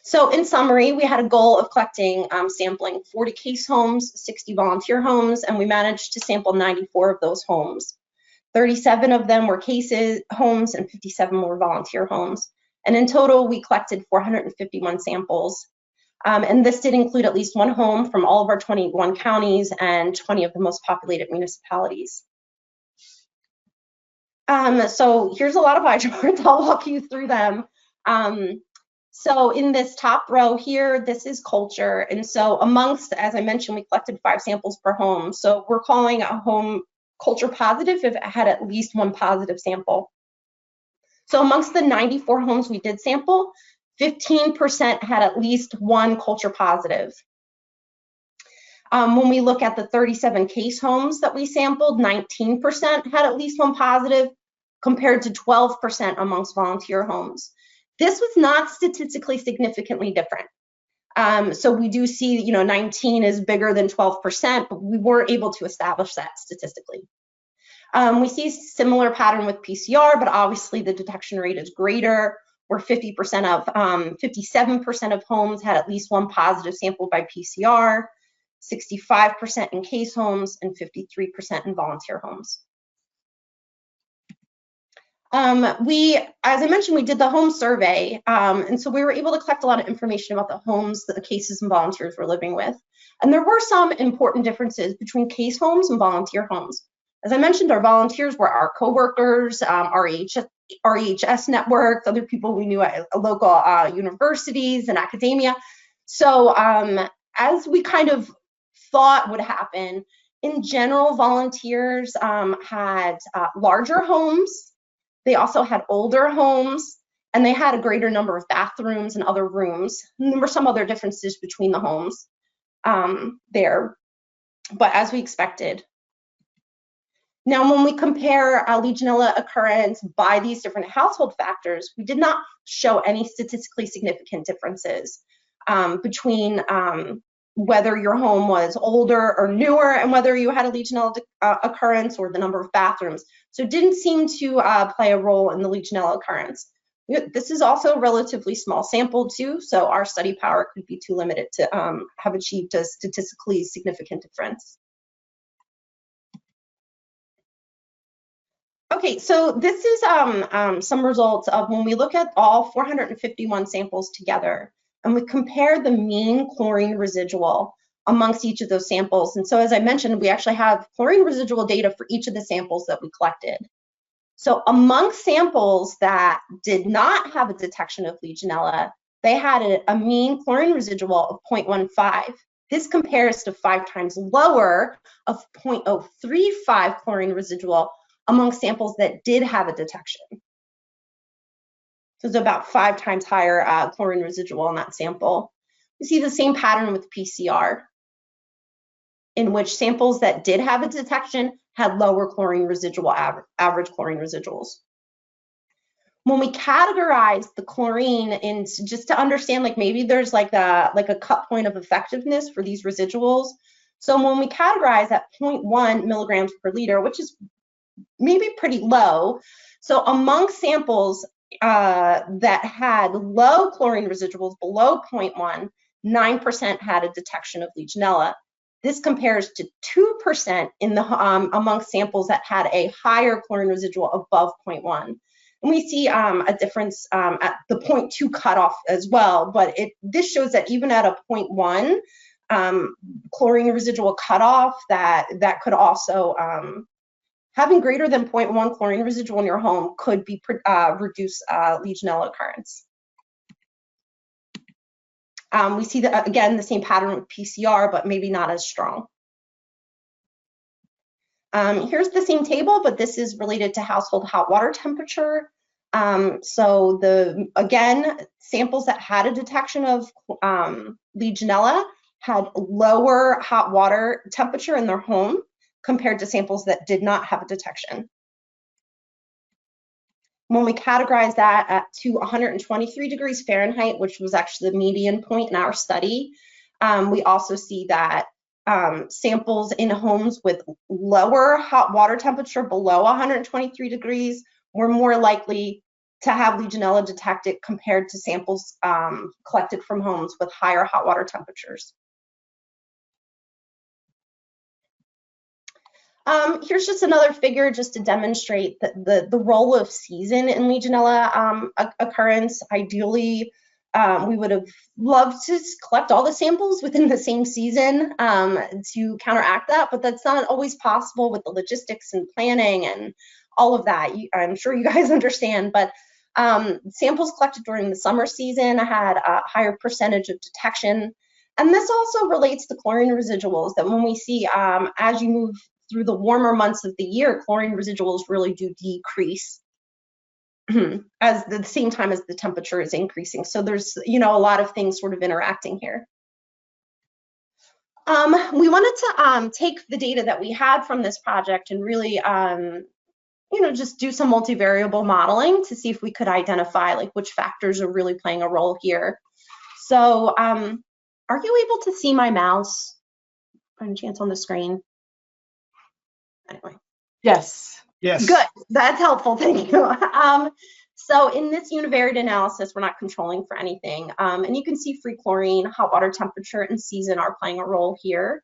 So in summary, we had a goal of collecting, sampling 40 case homes, 60 volunteer homes, and we managed to sample 94 of those homes. 37 of them were cases homes and 57 were volunteer homes. And in total, we collected 451 samples. And this did include at least 1 home from all of our 21 counties and 20 of the most populated municipalities. So here's a lot of eye charts. I'll walk you through them. So in this top row here, this is culture. And so amongst, as I mentioned, we collected 5 samples per home. So we're calling a home culture positive if it had at least 1 positive sample. So amongst the 94 homes we did sample, 15% had at least 1 culture positive. When we look at the 37 case homes that we sampled, 19% had at least 1 positive, compared to 12% amongst volunteer homes. This was not statistically significantly different. So we do see, 19 is bigger than 12%, but we weren't able to establish that statistically. We see a similar pattern with PCR, but obviously the detection rate is greater, where 57% of homes had at least 1 positive sample by PCR, 65% in case homes, and 53% in volunteer homes. As I mentioned, we did the home survey, and so we were able to collect a lot of information about the homes that the cases and volunteers were living with. And there were some important differences between case homes and volunteer homes. As I mentioned, our volunteers were our coworkers, our EHS network, other people we knew at local universities and academia. So as we kind of thought would happen, in general, volunteers had larger homes. They also had older homes, and they had a greater number of bathrooms and other rooms. And there were some other differences between the homes there, but as we expected. Now, when we compare Legionella occurrence by these different household factors, we did not show any statistically significant differences between whether your home was older or newer and whether you had a Legionella occurrence or the number of bathrooms. So it didn't seem to play a role in the Legionella occurrence. This is also a relatively small sample too, so our study power could be too limited to have achieved a statistically significant difference. Okay, so this is some results of when we look at all 451 samples together and we compare the mean chlorine residual amongst each of those samples. And so as I mentioned, we actually have chlorine residual data for each of the samples that we collected. So among samples that did not have a detection of Legionella, they had a mean chlorine residual of 0.15. This compares to 5 times lower of 0.035 chlorine residual among samples that did have a detection. So it's about 5 times higher chlorine residual in that sample. We see the same pattern with PCR, in which samples that did have a detection had lower chlorine residual, average chlorine residuals. When we categorize the chlorine in, just to understand, like maybe there's like a cut point of effectiveness for these residuals. So when we categorize at 0.1 milligrams per liter, which is maybe pretty low. So among samples that had low chlorine residuals below 0.1, 9% had a detection of Legionella. This compares to 2% in the among samples that had a higher chlorine residual above 0.1. And we see a difference at the 0.2 cutoff as well, but this shows that even at a 0.1 chlorine residual cutoff, that could also having greater than 0.1 chlorine residual in your home could be reduce Legionella occurrence. We see that again, the same pattern with PCR, but maybe not as strong. Here's the same table, but this is related to household hot water temperature. So again, samples that had a detection of Legionella had lower hot water temperature in their home compared to samples that did not have a detection. When we categorize that to 123 degrees Fahrenheit, which was actually the median point in our study, we also see that samples in homes with lower hot water temperature below 123 degrees were more likely to have Legionella detected compared to samples collected from homes with higher hot water temperatures. Here's just another figure just to demonstrate that the role of season in Legionella occurrence. Ideally, we would have loved to collect all the samples within the same season to counteract that, but that's not always possible with the logistics and planning and all of that. I'm sure you guys understand, but samples collected during the summer season had a higher percentage of detection. And this also relates to chlorine residuals, that when we see as you move through the warmer months of the year, chlorine residuals really do decrease as the same time as the temperature is increasing. So there's, a lot of things sort of interacting here. We wanted to take the data that we had from this project and really, just do some multivariable modeling to see if we could identify like which factors are really playing a role here. So are you able to see my mouse by any chance on the screen? Anyway. Yes. Yes. Good. That's helpful. Thank you. So in this univariate analysis, we're not controlling for anything. And you can see free chlorine, hot water temperature, and season are playing a role here.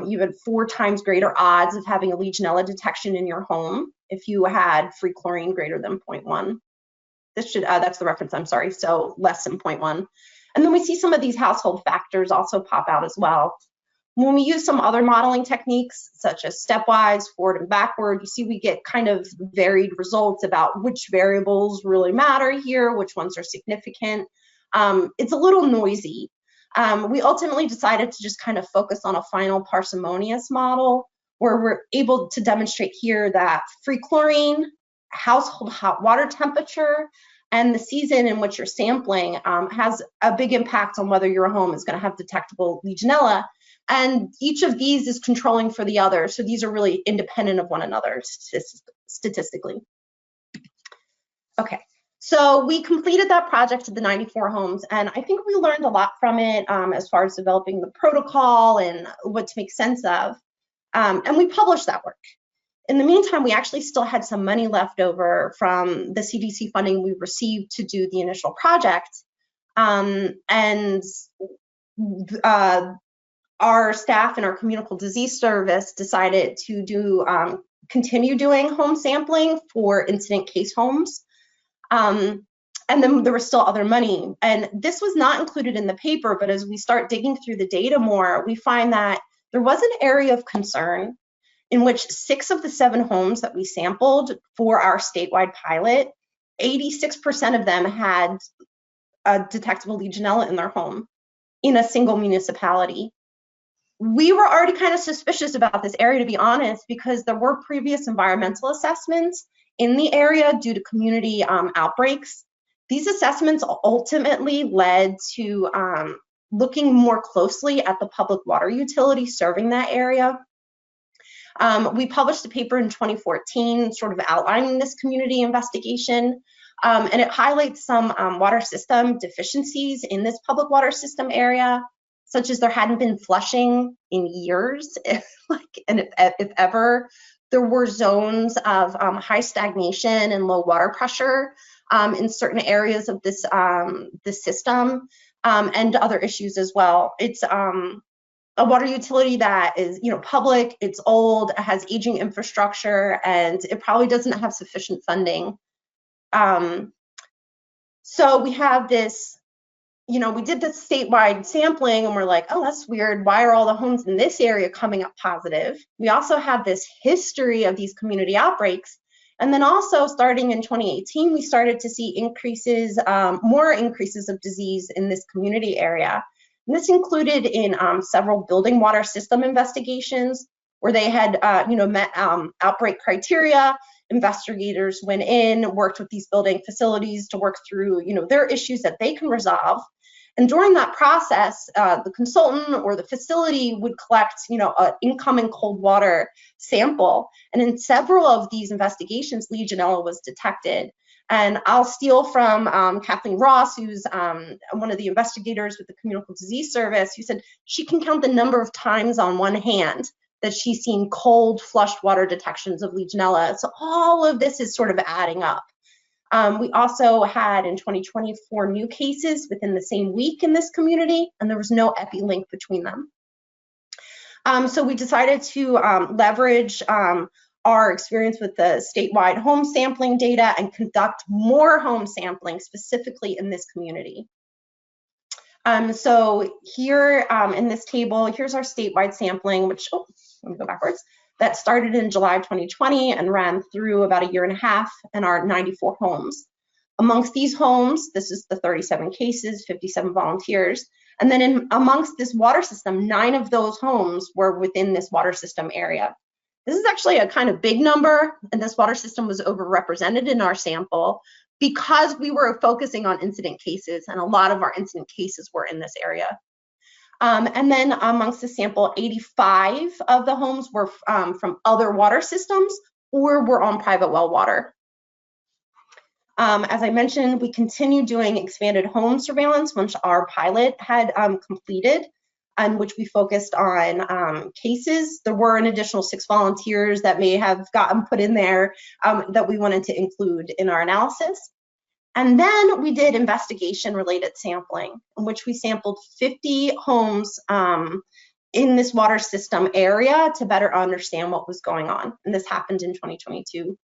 You had 4 times greater odds of having a Legionella detection in your home if you had free chlorine greater than 0.1. This should, that's the reference, I'm sorry, so less than 0.1. And then we see some of these household factors also pop out as well. When we use some other modeling techniques, such as stepwise, forward and backward, you see we get kind of varied results about which variables really matter here, which ones are significant. It's a little noisy. We ultimately decided to just kind of focus on a final parsimonious model where we're able to demonstrate here that free chlorine, household hot water temperature, and the season in which you're sampling has a big impact on whether your home is going to have detectable Legionella. And each of these is controlling for the other. So these are really independent of one another statistically. Okay, so we completed that project to the 94 homes, and I think we learned a lot from it as far as developing the protocol and what to make sense of. And we published that work. In the meantime, we actually still had some money left over from the CDC funding we received to do the initial project. Our staff and our communicable disease service decided to continue doing home sampling for incident case homes. And then there was still other money. And this was not included in the paper, but as we start digging through the data more, we find that there was an area of concern in which 6 of the 7 homes that we sampled for our statewide pilot, 86% of them had a detectable Legionella in their home in a single municipality. We were already kind of suspicious about this area, to be honest, because there were previous environmental assessments in the area due to community outbreaks. These assessments ultimately led to looking more closely at the public water utility serving that area. We published a paper in 2014 sort of outlining this community investigation, and it highlights some water system deficiencies in this public water system area, such as there hadn't been flushing in years, if ever. There were zones of high stagnation and low water pressure in certain areas of this system, and other issues as well. It's a water utility that is, public, it's old, it has aging infrastructure, and it probably doesn't have sufficient funding. So we have this, we did this statewide sampling and we're like, oh, that's weird. Why are all the homes in this area coming up positive? We also have this history of these community outbreaks. And then also starting in 2018, we started to see increases, more increases of disease in this community area. And this included in several building water system investigations where they had, met outbreak criteria. Investigators went in, worked with these building facilities to work through, their issues that they can resolve. And during that process, the consultant or the facility would collect, an incoming cold water sample. And in several of these investigations, Legionella was detected. And I'll steal from Kathleen Ross, who's one of the investigators with the Communicable Disease Service, who said she can count the number of times on one hand that she's seen cold, flushed water detections of Legionella. So all of this is sort of adding up. We also had in 2020 4 new cases within the same week in this community, and there was no epi link between them. So we decided to leverage our experience with the statewide home sampling data and conduct more home sampling specifically in this community. So here in this table, here's our statewide sampling, which, let me go backwards. That started in July 2020 and ran through about 1.5 years and our 94 homes. Amongst these homes, this is the 37 cases, 57 volunteers. And then amongst this water system, 9 of those homes were within this water system area. This is actually a kind of big number, and this water system was overrepresented in our sample because we were focusing on incident cases, and a lot of our incident cases were in this area. And then amongst the sample, 85 of the homes were from other water systems or were on private well water. As I mentioned, we continued doing expanded home surveillance once our pilot had completed, in which we focused on cases. There were an additional 6 volunteers that may have gotten put in there that we wanted to include in our analysis. And then we did investigation-related sampling, in which we sampled 50 homes in this water system area to better understand what was going on. And this happened in 2022.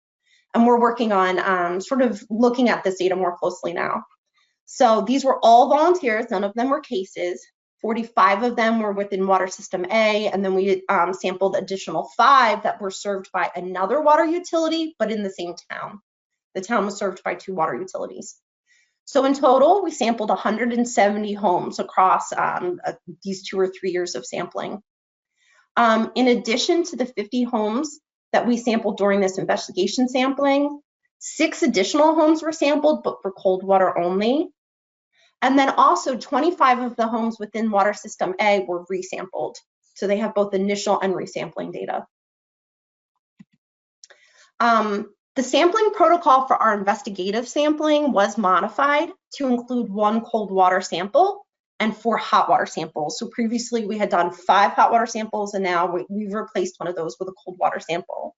And we're working on sort of looking at this data more closely now. So these were all volunteers, none of them were cases. 45 of them were within water system A, and then we sampled additional 5 that were served by another water utility, but in the same town. The town was served by 2 water utilities. So in total, we sampled 170 homes across these 2 or 3 years of sampling. In addition to the 50 homes that we sampled during this investigation sampling, 6 additional homes were sampled, but for cold water only. And then also 25 of the homes within water system A were resampled. So they have both initial and resampling data. The sampling protocol for our investigative sampling was modified to include 1 cold water sample and 4 hot water samples. So previously we had done 5 hot water samples, and now we've replaced one of those with a cold water sample.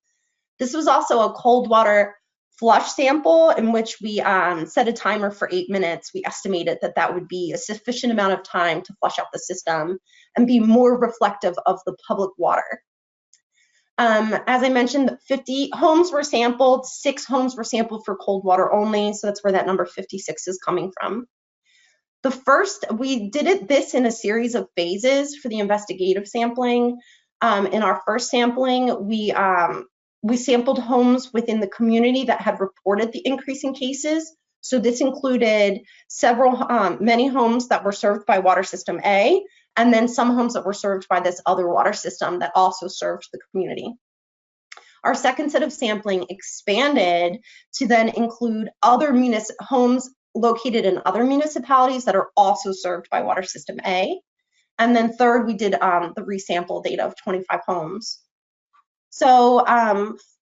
This was also a cold water flush sample in which we set a timer for 8 minutes. We estimated that that would be a sufficient amount of time to flush out the system and be more reflective of the public water. As I mentioned, 50 homes were sampled, 6 homes were sampled for cold water only, so that's where that number 56 is coming from. We did this in a series of phases for the investigative sampling. In our first sampling, we sampled homes within the community that had reported the increase in cases. So this included many homes that were served by water system A, and then some homes that were served by this other water system that also served the community. Our second set of sampling expanded to then include other homes located in other municipalities that are also served by water system A. And then third, we did the resample data of 25 homes. So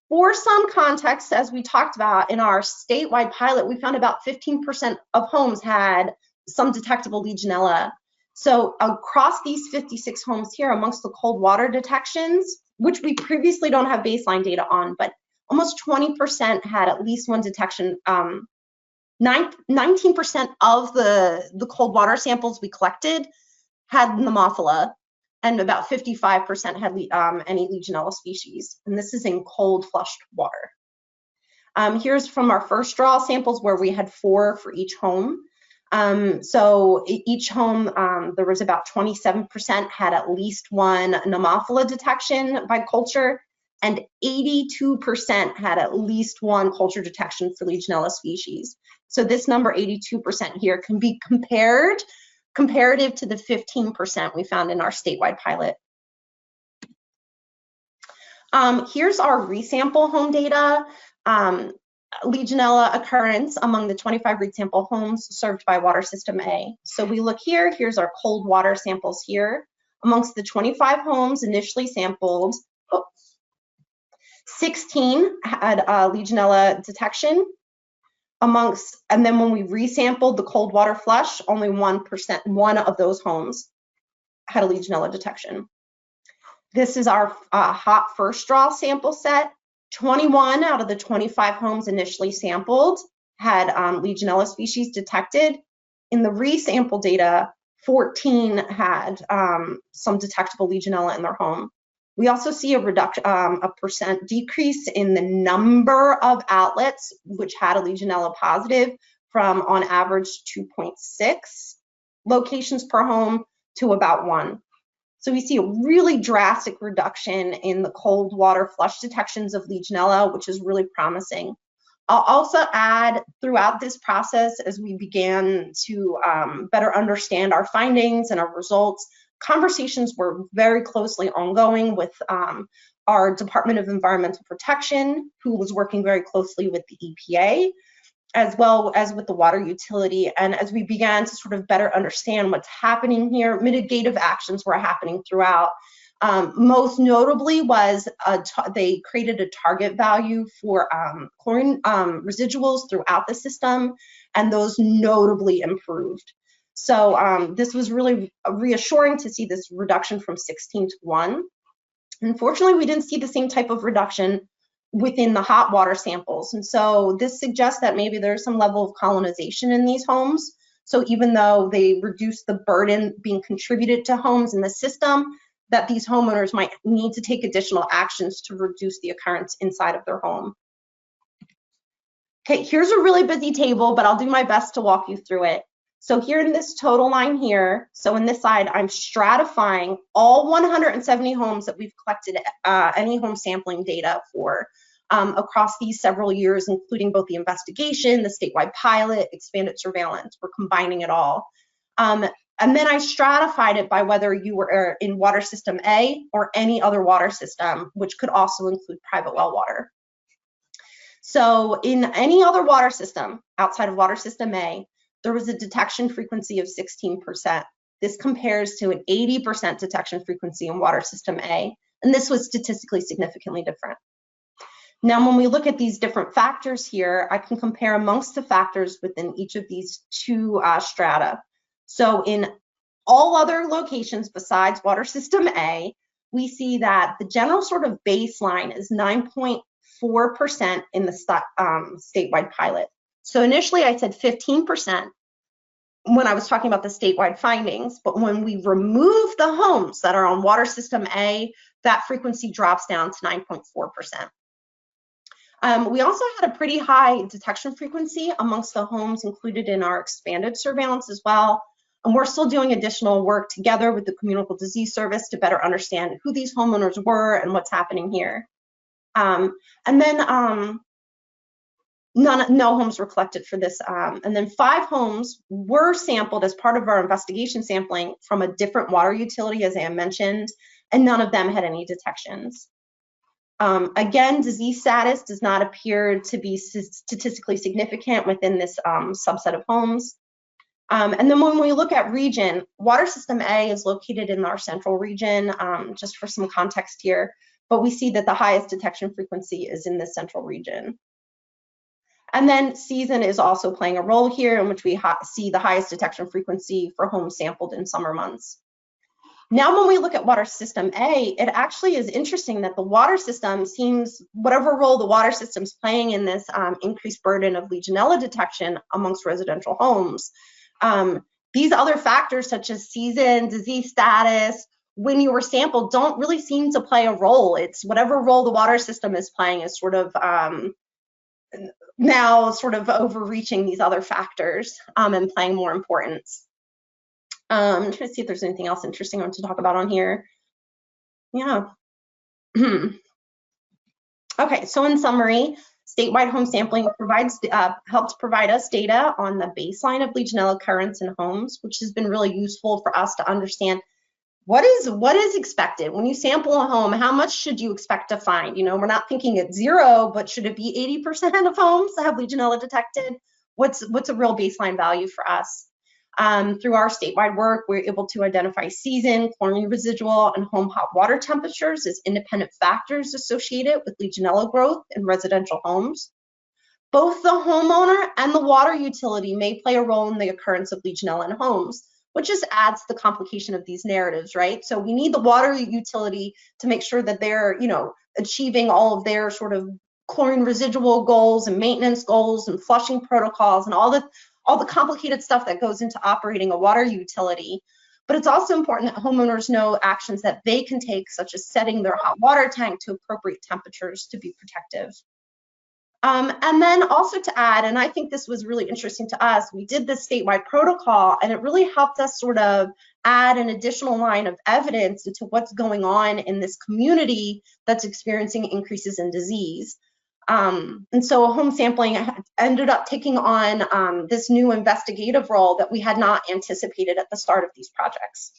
for some context, as we talked about in our statewide pilot, we found about 15% of homes had some detectable Legionella. So across these 56 homes here, amongst the cold water detections, which we previously don't have baseline data on, but almost 20% had at least one detection. 19% of the cold water samples we collected had Nemophila, and about 55% had any Legionella species. And this is in cold flushed water. Here's from our first draw samples where we had 4 for each home. So each home, there was about 27% had at least one Nemophila detection by culture, and 82% had at least one culture detection for Legionella species. So this number 82% here can be comparative to the 15% we found in our statewide pilot. Here's our resample home data. Legionella occurrence among the 25 resample homes served by water system A. So we look here, here's our cold water samples here. Amongst the 25 homes initially sampled, 16 had Legionella detection. And then when we resampled the cold water flush, only 1% of those homes had a Legionella detection. This is our hot first draw sample set. 21 out of the 25 homes initially sampled had Legionella species detected. In the resample data, 14 had some detectable Legionella in their home. We also see a percent decrease in the number of outlets which had a Legionella positive from on average 2.6 locations per home to about 1. So we see a really drastic reduction in the cold water flush detections of Legionella, which is really promising. I'll also add throughout this process, as we began to better understand our findings and our results, conversations were very closely ongoing with our Department of Environmental Protection, who was working very closely with the EPA, as well as with the water utility. And as we began to sort of better understand what's happening here, mitigative actions were happening throughout. Most notably was they created a target value for chlorine residuals throughout the system, and those notably improved. So this was really reassuring to see this reduction from 16 to 1. Unfortunately, we didn't see the same type of reduction within the hot water samples. And so this suggests that maybe there's some level of colonization in these homes. So even though they reduce the burden being contributed to homes in the system, that these homeowners might need to take additional actions to reduce the occurrence inside of their home. Okay, here's a really busy table, but I'll do my best to walk you through it. So here in this total line here, so in this side, I'm stratifying all 170 homes that we've collected any home sampling data for across these several years, including both the investigation, the statewide pilot, expanded surveillance. We're combining it all. And then I stratified it by whether you were in water system A or any other water system, which could also include private well water. So in any other water system outside of water system A, there was a detection frequency of 16%. This compares to an 80% detection frequency in water system A, and this was statistically significantly different. Now, when we look at these different factors here, I can compare amongst the factors within each of these two strata. So in all other locations besides water system A, we see that the general sort of baseline is 9.4% in the statewide pilot. So initially I said 15% when I was talking about the statewide findings, but when we remove the homes that are on water system A, that frequency drops down to 9.4%. We also had a pretty high detection frequency amongst the homes included in our expanded surveillance as well. And we're still doing additional work together with the Communicable Disease Service to better understand who these homeowners were and what's happening here. And then no homes were collected for this. And then 5 homes were sampled as part of our investigation sampling from a different water utility, as I mentioned, and none of them had any detections. Again, disease status does not appear to be statistically significant within this subset of homes. And then when we look at region, water system A is located in our central region, just for some context here, but we see that the highest detection frequency is in the central region. And then season is also playing a role here, in which we see the highest detection frequency for homes sampled in summer months. Now, when we look at water system A, it actually is interesting that the water system seems, whatever role the water system's playing in this increased burden of Legionella detection amongst residential homes, these other factors such as season, disease status, when you were sampled, don't really seem to play a role. It's whatever role the water system is playing is sort of now sort of overreaching these other factors and playing more importance. I'm trying to see if there's anything else interesting I want to talk about on here. Yeah. Okay, so in summary, statewide home sampling helps provide us data on the baseline of Legionella occurrence in homes, which has been really useful for us to understand what is expected. When you sample a home, how much should you expect to find? You know, we're not thinking it's 0, but should it be 80% of homes that have Legionella detected? What's a real baseline value for us? Through our statewide work, we're able to identify season, chlorine residual, and home hot water temperatures as independent factors associated with Legionella growth in residential homes. Both the homeowner and the water utility may play a role in the occurrence of Legionella in homes, which just adds to the complication of these narratives, right? So we need the water utility to make sure that they're, you know, achieving all of their sort of chlorine residual goals and maintenance goals and flushing protocols and all the complicated stuff that goes into operating a water utility. But it's also important that homeowners know actions that they can take, such as setting their hot water tank to appropriate temperatures to be protective. And then also to add, and I think this was really interesting to us, we did this statewide protocol, and it really helped us sort of add an additional line of evidence into what's going on in this community that's experiencing increases in disease. And so home sampling ended up taking on this new investigative role that we had not anticipated at the start of these projects.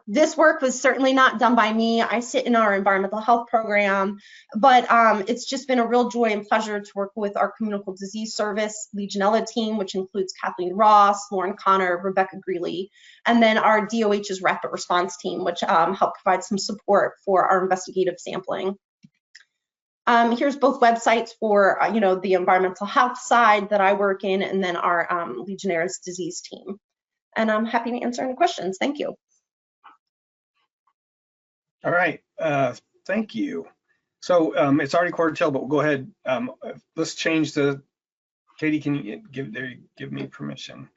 This work was certainly not done by me. I sit in our environmental health program, but it's just been a real joy and pleasure to work with our Communicable Disease Service Legionella team, which includes Kathleen Ross, Lauren Connor, Rebecca Greeley, and then our DOH's Rapid Response team, which helped provide some support for our investigative sampling. Here's both websites for, you know, the environmental health side that I work in, and then our Legionnaire's disease team. And I'm happy to answer any questions. Thank you. All right, thank you. So it's already quarter till, but we'll go ahead. Let's change the, Katie, can you give me permission?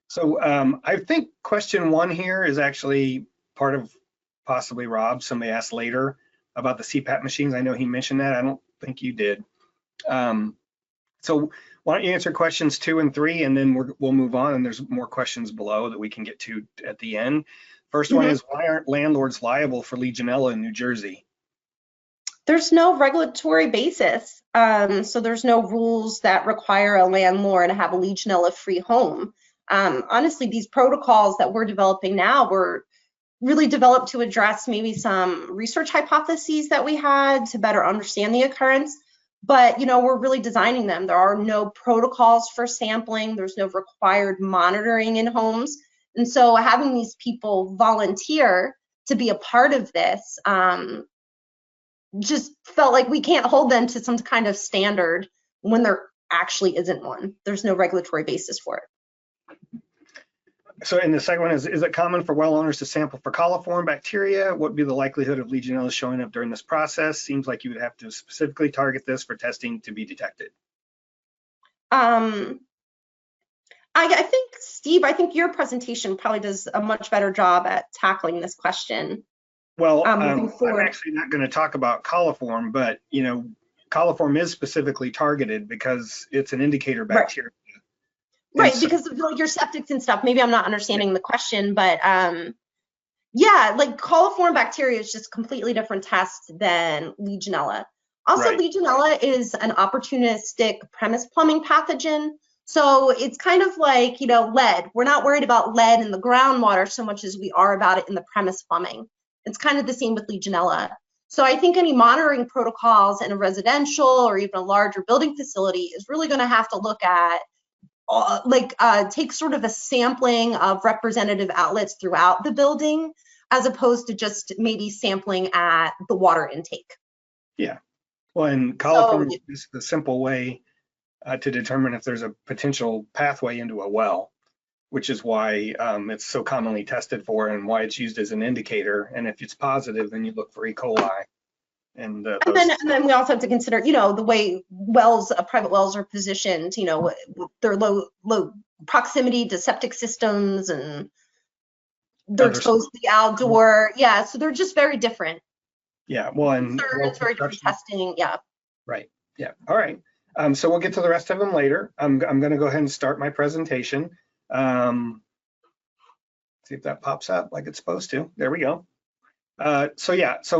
So I think question 1 here is actually part of possibly Rob, somebody asked later about the CPAP machines. I know he mentioned that. I don't think you did. So why don't you answer questions 2 and 3, and then we'll move on, and there's more questions below that we can get to at the end. First one is, why aren't landlords liable for Legionella in New Jersey? There's no regulatory basis. So there's no rules that require a landlord to have a Legionella-free home. Honestly, these protocols that we're developing now were really developed to address maybe some research hypotheses that we had to better understand the occurrence. But, we're really designing them. There are no protocols for sampling. There's no required monitoring in homes. And so having these people volunteer to be a part of this just felt like we can't hold them to some kind of standard when there actually isn't one. There's no regulatory basis for it. So, and the second one is it common for well owners to sample for coliform bacteria? What would be the likelihood of Legionella showing up during this process? Seems like you would have to specifically target this for testing to be detected. I think, Steve, your presentation probably does a much better job at tackling this question. Well, I'm actually not going to talk about coliform, but, coliform is specifically targeted because it's an indicator bacteria. Right, so, because of your septics and stuff. Maybe I'm not understanding the question, but yeah, like coliform bacteria is just completely different test than Legionella. Also, Legionella is an opportunistic premise plumbing pathogen. So it's kind of like, lead. We're not worried about lead in the groundwater so much as we are about it in the premise plumbing. It's kind of the same with Legionella. So I think any monitoring protocols in a residential or even a larger building facility is really going to have to look at take sort of a sampling of representative outlets throughout the building, as opposed to just maybe sampling at the water intake. Yeah, well, and coliform is the simple way to determine if there's a potential pathway into a well, which is why it's so commonly tested for and why it's used as an indicator. And if it's positive, then you look for E. coli. And then we also have to consider, the way wells, private wells are positioned, with their low proximity to septic systems, and they're exposed to the outdoor. Yeah, so they're just very different. Yeah, well, and it's very different testing. Yeah. Right. Yeah. All right. So we'll get to the rest of them later. I'm going to go ahead and start my presentation. See if that pops up like it's supposed to. There we go. So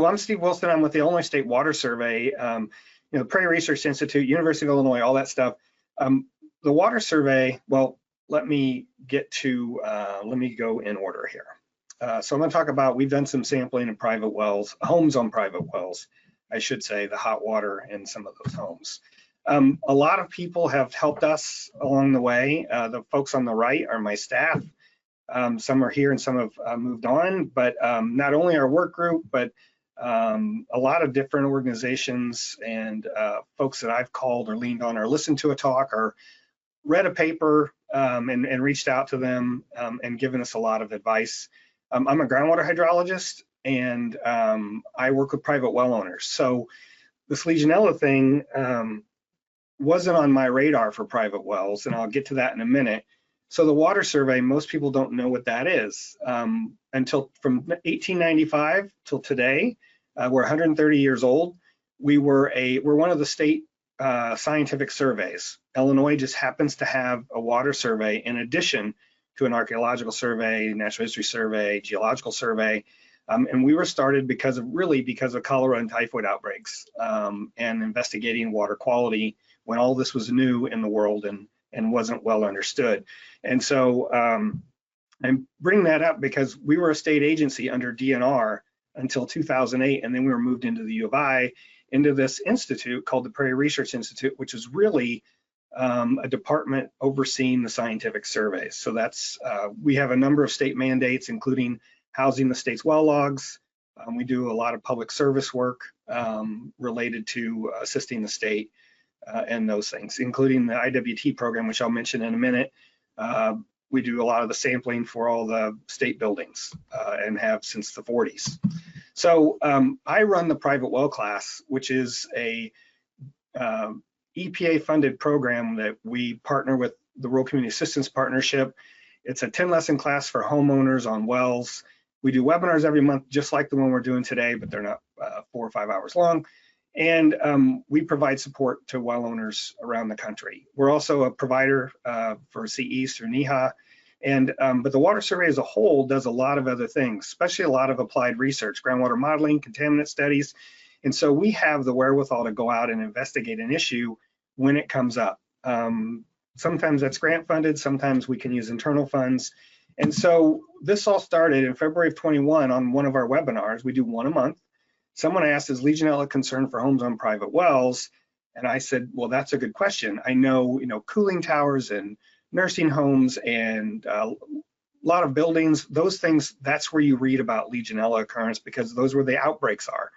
I'm Steve Wilson. I'm with the Illinois State Water Survey, the Prairie Research Institute, University of Illinois, all that stuff. The water survey, well, let me go in order here. So I'm going to talk about, we've done some sampling in private wells, homes on private wells, I should say, the hot water in some of those homes. A lot of people have helped us along the way. The folks on the right are my staff. Some are here and some have moved on, but not only our work group, but a lot of different organizations and folks that I've called or leaned on or listened to a talk or read a paper and reached out to them and given us a lot of advice. I'm a groundwater hydrologist, and I work with private well owners. So this Legionella thing wasn't on my radar for private wells, and I'll get to that in a minute. So the water survey, most people don't know what that is. Until from 1895 till today, we're 130 years old. We're one of the state scientific surveys. Illinois just happens to have a water survey in addition to an archaeological survey, natural history survey, geological survey. And we were started because of cholera and typhoid outbreaks and investigating water quality when all this was new in the world and wasn't well understood. And so I bring that up because we were a state agency under DNR until 2008, and then we were moved into the U of I, into this institute called the Prairie Research Institute, which is really a department overseeing the scientific surveys. So that's, we have a number of state mandates, including housing the state's well logs. We do a lot of public service work related to assisting the state and those things, including the IWT program, which I'll mention in a minute. We do a lot of the sampling for all the state buildings and have since the 40s. So I run the private well class, which is a EPA funded program that we partner with the Rural Community Assistance Partnership. It's a 10 lesson class for homeowners on wells. We do webinars every month, just like the one we're doing today, but they're not 4 or 5 hours long. And we provide support to well owners around the country. We're also a provider for CEs through NEHA. And but the water survey as a whole does a lot of other things, especially a lot of applied research, groundwater modeling, contaminant studies. And so we have the wherewithal to go out and investigate an issue when it comes up. Sometimes that's grant funded, sometimes we can use internal funds. And so this all started in February of 21 on one of our webinars. We do one a month. Someone asked, is Legionella a concern for homes on private wells? And I said, well, that's a good question. I know, cooling towers and nursing homes and a lot of buildings, those things, that's where you read about Legionella occurrence because those are where the outbreaks are.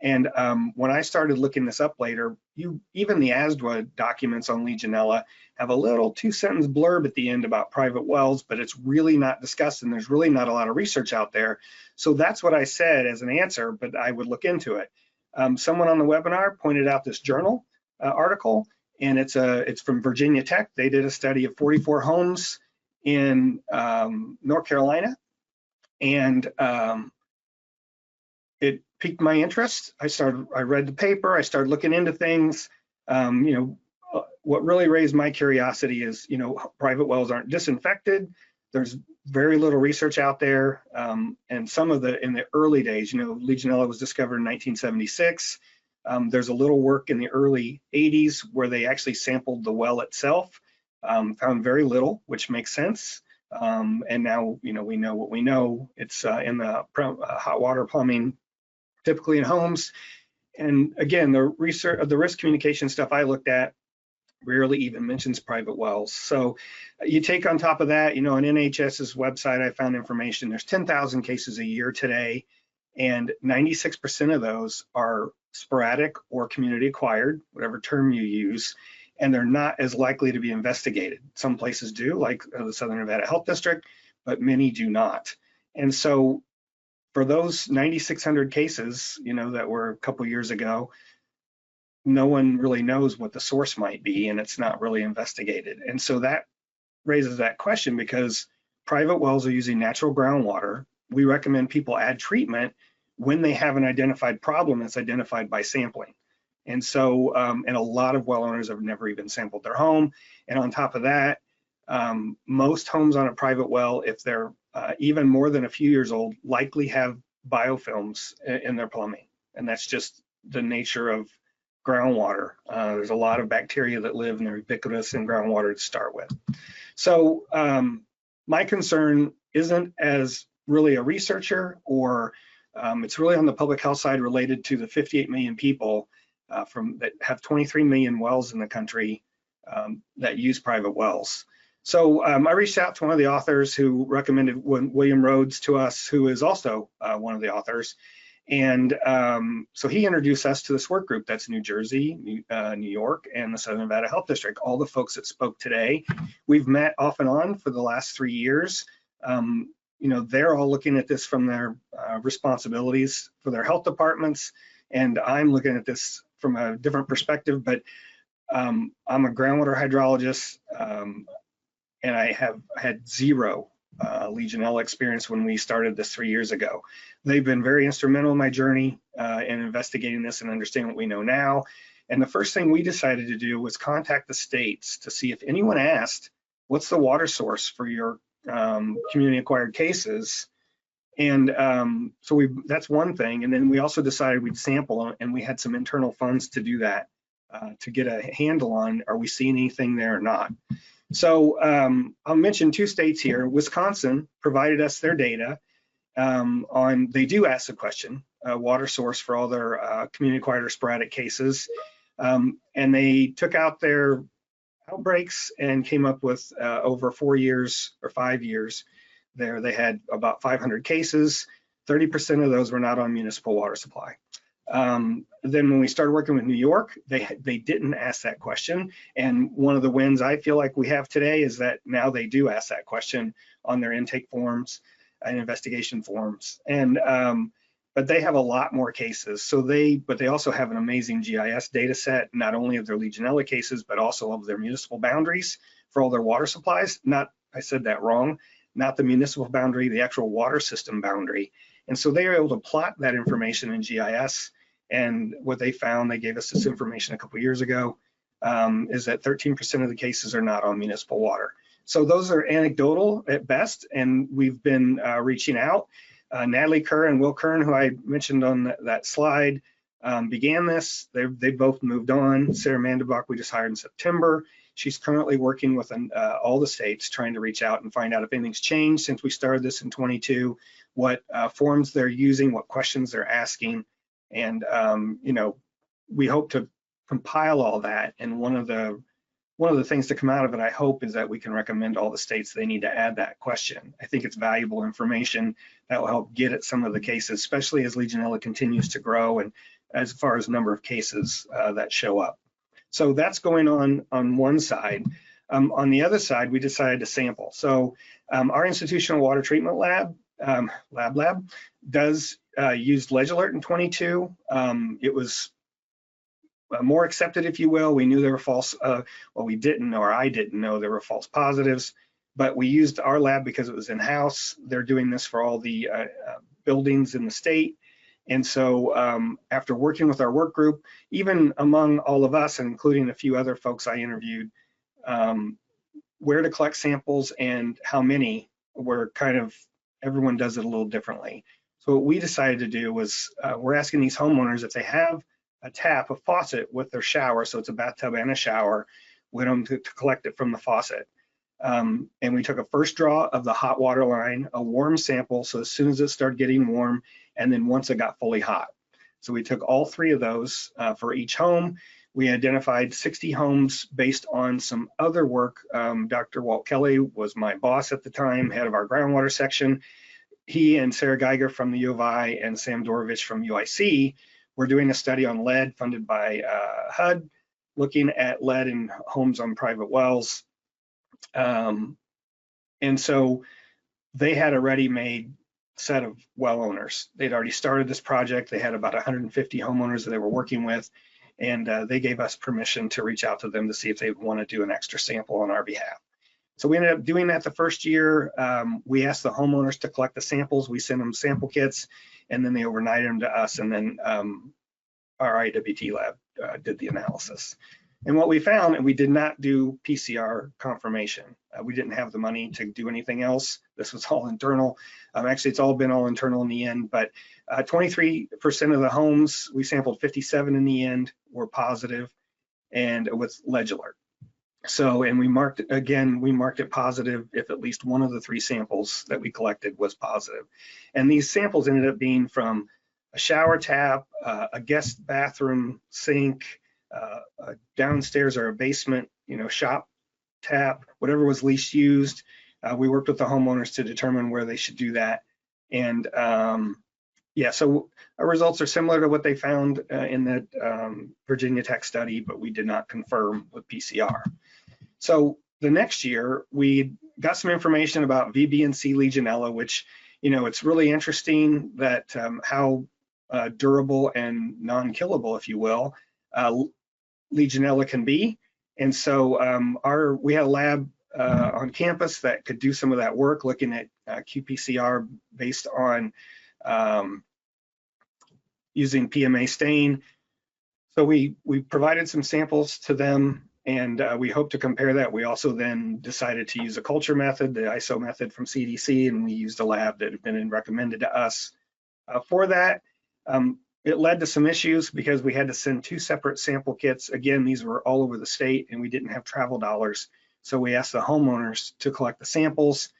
And when I started looking this up later, even the ASDWA documents on Legionella have a little 2-sentence blurb at the end about private wells, but it's really not discussed and there's really not a lot of research out there. So that's what I said as an answer, but I would look into it. Someone on the webinar pointed out this journal article, and it's from Virginia Tech. They did a study of 44 homes in North Carolina, and it piqued my interest. I read the paper, I started looking into things. What really raised my curiosity is, private wells aren't disinfected. There's very little research out there. And in the early days, Legionella was discovered in 1976. There's a little work in the early 80s where they actually sampled the well itself, found very little, which makes sense. And now, we know what we know. It's in the hot water plumbing, typically in homes. And again, the risk communication stuff I looked at rarely even mentions private wells. So you take on top of that, on NHS's website, I found information. There's 10,000 cases a year today, and 96% of those are sporadic or community acquired, whatever term you use, and they're not as likely to be investigated. Some places do, like the Southern Nevada Health District, but many do not. And so for those 9,600 cases, that were a couple years ago, no one really knows what the source might be, and it's not really investigated. And so that raises that question because private wells are using natural groundwater. We recommend people add treatment when they have an identified problem that's identified by sampling. And so, and a lot of well owners have never even sampled their home. And on top of that, most homes on a private well, if they're even more than a few years old, likely have biofilms in their plumbing. And that's just the nature of groundwater. There's a lot of bacteria that live and they're ubiquitous in groundwater to start with. So my concern isn't as really a researcher, or it's really on the public health side related to the 58 million people that have 23 million wells in the country that use private wells. So I reached out to one of the authors who recommended William Rhodes to us, who is also one of the authors. And so he introduced us to this work group that's New Jersey, New York, and the Southern Nevada Health District. All the folks that spoke today, we've met off and on for the last 3 years. They're all looking at this from their responsibilities for their health departments, and I'm looking at this from a different perspective, but I'm a groundwater hydrologist, and I have had zero Legionella experience when we started this 3 years ago. They've been very instrumental in my journey in investigating this and understanding what we know now. And the first thing we decided to do was contact the states to see if anyone asked, what's the water source for your community acquired cases? And so that's one thing. And then we also decided we'd sample, and we had some internal funds to do that, to get a handle on, are we seeing anything there or not? So I'll mention 2 states here. Wisconsin provided us their data they do ask the question, water source for all their community acquired or sporadic cases. And they took out their outbreaks and came up with over 4 years or 5 years there, they had about 500 cases. 30% of those were not on municipal water supply. Then when we started working with New York, they didn't ask that question. And one of the wins I feel like we have today is that now they do ask that question on their intake forms and investigation forms. And but they have a lot more cases. But they also have an amazing GIS data set, not only of their Legionella cases, but also of their municipal boundaries for all their water supplies. I said that wrong. not the municipal boundary, the actual water system boundary. And so they were able to plot that information in GIS. And what they found, they gave us this information a couple of years ago, is that 13% of the cases are not on municipal water. So those are anecdotal at best, and we've been reaching out. Natalie Kerr and Will Kern, who I mentioned on that slide, began this. They both moved on. Sarah Mandelbach, we just hired in September. She's currently working with all the states, trying to reach out and find out if anything's changed since we started this in 22, what forms they're using, what questions they're asking. And, you know, we hope to compile all that. And one of the things to come out of it, I hope, is that we can recommend all the states they need to add that question. I think it's valuable information that will help get at some of the cases, especially as Legionella continues to grow and as far as number of cases that show up. So that's going on one side. On the other side, we decided to sample. So our institutional water treatment lab does use LegAlert in 22. It was more accepted, if you will. We knew there were false, well, we didn't know, or I didn't know there were false positives, but we used our lab because it was in-house. They're doing this for all the buildings in the state. And so after working with our work group, even among all of us, and including a few other folks I interviewed, where to collect samples and how many were kind of, everyone does it a little differently. So what we decided to do was we're asking these homeowners if they have a faucet with their shower, so it's a bathtub and a shower, we want them to collect it from the faucet. And we took a first draw of the hot water line, a warm sample, so as soon as it started getting warm, and then once it got fully hot. So we took all three of those for each home. We identified 60 homes based on some other work. Dr. Walt Kelly was my boss at the time, head of our groundwater section. He and Sarah Geiger from the U of I and Sam Dorovich from UIC were doing a study on lead funded by HUD, looking at lead in homes on private wells. And so they had a ready-made set of well owners. They'd already started this project. They had about 150 homeowners that they were working with, and they gave us permission to reach out to them to see if they would want to do an extra sample on our behalf. So we ended up doing that the first year. We asked the homeowners to collect the samples. We sent them sample kits, and then they overnighted them to us, and then our IWT lab did the analysis. And what we found, and we did not do PCR confirmation. We didn't have the money to do anything else. This was all internal. Actually, it's all been all internal in the end, but 23% of the homes, we sampled 57 in the end, were positive, and with LegAlert. So, and we marked it positive if at least one of the three samples that we collected was positive. And these samples ended up being from a shower tap, a guest bathroom sink, a downstairs or a basement, shop tap, whatever was least used. We worked with the homeowners to determine where they should do that. And yeah, so our results are similar to what they found in that Virginia Tech study, but we did not confirm with PCR. So the next year, we got some information about VB&C Legionella, which, it's really interesting that how durable and non-killable, if you will, Legionella can be. And so we had a lab on campus that could do some of that work, looking at qPCR based on using PMA stain. So we provided some samples to them, and we hope to compare that. We also then decided to use a culture method, the ISO method from CDC, and we used a lab that had been recommended to us for that. It led to some issues because we had to send two separate sample kits. Again, these were all over the state, and we didn't have travel dollars. So we asked the homeowners to collect the samples.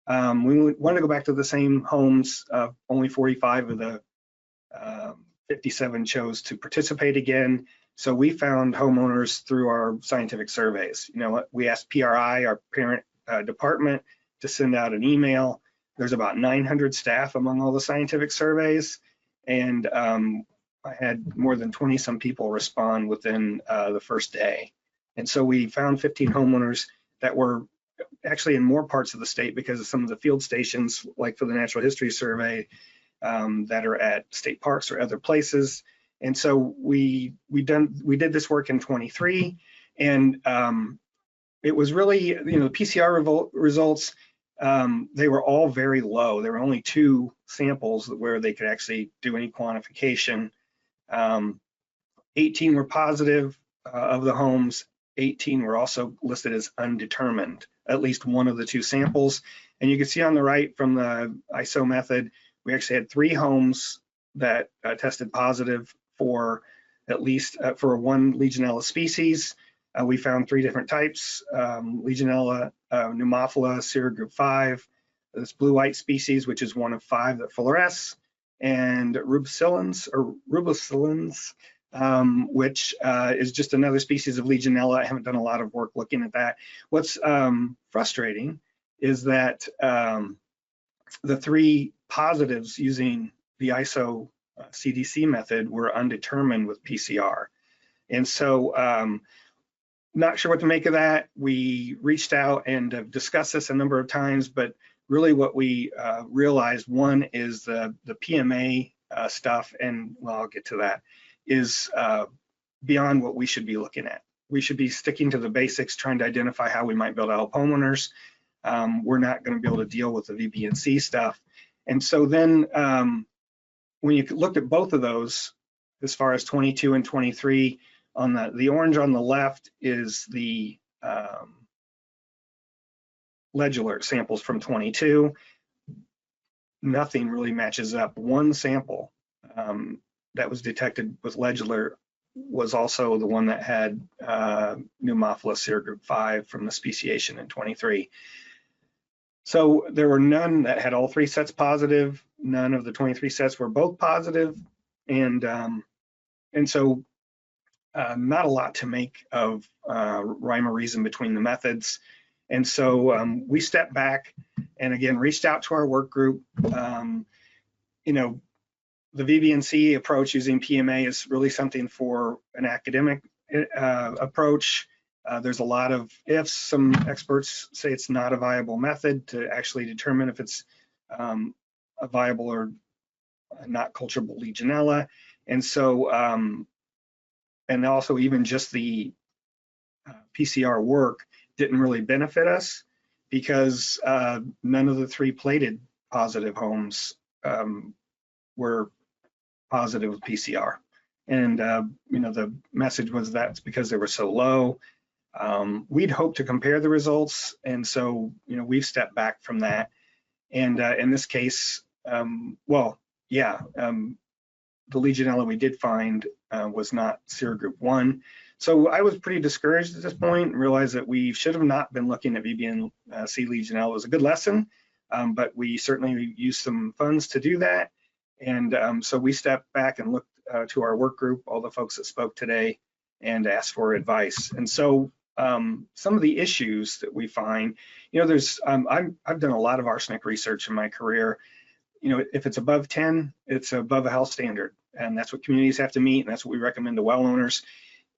We wanted to go back to the same homes. Only 45 of the 57 chose to participate again. So we found homeowners through our scientific surveys. We asked PRI, our parent department, to send out an email. There's about 900 staff among all the scientific surveys. And I had more than 20 some people respond within the first day. And so we found 15 homeowners that were actually in more parts of the state because of some of the field stations, like for the Natural History Survey, that are at state parks or other places. And so we did this work in 23, and it was really, the PCR results, they were all very low. There were only 2 samples where they could actually do any quantification. 18 were positive of the homes. 18 were also listed as undetermined, at least one of the 2 samples. And you can see on the right from the ISO method, we actually had 3 homes that tested positive for at least for 1 Legionella species. We found 3 different types: Legionella pneumophila serogroup 5, this blue-white species, which is one of 5 that fluoresce, and rubicillins, which is just another species of Legionella. I haven't done a lot of work looking at that. What's frustrating is that the 3 positives using the ISO CDC method were undetermined with PCR. And so not sure what to make of that. We reached out and have discussed this a number of times, but really what we realized, one is the PMA stuff, and well, I'll get to that, is beyond what we should be looking at. We should be sticking to the basics, trying to identify how we might be able to help homeowners. We're not going to be able to deal with the VBNC stuff. And so then when you looked at both of those, as far as 22 and 23, on the orange on the left is the ledge alert samples from 22. Nothing really matches up. One sample that was detected with ledge alert was also the one that had pneumophila serogroup 5 from the speciation in 23. So there were none that had all 3 sets positive. None of the 23 sets were both positive, and so not a lot to make of rhyme or reason between the methods. And so we stepped back and again reached out to our work group. You know, the VBNC approach using PMA is really something for an academic approach. There's a lot of ifs. Some experts say it's not a viable method to actually determine if it's a viable or not culturable Legionella. And so, and also even just the PCR work didn't really benefit us because none of the 3 plated positive homes were positive with PCR. And, you know, the message was that's because they were so low. We'd hoped to compare the results. And so, you know, we've stepped back from that. And in this case, well, yeah, the Legionella we did find was not serogroup 1. So I was pretty discouraged at this point and realized that we should have not been looking at VBNC Legionella. It was a good lesson, but we certainly used some funds to do that. And so we stepped back and looked to our work group, all the folks that spoke today, and asked for advice. And so some of the issues that we find, you know, there's, I've done a lot of arsenic research in my career. You know, if it's above 10, it's above a health standard, and that's what communities have to meet, and that's what we recommend to well owners.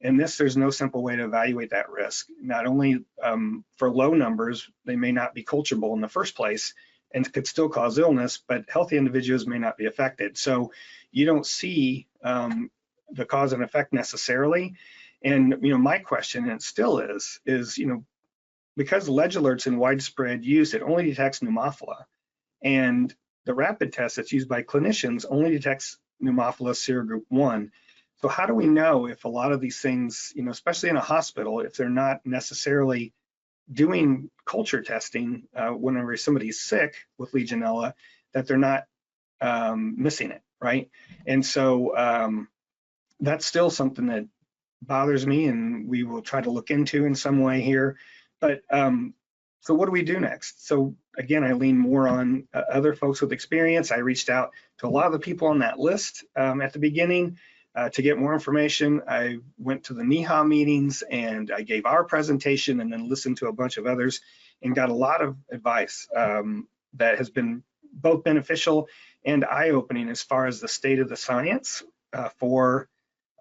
In this, there's no simple way to evaluate that risk. Not only for low numbers, they may not be culturable in the first place and could still cause illness, but healthy individuals may not be affected. So you don't see the cause and effect necessarily. And, you know, my question, and it still is, you know, because ledge alert's in widespread use, it only detects pneumophila. And the rapid test that's used by clinicians only detects pneumophila serogroup 1. So how do we know if a lot of these things, you know, especially in a hospital, if they're not necessarily doing culture testing whenever somebody's sick with Legionella, that they're not missing it, right? And so that's still something that bothers me, and we will try to look into in some way here. But so what do we do next? So again, I lean more on other folks with experience. I reached out to a lot of the people on that list at the beginning to get more information. I went to the NEHA meetings and I gave our presentation and then listened to a bunch of others and got a lot of advice that has been both beneficial and eye-opening as far as the state of the science for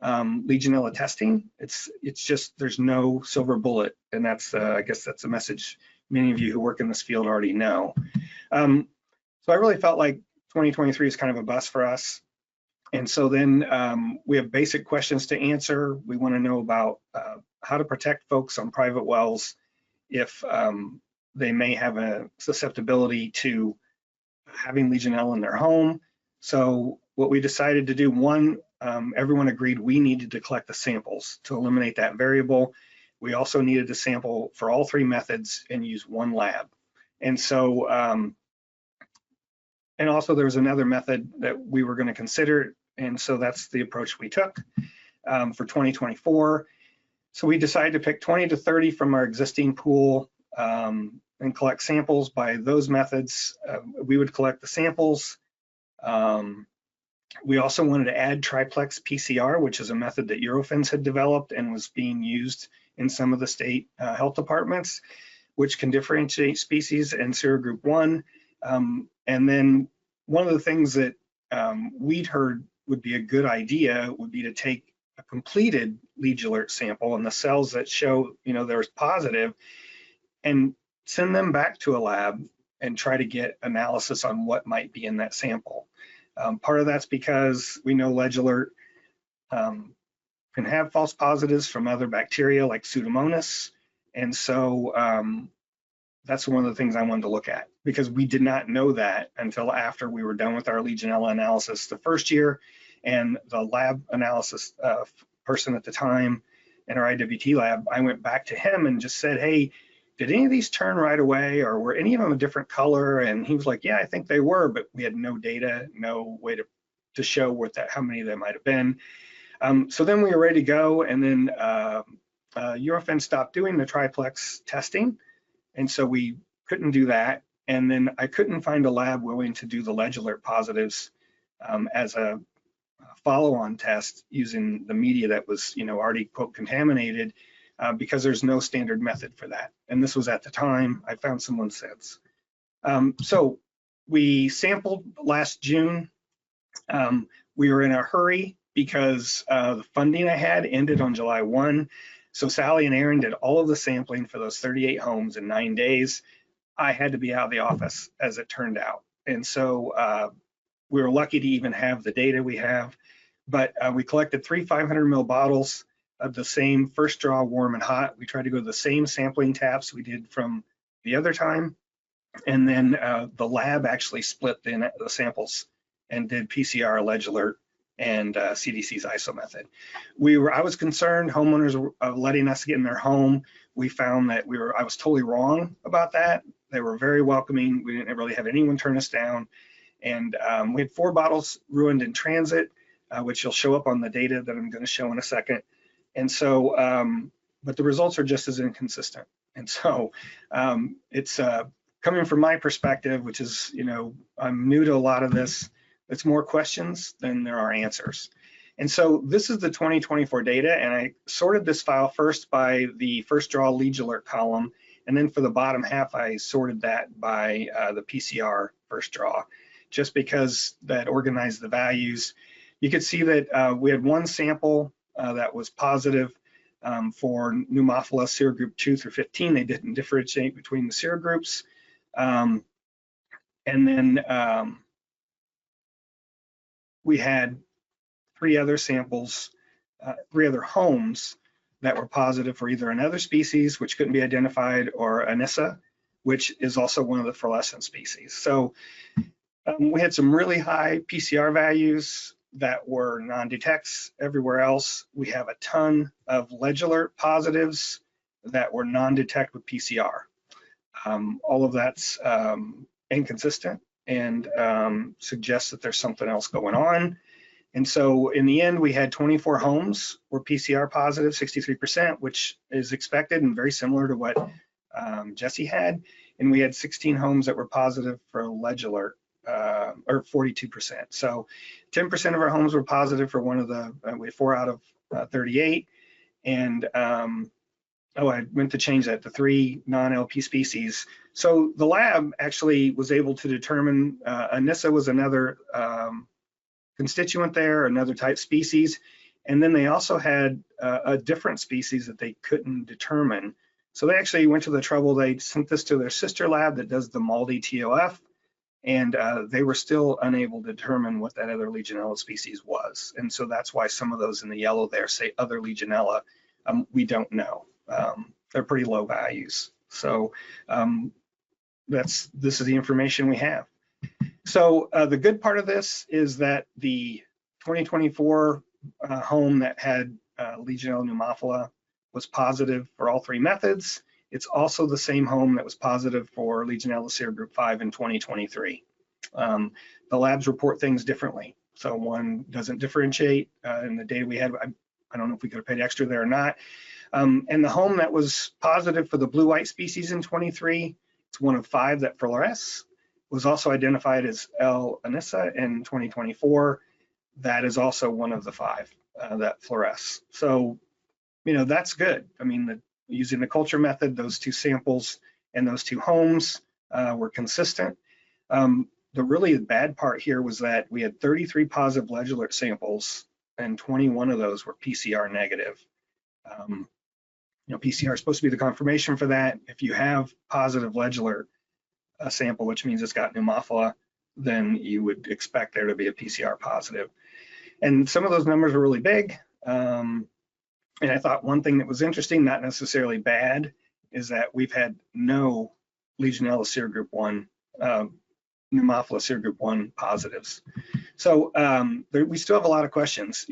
Legionella testing. It's just, there's no silver bullet, and that's I guess that's a message many of you who work in this field already know. So I really felt like 2023 is kind of a bust for us. And so then we have basic questions to answer. We want to know about how to protect folks on private wells if they may have a susceptibility to having Legionella in their home. So what we decided to do, one, everyone agreed we needed to collect the samples to eliminate that variable. We also needed to sample for all three methods and use one lab. And so, and also there was another method that we were going to consider. And so that's the approach we took for 2024. So we decided to pick 20 to 30 from our existing pool and collect samples by those methods. We would collect the samples. We also wanted to add triplex PCR, which is a method that Eurofins had developed and was being used in some of the state health departments, which can differentiate species and serogroup 1. And then one of the things that we'd heard would be a good idea would be to take a completed Legionella sample and the cells that show, there's positive, and send them back to a lab and try to get analysis on what might be in that sample. Part of that's because we know Legionella can have false positives from other bacteria like Pseudomonas. And so that's one of the things I wanted to look at, because we did not know that until after we were done with our Legionella analysis the first year. And the lab analysis person at the time in our IWT lab, I went back to him and just said, hey, did any of these turn right away, or were any of them a different color? And he was like, yeah, I think they were, but we had no data, no way to show how many they might have been. So then we were ready to go, and then Eurofins stopped doing the triplex testing, and so we couldn't do that. And then I couldn't find a lab willing to do the Legionella positives as a follow-on test using the media that was, already quote contaminated, because there's no standard method for that. And this was at the time. I found someone since. So we sampled last June. We were in a hurry because the funding I had ended on July 1. So Sally and Aaron did all of the sampling for those 38 homes in 9 days. I had to be out of the office, as it turned out. And so we were lucky to even have the data we have. But we collected 3 500 ml bottles of the same first draw, warm and hot. We tried to go to the same sampling taps we did from the other time. And then the lab actually split the samples and did PCR, Legionella, and CDC's ISO method. I was concerned homeowners were letting us get in their home. We found that I was totally wrong about that. They were very welcoming. We didn't really have anyone turn us down. And we had 4 bottles ruined in transit, which will show up on the data that I'm going to show in a second. And so, but the results are just as inconsistent. And so it's coming from my perspective, which is, I'm new to a lot of this. It's more questions than there are answers. And so this is the 2024 data, and I sorted this file first by the first draw Legionella column, and then for the bottom half, I sorted that by the PCR first draw, just because that organized the values. You could see that we had one sample that was positive for Pneumophila serogroup 2 through 15. They didn't differentiate between the serogroups. And then we had 3 other samples, 3 other homes that were positive for either another species, which couldn't be identified, or Anissa, which is also one of the fluorescent species. So we had some really high PCR values that were non-detects. Everywhere else, we have a ton of Legionella positives that were non-detect with PCR. All of that's inconsistent and suggests that there's something else going on. And so in the end, we had 24 homes were PCR positive, 63%, which is expected and very similar to what Jesse had. And we had 16 homes that were positive for Legionella, or 42%. So 10% of our homes were positive for one of we had 4 out of 38. And I meant to change that to 3 non-LP species. So the lab actually was able to determine Anissa was another constituent there, another type species. And then they also had a different species that they couldn't determine. So they actually went to the trouble, they sent this to their sister lab that does the MALDI TOF, and they were still unable to determine what that other Legionella species was. And so that's why some of those in the yellow there say other Legionella. We don't know. They're pretty low values. So this is the information we have. So the good part of this is that the 2024 home that had Legionella pneumophila was positive for all three methods. It's also the same home that was positive for Legionella serogroup 5 in 2023. The labs report things differently. So one doesn't differentiate in the data we had. I don't know if we could have paid extra there or not. And the home that was positive for the blue-white species in 23, it's one of 5 that fluoresce, was also identified as L. anissa in 2024. That is also one of the 5 that fluoresce. So, that's good. I mean, using the culture method, those 2 samples and those 2 homes were consistent. The really bad part here was that we had 33 positive ledge alert samples and 21 of those were PCR negative. PCR is supposed to be the confirmation for that. If you have positive ledge alert sample, which means it's got pneumophila, then you would expect there to be a PCR positive. And some of those numbers were really big. And I thought one thing that was interesting, not necessarily bad, is that we've had no Legionella serogroup 1 pneumophila serogroup 1 positives. So we still have a lot of questions.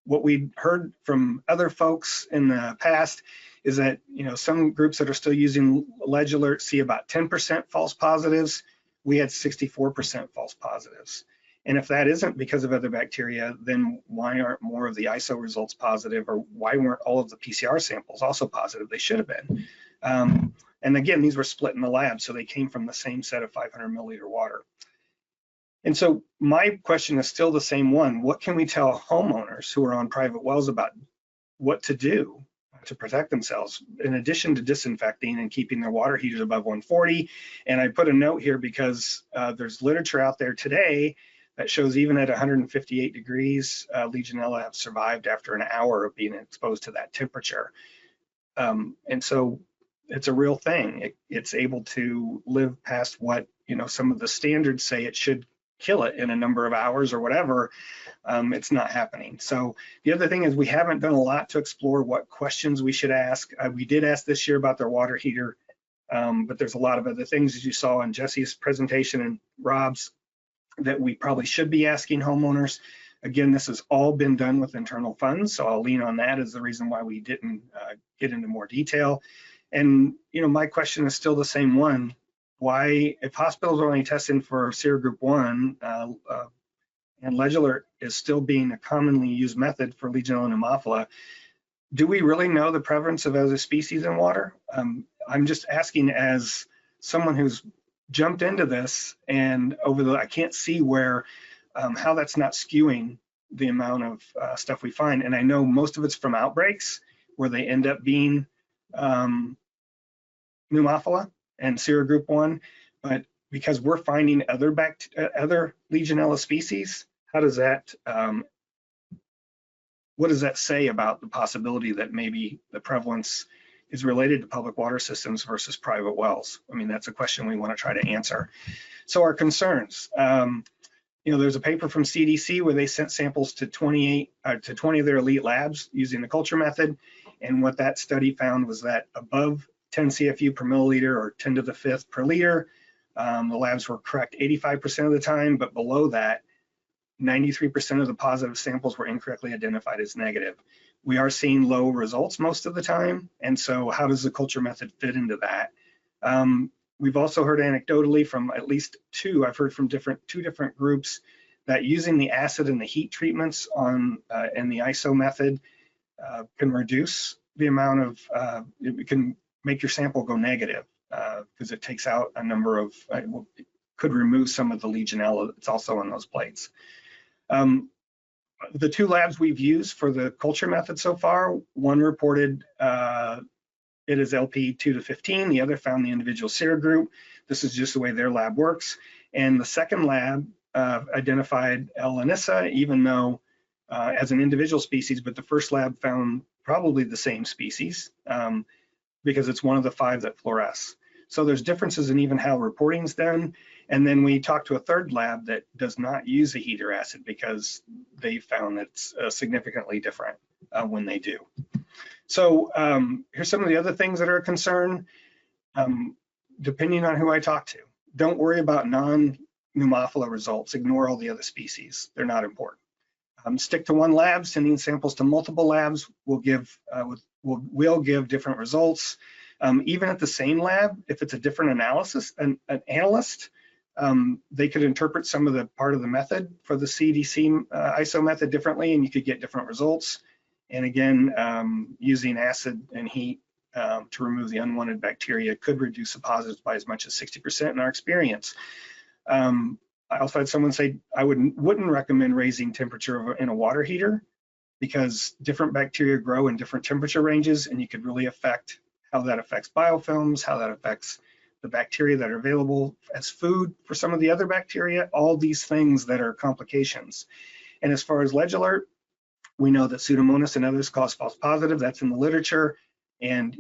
What we heard from other folks in the past is that, some groups that are still using ledge alert see about 10% false positives. We had 64% false positives. And if that isn't because of other bacteria, then why aren't more of the ISO results positive, or why weren't all of the PCR samples also positive? They should have been. And again, these were split in the lab, so they came from the same set of 500 milliliter water. And so my question is still the same one. What can we tell homeowners who are on private wells about what to do to protect themselves, in addition to disinfecting and keeping their water heaters above 140? And I put a note here because there's literature out there today that shows even at 158 degrees, Legionella have survived after an hour of being exposed to that temperature. And so it's a real thing. It's able to live past what, some of the standards say it should kill it in a number of hours or whatever. It's not happening. So the other thing is we haven't done a lot to explore what questions we should ask. We did ask this year about their water heater, but there's a lot of other things, as you saw in Jesse's presentation and Rob's, that we probably should be asking homeowners. Again, this has all been done with internal funds, so I'll lean on that as the reason why we didn't get into more detail. And my question is still the same one. Why, if hospitals are only testing for serogroup 1 and ledge alert is still being a commonly used method for Legionella pneumophila, do we really know the prevalence of other species in water? I'm just asking as someone who's jumped into this, and I can't see where how that's not skewing the amount of stuff we find. And I know most of it's from outbreaks where they end up being pneumophila and serogroup 1, but because we're finding other Legionella species, how does that what does that say about the possibility that maybe the prevalence is related to public water systems versus private wells? I mean, that's a question we want to try to answer. So our concerns, there's a paper from CDC where they sent samples to 20 of their elite labs using the culture method. And what that study found was that above 10 CFU per milliliter or 10 to the 5th per liter, the labs were correct 85% of the time, but below that, 93% of the positive samples were incorrectly identified as negative. We are seeing low results most of the time, and so how does the culture method fit into that? We've also heard anecdotally from at least 2, I've heard from 2 different groups that using the acid and the heat treatments in the ISO method can reduce the amount of, it can make your sample go negative because it takes out a number of, it could remove some of the Legionella that's also on those plates. The 2 labs we've used for the culture method so far, one reported it is LP 2 to 15, the other found the individual serogroup. This is just the way their lab works. And the second lab identified L. anissa, even though as an individual species, but the first lab found probably the same species because it's one of the 5 that fluoresce. So there's differences in even how reporting is done. And then we talked to a third lab that does not use a heater acid because they found it's significantly different when they do. So here's some of the other things that are a concern. depending on who I talk to. Don't worry about non-pneumophila results. Ignore all the other species. They're not important. Stick to one lab. Sending samples to multiple labs will give different results. Even at the same lab, if it's a different analysis, an analyst, they could interpret some of the part of the method for the CDC ISO method differently, and you could get different results. And again, using acid and heat to remove the unwanted bacteria could reduce the positives by as much as 60% in our experience. I also had someone say I wouldn't recommend raising temperature in a water heater because different bacteria grow in different temperature ranges, and you could really affect how that affects biofilms, how that affects the bacteria that are available as food for some of the other bacteria, all these things that are complications. And as far as Legionella, we know that Pseudomonas and others cause false positive. That's in the literature. And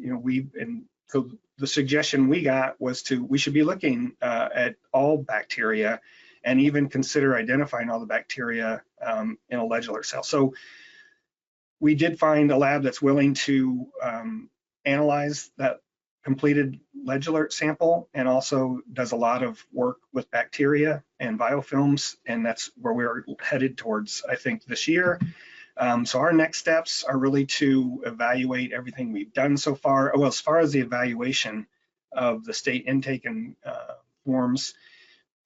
so the suggestion we got was we should be looking at all bacteria and even consider identifying all the bacteria in a Legionella cell. So we did find a lab that's willing to analyze that completed Legionella sample and also does a lot of work with bacteria and biofilms, and that's where we're headed towards, I think, this year. So our next steps are really to evaluate everything we've done so far. Well, as far as the evaluation of the state intake and forms,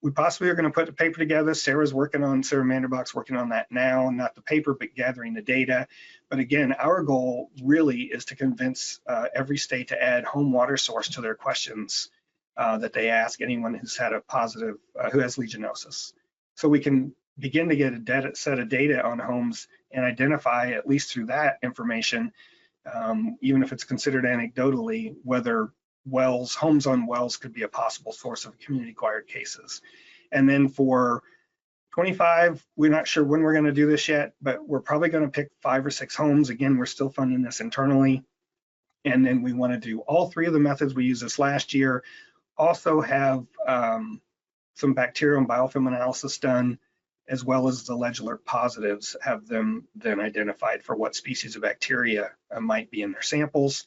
we possibly are going to put the paper together. Sarah Manderbach's working on that now, not the paper, but gathering the data. But again, our goal really is to convince every state to add home water source to their questions that they ask anyone who's had a positive, who has Legionella. So we can begin to get a set of data on homes and identify, at least through that information, even if it's considered anecdotally, whether homes on wells could be a possible source of community-acquired cases. And then for 25, we're not sure when we're going to do this yet, but we're probably going to pick 5 or 6 homes. Again, we're still funding this internally. And then we want to do all 3 of the methods we used this last year. Also have some bacterial and biofilm analysis done, as well as the Legionella positives, have them then identified for what species of bacteria might be in their samples.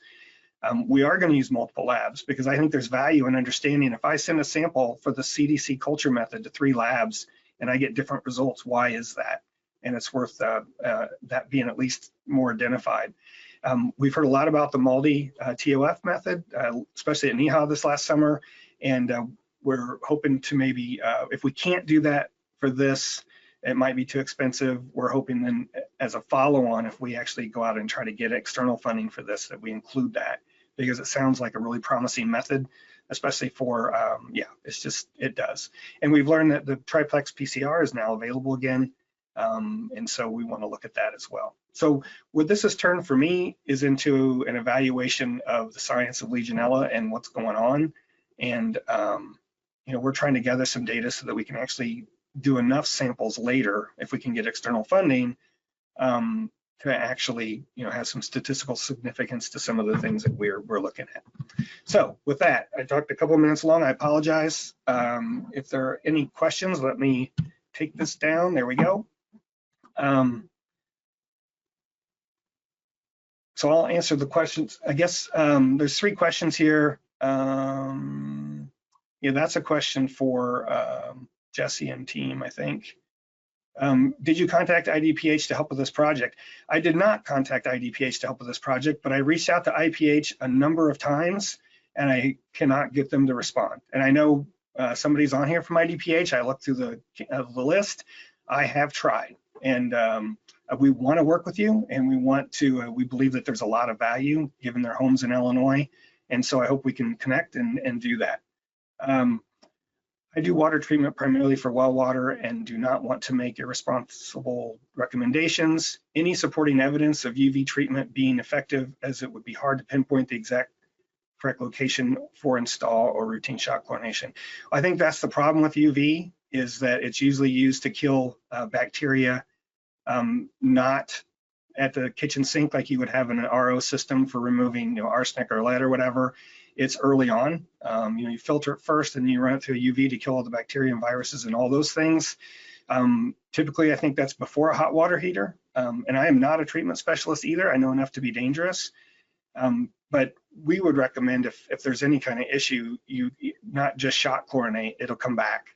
We are going to use multiple labs because I think there's value in understanding if I send a sample for the CDC culture method to 3 labs and I get different results, why is that? And it's worth that being at least more identified. We've heard a lot about the MALDI TOF method, especially at NEHA this last summer, and we're hoping to maybe, if we can't do that for this, it might be too expensive. We're hoping then as a follow-on, if we actually go out and try to get external funding for this, that we include that, because it sounds like a really promising method, especially for, it does. And we've learned that the triplex PCR is now available again. And so we want to look at that as well. So what this has turned for me is into an evaluation of the science of Legionella and what's going on. And, we're trying to gather some data so that we can actually do enough samples later, if we can get external funding, to actually, have some statistical significance to some of the things that we're looking at. So with that, I talked a couple of minutes long. I apologize. If there are any questions, let me take this down. There we go. So I'll answer the questions. I guess there's 3 questions here. That's a question for Jesse and team, I think. Did you contact IDPH to help with this project? I did not contact IDPH to help with this project, but I reached out to IPH a number of times and I cannot get them to respond. And I know somebody's on here from IDPH. I looked through the list. I have tried, and we want to work with you, and we believe that there's a lot of value given their homes in Illinois. And so I hope we can connect and do that. I do water treatment primarily for well water and do not want to make irresponsible recommendations. Any supporting evidence of UV treatment being effective, as it would be hard to pinpoint the exact correct location for install or routine shock chlorination. I think that's the problem with UV, is that it's usually used to kill bacteria, not at the kitchen sink like you would have in an RO system for removing arsenic or lead or whatever. It's early on. You filter it first and you run it through a UV to kill all the bacteria and viruses and all those things. Typically, I think that's before a hot water heater. And I am not a treatment specialist either. I know enough to be dangerous. But we would recommend if there's any kind of issue, you not just shock chlorinate, it'll come back.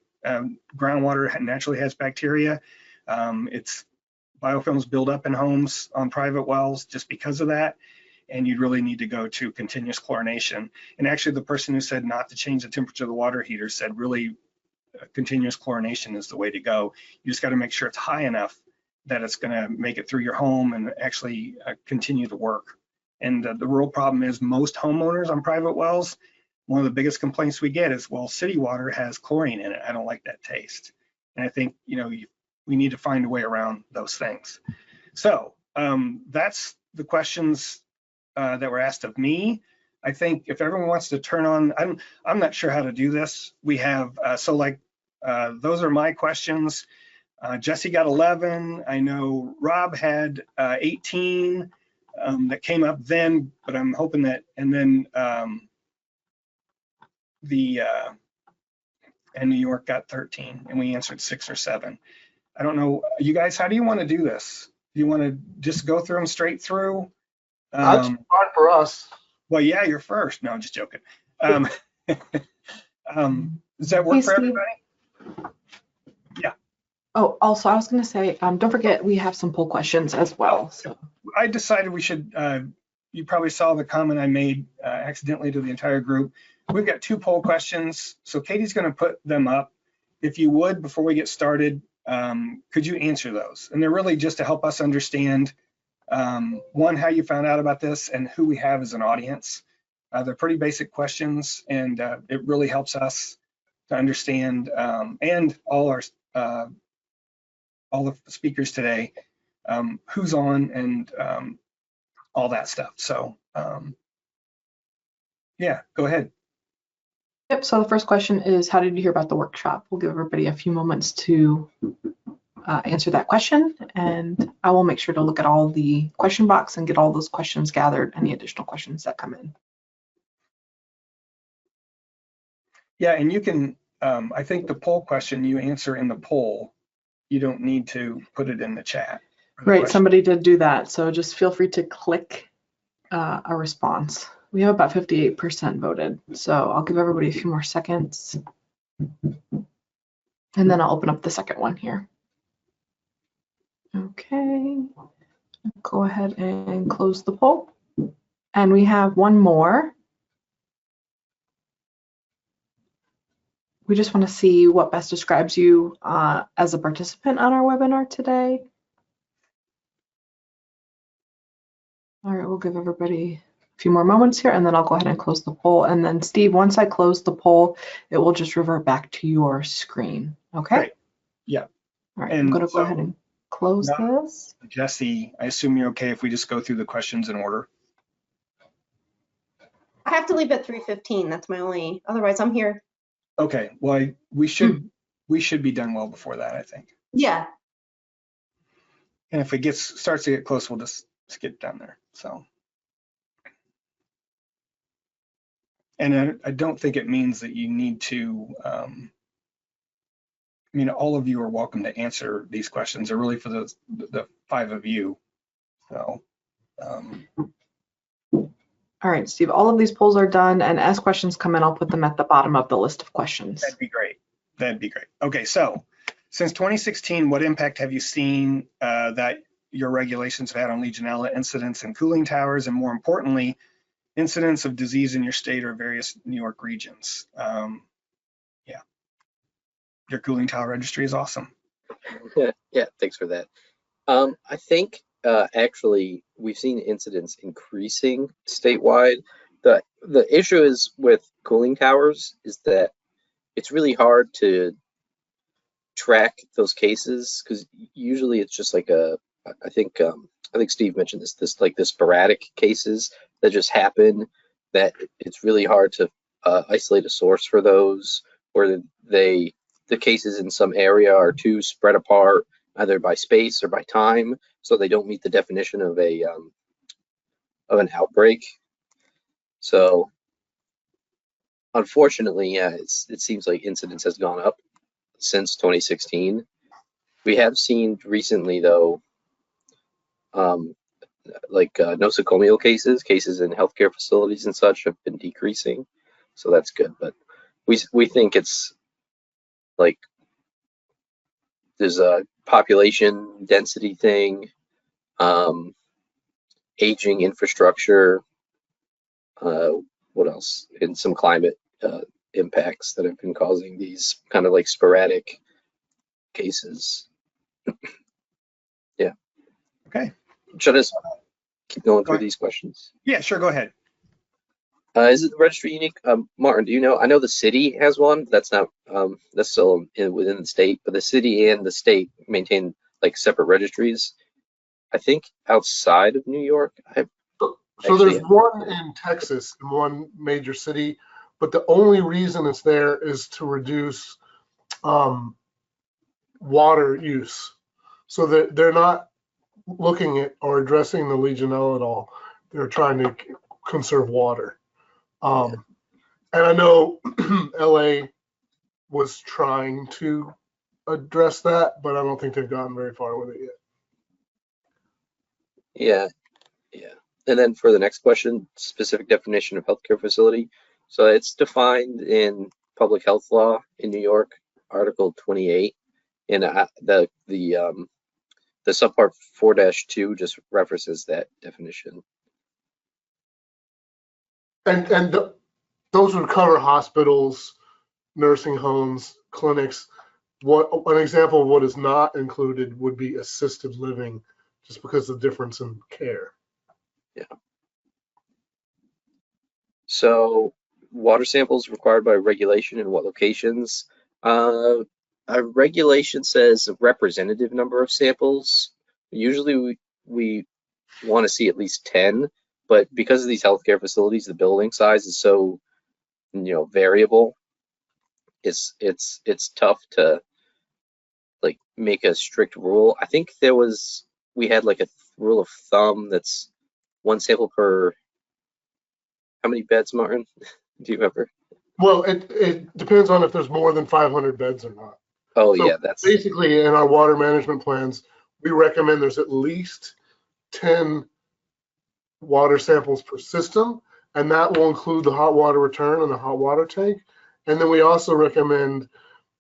Groundwater naturally has bacteria. It's biofilms build up in homes on private wells just because of that. And you'd really need to go to continuous chlorination. And actually the person who said not to change the temperature of the water heater said really continuous chlorination is the way to go. You just got to make sure it's high enough that it's going to make it through your home and actually continue to work. And the real problem is most homeowners on private wells, one of the biggest complaints we get is, well, city water has chlorine in it. I don't like that taste. And I think, we need to find a way around those things. So that's the questions that were asked of me. I think if everyone wants to turn on, I'm not sure how to do this. We have, those are my questions. Jesse got 11. I know Rob had 18 that came up then, but I'm hoping that, and then and New York got 13, and we answered 6 or 7. I don't know, you guys, how do you want to do this? Do you want to just go through them straight through? That's fine for us. Well, yeah, you're first. No, I'm just joking. Does that work Hey, for Steve. everybody? Yeah. Oh, also, I was going to say, don't forget, we have some poll questions as well. So. I decided we should, you probably saw the comment I made accidentally to the entire group. We've got 2 poll questions. So Katie's going to put them up. If you would, before we get started, could you answer those? And they're really just to help us understand, one, how you found out about this and who we have as an audience. They're pretty basic questions, and it really helps us to understand, and all the speakers today, who's on and all that stuff. So yeah, go ahead. Yep, so the first question is, how did you hear about the workshop? We'll give everybody a few moments to answer that question, and I will make sure to look at all the question box and get all those questions gathered, any additional questions that come in. Yeah, and you can, I think the poll question you answer in the poll, you don't need to put it in the chat. Right, somebody did do that, so just feel free to click a response. We have about 58% voted, so I'll give everybody a few more seconds. And then I'll open up the second one here. Okay, go ahead and close the poll. And we have one more. We just want to see what best describes you as a participant on our webinar today. All right, we'll give everybody a few more moments here, and then I'll go ahead and close the poll. And then Steve, once I close the poll, it will just revert back to your screen. Okay? Great. Yeah. All right, And I'm going to so go ahead and close this. Jesse, I assume you're okay if we just go through the questions in order? I have to leave at 3:15. That's my only, otherwise I'm here. Okay, well, we should be done well before that, I think. Yeah. And if it starts to get close, we'll just skip down there. So, and I don't think it means that you need to. I mean, all of you are welcome to answer these questions. They're really for the 5 of you. So. All right, Steve, all of these polls are done, and as questions come in, I'll put them at the bottom of the list of questions. That'd be great. That'd be great. Okay, so since 2016, what impact have you seen that your regulations have had on Legionella incidents in cooling towers, and more importantly, incidents of disease in your state or various New York regions? Yeah, your cooling tower registry is awesome. Yeah, thanks for that. I think actually we've seen incidents increasing statewide. The issue is with cooling towers is that it's really hard to track those cases because usually it's just like I think Steve mentioned this like the sporadic cases that just happen, that it's really hard to isolate a source for those, where the cases in some area are too spread apart, either by space or by time, so they don't meet the definition of an outbreak. So unfortunately, yeah, it seems like incidence has gone up since 2016. We have seen recently, though, like nosocomial cases in healthcare facilities and such have been decreasing, so that's good. But we think it's like there's a population density thing, aging infrastructure, what else, and some climate impacts that have been causing these kind of like sporadic cases. Yeah. Okay. Should I just keep going Go through ahead. these questions? Yeah, sure. Go ahead. Is it the registry unique? Martin, do you know? I know the city has one. That's not that's still within the state, but the city and the state maintain like separate registries. I think outside of New York, So there's one in Texas in one major city, but the only reason it's there is to reduce water use. So they're not looking at or addressing the Legionella at all. They're trying to conserve water. And I know LA was trying to address that, but I don't think they've gotten very far with it yet. Yeah. And then for the next question, specific definition of healthcare facility. So it's defined in public health law in New York, Article 28, and the subpart 4-2 just references that definition. And those would cover hospitals, nursing homes, clinics. An example of what is not included would be assisted living, just because of the difference in care. Yeah. So water samples required by regulation in what locations? A regulation says a representative number of samples. Usually we want to see at least 10, but because of these healthcare facilities, the building size is so, variable. It's tough to like make a strict rule. I think we had like a rule of thumb that's one sample per, how many beds, Martin? Do you remember? Well, it depends on if there's more than 500 beds or not. Oh, So yeah, that's basically in our water management plans, we recommend there's at least 10 water samples per system, and that will include the hot water return and the hot water tank. And then we also recommend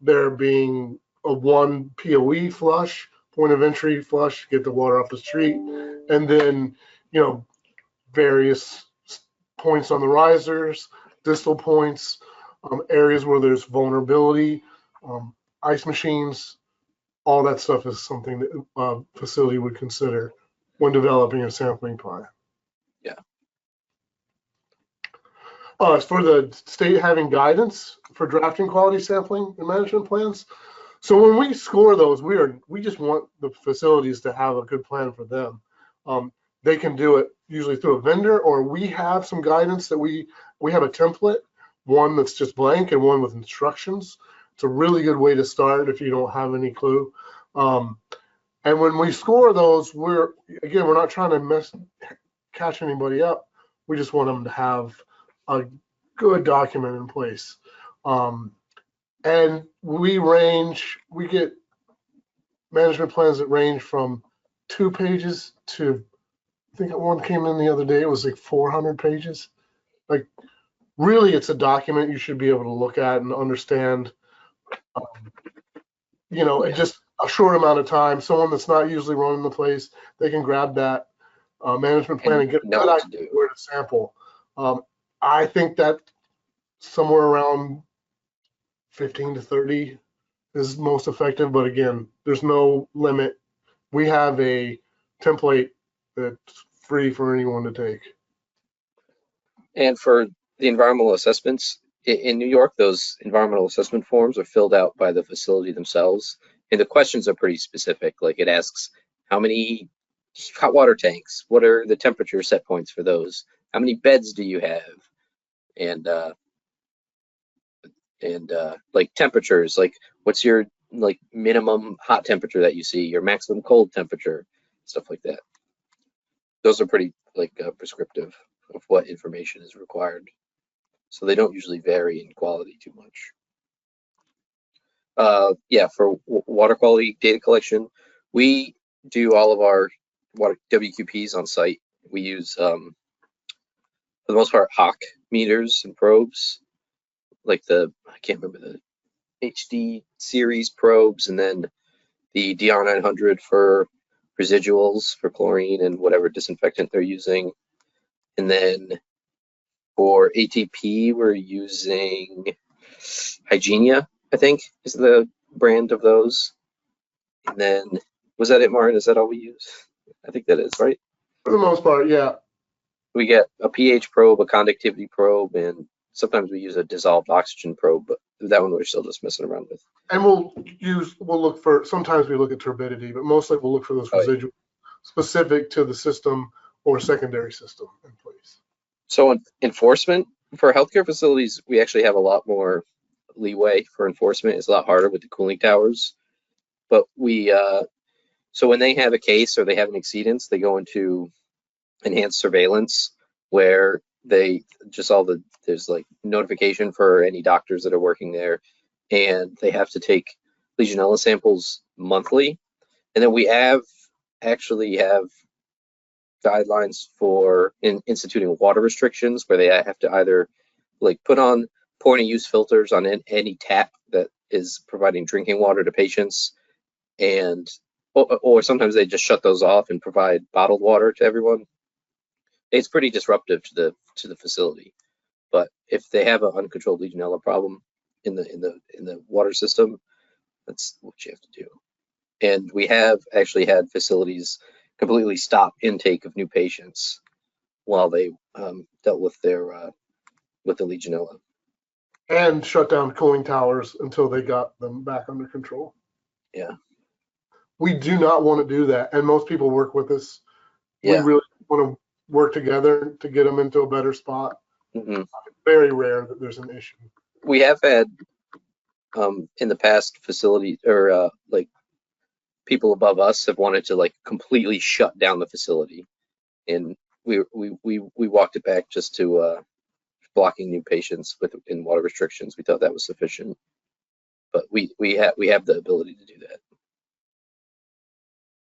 there being a one POE flush, point of entry flush, get the water off the street, and then, various points on the risers, distal points, areas where there's vulnerability, ice machines, all that stuff is something that a facility would consider when developing a sampling plan. Yeah. For the state having guidance for drafting quality sampling and management plans. So when we score those, we just want the facilities to have a good plan for them. They can do it usually through a vendor, or we have some guidance that we have a template, one that's just blank and one with instructions. It's a really good way to start if you don't have any clue. And when we score those, we're not trying to catch anybody up. We just want them to have a good document in place. And we get management plans that range from 2 pages to, I think one came in the other day, it was like 400 pages. Like, really, it's a document you should be able to look at and understand, in just a short amount of time. Someone that's not usually running the place, they can grab that management plan and get a good idea where to sample. I think that somewhere around 15 to 30 is most effective, but again, there's no limit. We have a template that's free for anyone to take. And for the environmental assessments, in New York, those environmental assessment forms are filled out by the facility themselves. And the questions are pretty specific. Like it asks, how many hot water tanks? What are the temperature set points for those? How many beds do you have? And like temperatures, like what's your like minimum hot temperature that you see, your maximum cold temperature, stuff like that. Those are pretty prescriptive of what information is required. So they don't usually vary in quality too much. For water quality data collection, we do all of our water WQPs on site. We use, for the most part, Hawk meters and probes, like I can't remember the HD series probes, and then the DR900 for residuals for chlorine and whatever disinfectant they're using. And then for ATP, we're using Hygienia, I think, is the brand of those. And then, was that it, Martin? Is that all we use? I think that is, right? For the most part, yeah. We get a pH probe, a conductivity probe, and sometimes we use a dissolved oxygen probe, but that one we're still just messing around with. And we'll look for, sometimes we look at turbidity, but mostly we'll look for those residuals specific to the system or secondary system in place. So enforcement for healthcare facilities, we actually have a lot more leeway for enforcement. It's a lot harder with the cooling towers. But so when they have a case or they have an exceedance, they go into enhanced surveillance where there's like notification for any doctors that are working there, and they have to take Legionella samples monthly. And then we actually have guidelines for instituting water restrictions where they have to either like put on point of use filters on any tap that is providing drinking water to patients, and or sometimes they just shut those off and provide bottled water to everyone. It's pretty disruptive to the facility. But if they have an uncontrolled Legionella problem in the water system, that's what you have to do. And we have actually had facilities completely stop intake of new patients while they dealt with the Legionella. And shut down cooling towers until they got them back under control. Yeah. We do not want to do that. And most people work with us. Yeah. We really want to work together to get them into a better spot. Mm-hmm. Very rare that there's an issue. We have had in the past facility or like people above us have wanted to like completely shut down the facility, and we walked it back just to blocking new patients in water restrictions. We thought that was sufficient, but we have the ability to do that.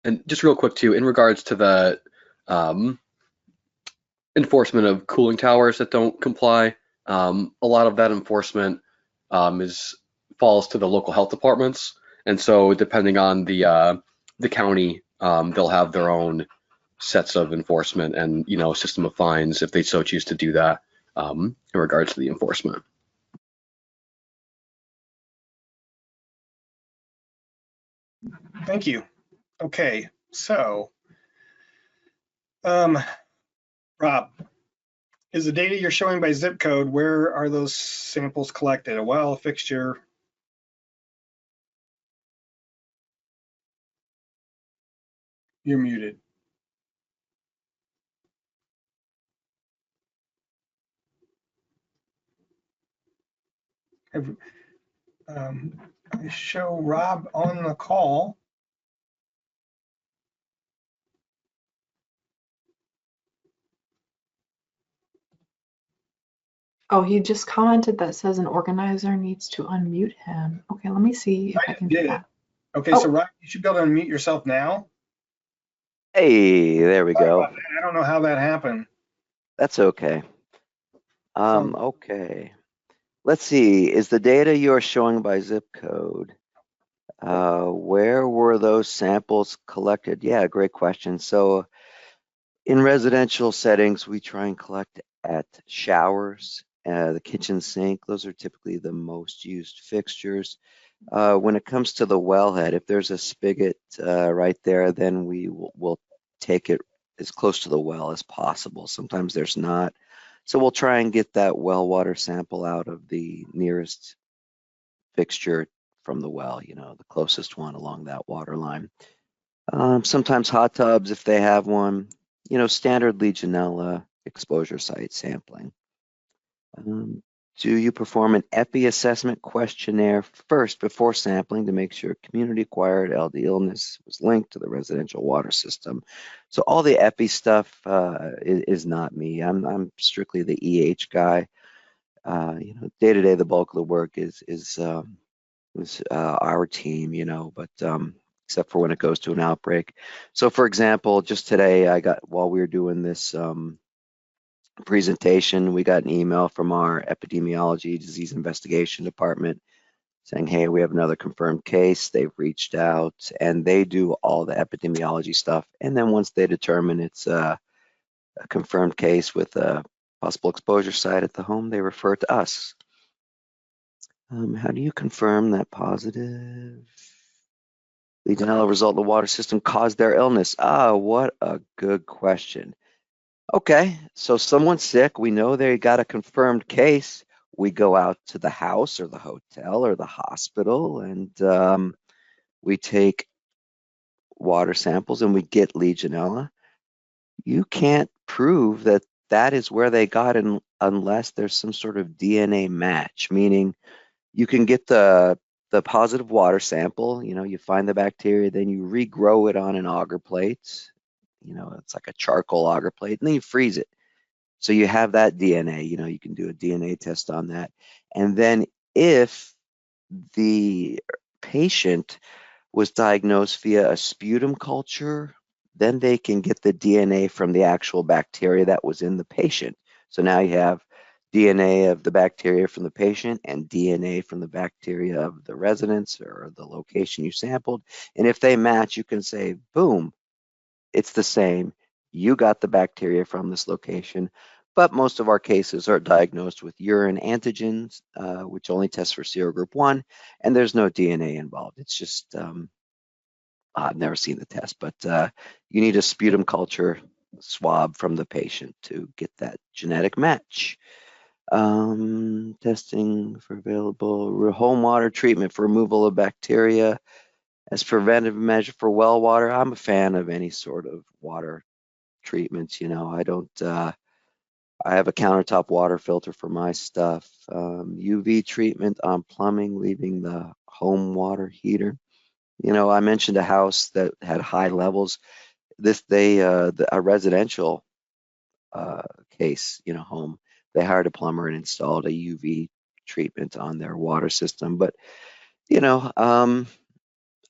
And just real quick too, in regards to the enforcement of cooling towers that don't comply, a lot of that enforcement falls to the local health departments, and so depending on the county, they'll have their own sets of enforcement and system of fines if they so choose to do that in regards to the enforcement. Thank you. Okay, so Rob, is the data you're showing by zip code, where are those samples collected? A well, a fixture? You're muted. I show Rob on the call. Oh, he just commented that says an organizer needs to unmute him. Okay, let me see if I can do that. Okay, so Rob, you should be able to unmute yourself now. Hey, there we go. I don't know how that happened. That's okay. Okay. Let's see. Is the data you're showing by zip code? Where were those samples collected? Yeah, great question. So in residential settings, we try and collect at showers, the kitchen sink. Those are typically the most used fixtures. When it comes to the wellhead, if there's a spigot right there, then we'll take it as close to the well as possible. Sometimes there's not. So we'll try and get that well water sample out of the nearest fixture from the well, the closest one along that water line. Sometimes hot tubs, if they have one, standard Legionella exposure site sampling. Do you perform an EPI assessment questionnaire first before sampling to make sure community-acquired LD illness was linked to the residential water system? So all the EPI stuff is not me. I'm strictly the EH guy. Day to day, the bulk of the work is our team. But except for when it goes to an outbreak. So for example, just today, while we were doing this presentation, we got an email from our epidemiology disease investigation department saying, hey, we have another confirmed case. They've reached out and they do all the epidemiology stuff. And then once they determine it's a confirmed case with a possible exposure site at the home, they refer to us. How do you confirm that positive Legionella result in the water system caused their illness? What a good question. Okay, so someone's sick. We know they got a confirmed case. We go out to the house or the hotel or the hospital and we take water samples and we get Legionella. You can't prove that that is where they got it unless there's some sort of DNA match, meaning you can get the positive water sample, you find the bacteria, then you regrow it on an agar plate. It's like a charcoal agar plate, and then you freeze it. So you have that DNA, you can do a DNA test on that. And then if the patient was diagnosed via a sputum culture, then they can get the DNA from the actual bacteria that was in the patient. So now you have DNA of the bacteria from the patient and DNA from the bacteria of the residence or the location you sampled. And if they match, you can say, boom, it's the same. You got the bacteria from this location. But most of our cases are diagnosed with urine antigens, which only test for serogroup 1, and there's no DNA involved. It's just, I've never seen the test, but you need a sputum culture swab from the patient to get that genetic match. Testing for available home water treatment for removal of bacteria as preventive measure for well water. I'm a fan of any sort of water treatments. I have a countertop water filter for my stuff. UV treatment on plumbing, leaving the home water heater. I mentioned a house that had high levels. A residential case, home, they hired a plumber and installed a UV treatment on their water system. But,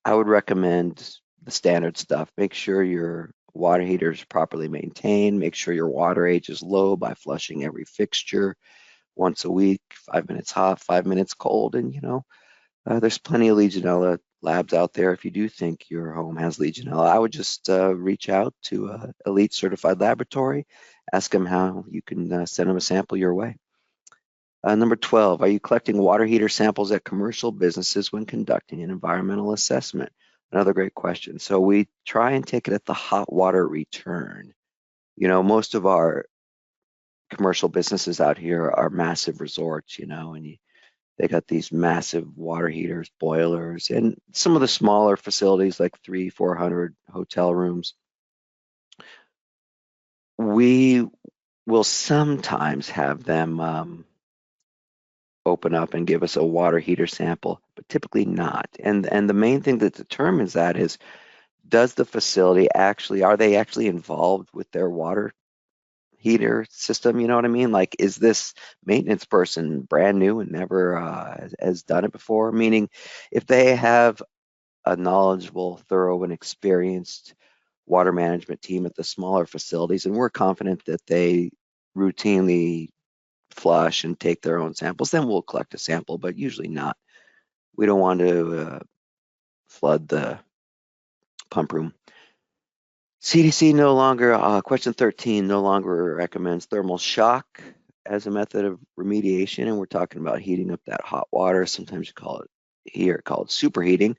I would recommend the standard stuff. Make sure your water heater is properly maintained. Make sure your water age is low by flushing every fixture once a week, 5 minutes hot, 5 minutes cold. And, there's plenty of Legionella labs out there. If you do think your home has Legionella, I would just reach out to an elite certified laboratory, ask them how you can send them a sample your way. Number 12, are you collecting water heater samples at commercial businesses when conducting an environmental assessment? Another great question. So we try and take it at the hot water return. Most of our commercial businesses out here are massive resorts, and they got these massive water heaters, boilers, and some of the smaller facilities like 300-400 hotel rooms. We will sometimes have them open up and give us a water heater sample, but typically not. And the main thing that determines that is, are they actually involved with their water heater system? You know what I mean? Like, is this maintenance person brand new and never has done it before? Meaning, if they have a knowledgeable, thorough, and experienced water management team at the smaller facilities, and we're confident that they routinely flush and take their own samples, then we'll collect a sample, but usually not. We don't want to flood the pump room. CDC question 13, no longer recommends thermal shock as a method of remediation, and we're talking about heating up that hot water. Sometimes you call it superheating.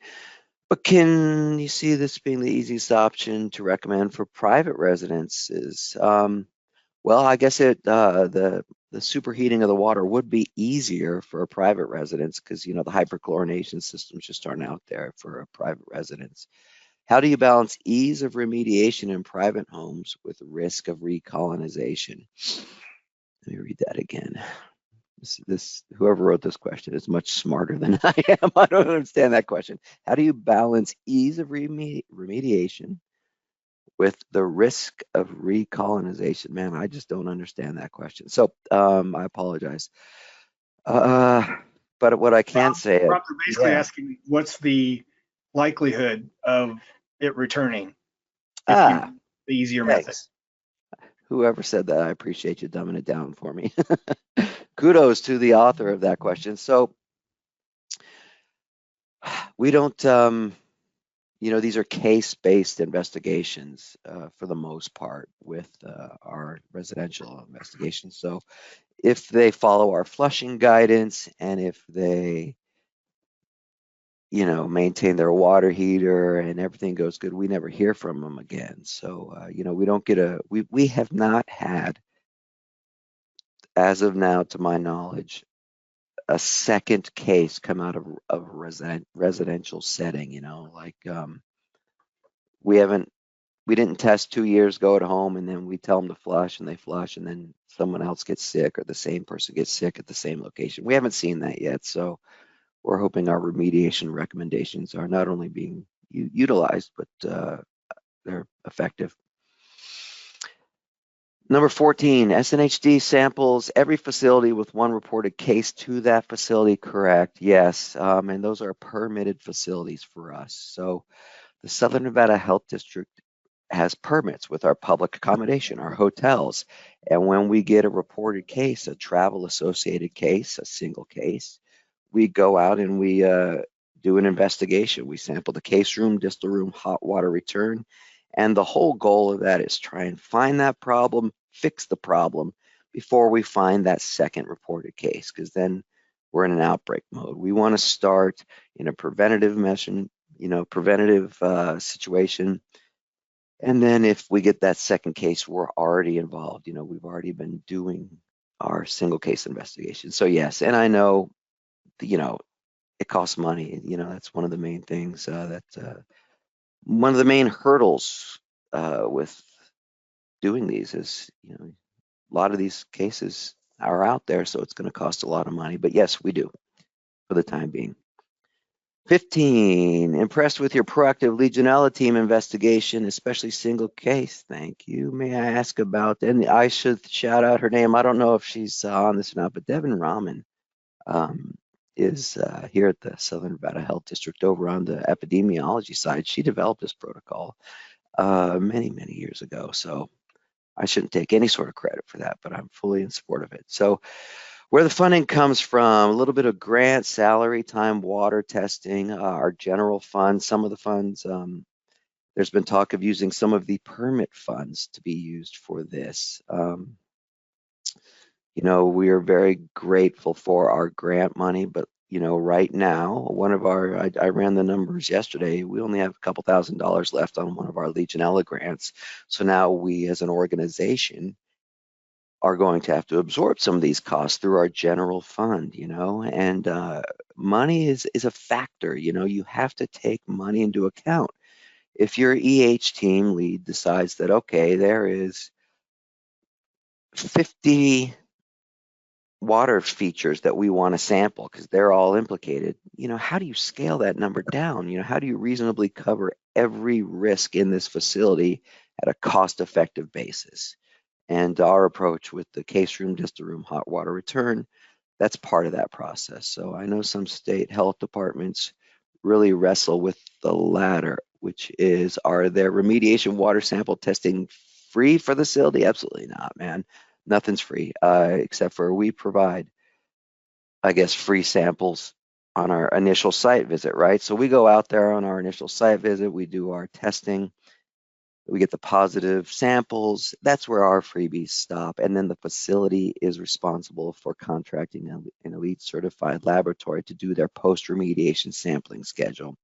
But can you see this being the easiest option to recommend for private residences? Well, I guess the superheating of the water would be easier for a private residence because, the hyperchlorination systems just aren't out there for a private residence. How do you balance ease of remediation in private homes with risk of recolonization? Let me read that again. Whoever wrote this question is much smarter than I am. I don't understand that question. How do you balance ease of remediation with the risk of recolonization? Man, I just don't understand that question. So I apologize. But what I can say, Rob, they're basically asking, what's the likelihood of it returning. Ah, The easier method. thanks. Whoever said that, I appreciate you dumbing it down for me. Kudos to the author of that question. So we don't, these are case-based investigations for the most part with our residential investigations. So if they follow our flushing guidance and if they, maintain their water heater and everything goes good, we never hear from them again. So, we don't get we have not had, as of now, to my knowledge, a second case come out of a residential setting, we didn't test 2 years ago at home and then we tell them to flush and they flush and then someone else gets sick or the same person gets sick at the same location. We haven't seen that yet. So we're hoping our remediation recommendations are not only being utilized, but they're effective. Number 14, SNHD samples every facility with one reported case to that facility, correct? Yes, and those are permitted facilities for us. So the Southern Nevada Health District has permits with our public accommodation, our hotels. And when we get a reported case, a travel associated case, a single case, we go out and we do an investigation. We sample the case room, distal room, hot water return. And the whole goal of that is try and find that problem, fix the problem before we find that second reported case, because then we're in an outbreak mode. We want to start in a preventative situation. And then if we get that second case, we're already involved. We've already been doing our single case investigation. So yes, and I know, it costs money. That's one of the main things one of the main hurdles with doing these is, a lot of these cases are out there, so it's going to cost a lot of money. But yes, we do for the time being. 15, impressed with your proactive Legionella team investigation, especially single case. Thank you. May I ask about, and I should shout out her name. I don't know if she's on this or not, but Devin Rahman is here at the Southern Nevada Health District over on the epidemiology side. She developed this protocol many, many years ago. So I shouldn't take any sort of credit for that, but I'm fully in support of it. So where the funding comes from, a little bit of grant, salary, time, water testing, our general fund, some of the funds, there's been talk of using some of the permit funds to be used for this. We are very grateful for our grant money, but right now, I ran the numbers yesterday, we only have a couple $1,000s left on one of our Legionella grants. So now we as an organization are going to have to absorb some of these costs through our general fund, and money is a factor. You have to take money into account. If your EH team lead decides that, okay, there is 50 water features that we want to sample because they're all implicated, how do you scale that number down? How do you reasonably cover every risk in this facility at a cost-effective basis? And our approach with the case room, distal room, hot water return, that's part of that process. So I know some state health departments really wrestle with the latter, which is, are their remediation water sample testing free for the facility? Absolutely not, man. Nothing's free, except for we provide, I guess, free samples on our initial site visit, right? So we go out there on our initial site visit, we do our testing, we get the positive samples. That's where our freebies stop. And then the facility is responsible for contracting an elite certified laboratory to do their post-remediation sampling schedule.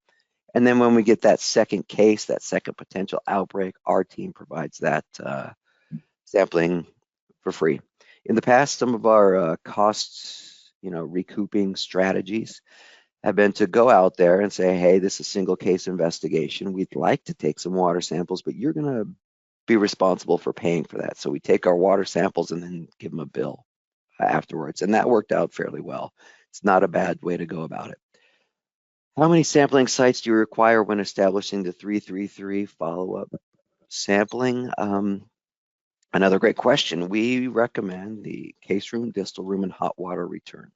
And then when we get that second case, that second potential outbreak, our team provides that sampling for free. In the past, some of our costs, recouping strategies have been to go out there and say, hey, this is a single case investigation. We'd like to take some water samples, but you're going to be responsible for paying for that. So we take our water samples and then give them a bill afterwards. And that worked out fairly well. It's not a bad way to go about it. How many sampling sites do you require when establishing the 333 follow-up sampling? Another great question. We recommend the case room, distal room, and hot water return.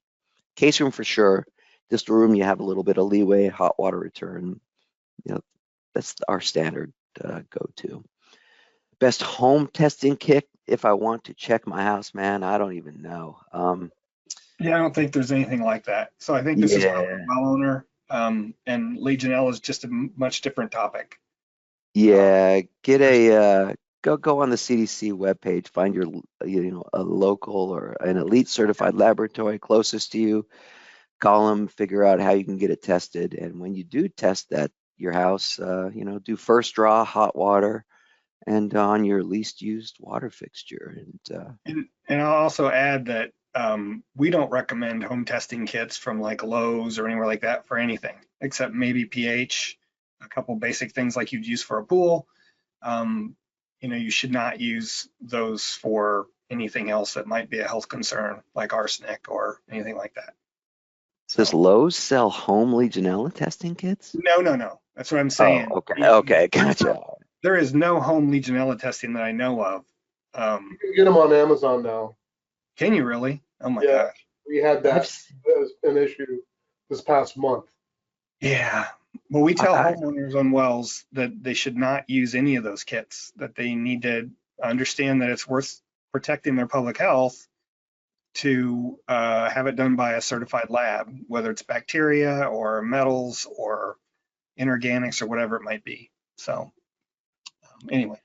Case room for sure. Distal room, you have a little bit of leeway. Hot water return, that's our standard go-to. Best home testing kit if I want to check my house, man, I don't even know. Yeah, I don't think there's anything like that. So I think this is Yeah. for the well owner, and Legionella is just a much different topic. Yeah, get a go on the CDC webpage, find your a local or an elite certified laboratory closest to you, call them, figure out how you can get it tested, and when you do test that your house, do first draw hot water and on your least used water fixture. And I'll also add that we don't recommend home testing kits from like Lowe's or anywhere like that for anything, except maybe pH, a couple basic things like you'd use for a pool. You should not use those for anything else that might be a health concern, like arsenic or anything like that. Does Lowe's sell home Legionella testing kits? No. That's what I'm saying. Oh, okay, gotcha. There is no home Legionella testing that I know of. You can get them on Amazon now. Can you really? Oh my Yeah. gosh. We had that as an issue this past month. Yeah. Well, we tell homeowners on wells that they should not use any of those kits, that they need to understand that it's worth protecting their public health to have it done by a certified lab, whether it's bacteria or metals or inorganics or whatever it might be. So anyway.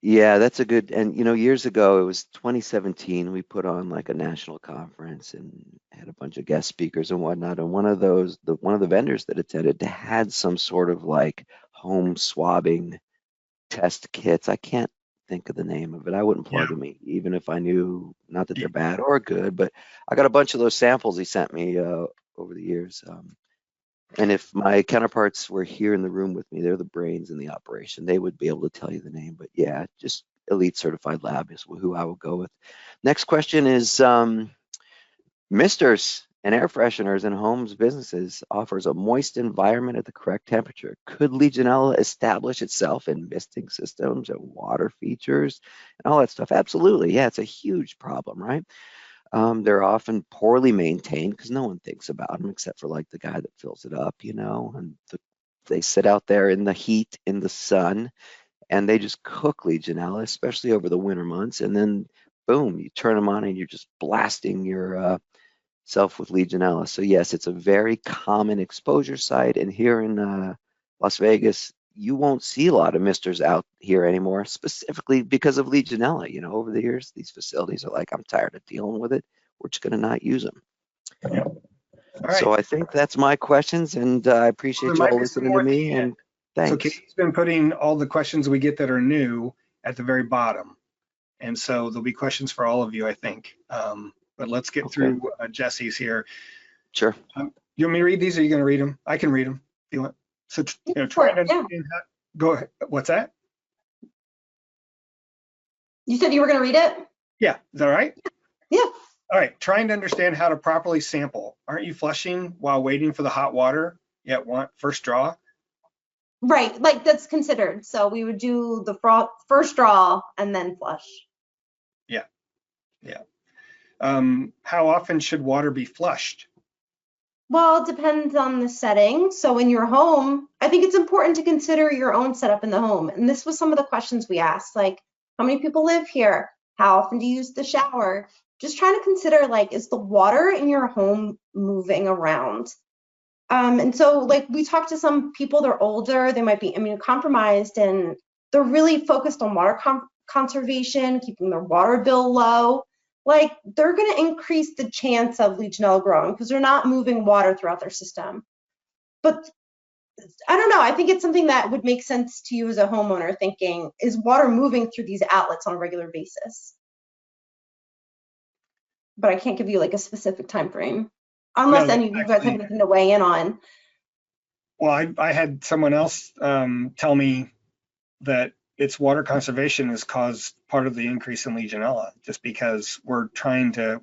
Yeah, that's a good, and years ago, it was 2017, we put on like a national conference and had a bunch of guest speakers and whatnot. And one of the vendors that attended had some sort of like home swabbing test kits. I can't think of the name of it. I wouldn't plug them even if I knew, not that they're bad or good, but I got a bunch of those samples he sent me over the years. And if my counterparts were here in the room with me, they're the brains in the operation, they would be able to tell you the name. But yeah, just elite certified lab is who I would go with. Next question is, misters and air fresheners in homes, businesses offers a moist environment at the correct temperature. Could Legionella establish itself in misting systems and water features and all that stuff? Absolutely. Yeah, it's a huge problem, right? They're often poorly maintained because no one thinks about them except for like the guy that fills it up, and they sit out there in the heat, in the sun, and they just cook Legionella, especially over the winter months. And then boom, you turn them on and you're just blasting your self with Legionella. So yes, it's a very common exposure site. And here in Las Vegas, you won't see a lot of misters out here anymore, specifically because of Legionella. Over the years, these facilities are like, I'm tired of dealing with it. We're just going to not use them. Yeah. All right. So I think that's my questions, and I appreciate you all listening to me. And thanks. So Katie's been putting all the questions we get that are new at the very bottom. And so there'll be questions for all of you, I think. But let's get through Jesse's here. Sure. You want me to read these, or are you going to read them? I can read them if you want. So, try to understand how, go ahead. What's that? You said you were going to read it? Yeah. Is that all right? Yeah. All right. Trying to understand how to properly sample. Aren't you flushing while waiting for the hot water? Yet want first draw? Right. Like that's considered. So we would do the first draw and then flush. Yeah. Yeah. How often should water be flushed? Well, it depends on the setting. So in your home, I think it's important to consider your own setup in the home. And this was some of the questions we asked, like how many people live here? How often do you use the shower? Just trying to consider, like, is the water in your home moving around? And so like we talked to some people, they're older, they might be immunocompromised, and they're really focused on water conservation, keeping their water bill low. Like they're going to increase the chance of Legionella growing because they're not moving water throughout their system. But I don't know, I think it's something that would make sense to you as a homeowner, thinking, is water moving through these outlets on a regular basis? But I can't give you like a specific time frame, unless any of you guys have anything to weigh in on. Well, I had someone else tell me that its water conservation has caused part of the increase in Legionella, just because the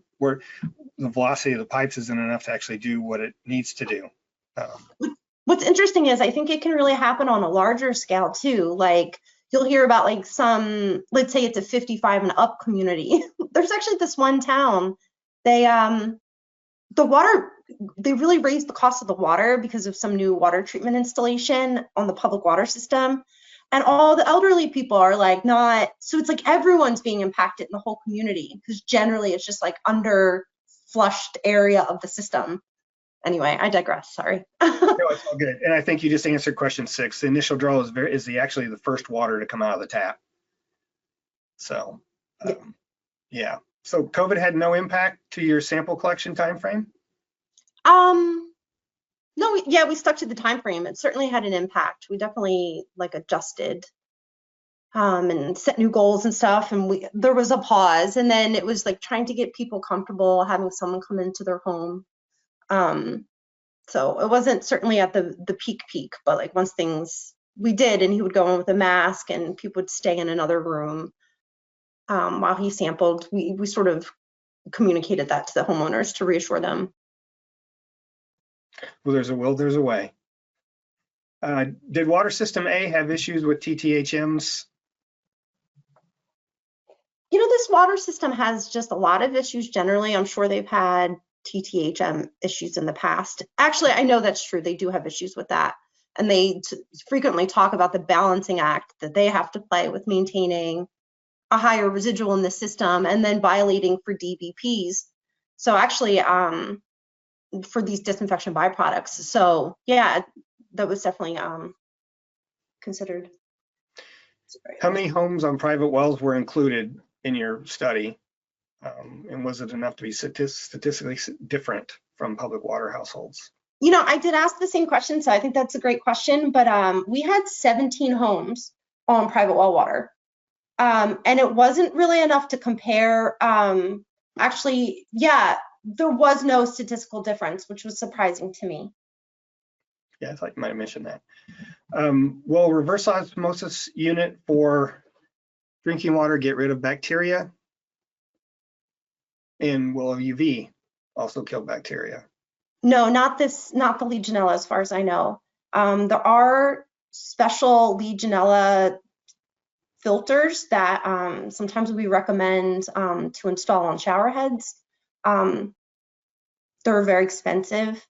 velocity of the pipes isn't enough to actually do what it needs to do. What's interesting is I think it can really happen on a larger scale too. Like you'll hear about like some, let's say it's a 55 and up community. There's actually this one town, they the water, they really raised the cost of the water because of some new water treatment installation on the public water system. And all the elderly people are like not, so it's like everyone's being impacted in the whole community because generally it's just like under flushed area of the system. Anyway, I digress, sorry. No, it's all good. And I think you just answered question 6. The initial draw is actually the first water to come out of the tap. So, yeah. So COVID had no impact to your sample collection timeframe? No, we stuck to the time frame. It certainly had an impact. We definitely like adjusted and set new goals and stuff. And there was a pause, and then it was like trying to get people comfortable having someone come into their home. So it wasn't certainly at the peak, but like once things we did, and he would go in with a mask, and people would stay in another room while he sampled. We sort of communicated that to the homeowners to reassure them. Well, there's a will, there's a way. Did water system A have issues with TTHMs? You know, this water system has just a lot of issues generally. I'm sure they've had TTHM issues in the past. Actually, I know that's true. They do have issues with that. And they frequently talk about the balancing act that they have to play with maintaining a higher residual in the system and then violating for DBPs. So actually, for these disinfection byproducts. So yeah, that was definitely considered. How many homes on private wells were included in your study? And was it enough to be statistically different from public water households? You know, I did ask the same question, so I think that's a great question, but we had 17 homes on private well water. And it wasn't really enough to compare. Actually, yeah, there was no statistical difference, which was surprising to me. Yeah, I thought you might have mentioned that. Will reverse osmosis unit for drinking water get rid of bacteria? And will UV also kill bacteria? No, not the Legionella, as far as I know. There are special Legionella filters that sometimes we recommend to install on shower heads. They're very expensive.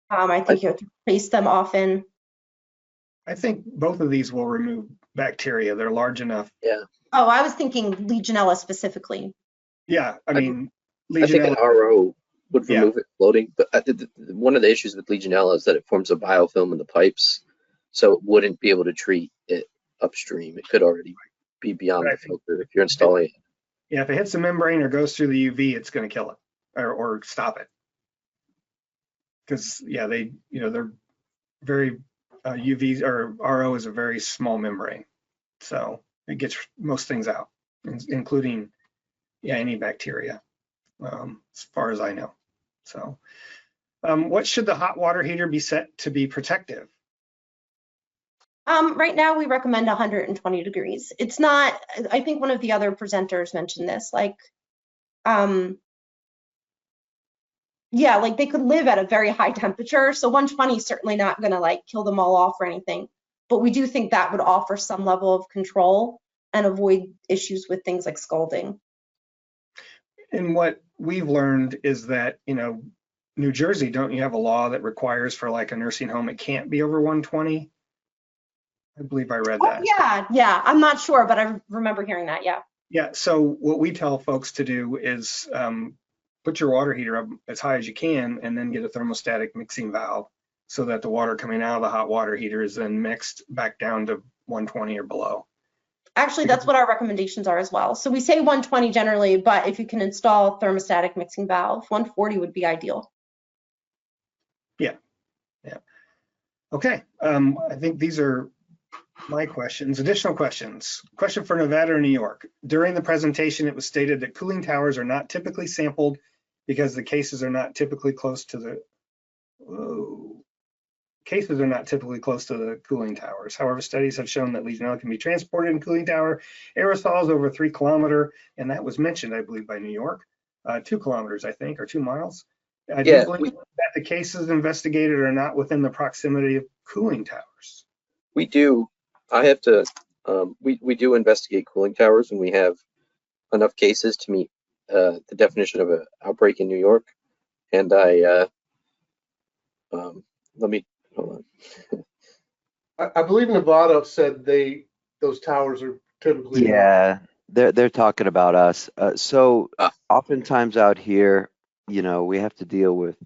I think you have to replace them often. I think both of these will remove bacteria. They're large enough. Yeah. Oh, I was thinking Legionella specifically. Yeah, I mean, I think an Legionella. RO would remove it floating, but one of the issues with Legionella is that it forms a biofilm in the pipes, so it wouldn't be able to treat it upstream. It could already be beyond the filter if you're installing it. Yeah, if it hits the membrane or goes through the UV, it's going to kill it or stop it. Because yeah, they're very UV or RO is a very small membrane, so it gets most things out, including any bacteria, as far as I know. So, what should the hot water heater be set to be protective? Right now we recommend 120 degrees. It's not, I think one of the other presenters mentioned this, like, yeah, like they could live at a very high temperature. So 120 is certainly not gonna like kill them all off or anything, but we do think that would offer some level of control and avoid issues with things like scalding. And what we've learned is that, New Jersey, don't you have a law that requires for like a nursing home, it can't be over 120? I believe I read that. Yeah, I'm not sure, but I remember hearing that, yeah. Yeah, so what we tell folks to do is put your water heater up as high as you can and then get a thermostatic mixing valve so that the water coming out of the hot water heater is then mixed back down to 120 or below. Actually, that's what our recommendations are as well. So we say 120 generally, but if you can install thermostatic mixing valve, 140 would be ideal. Yeah. Okay, I think these are my questions. Additional questions. Question for Nevada or New York. During the presentation, it was stated that cooling towers are not typically sampled because the cases are not typically close to the cooling towers. However, studies have shown that Legionella can be transported in cooling tower aerosols over 3 kilometers, and that was mentioned, I believe, by New York. 2 kilometers, I think, or 2 miles. I do believe that the cases investigated are not within the proximity of cooling towers. We do. I have to. We do investigate cooling towers, and we have enough cases to meet the definition of an outbreak in New York. and I let me hold on. I believe Nevada said those towers are typically not. Yeah, they're talking about us. So Ah. oftentimes out here, we have to deal with,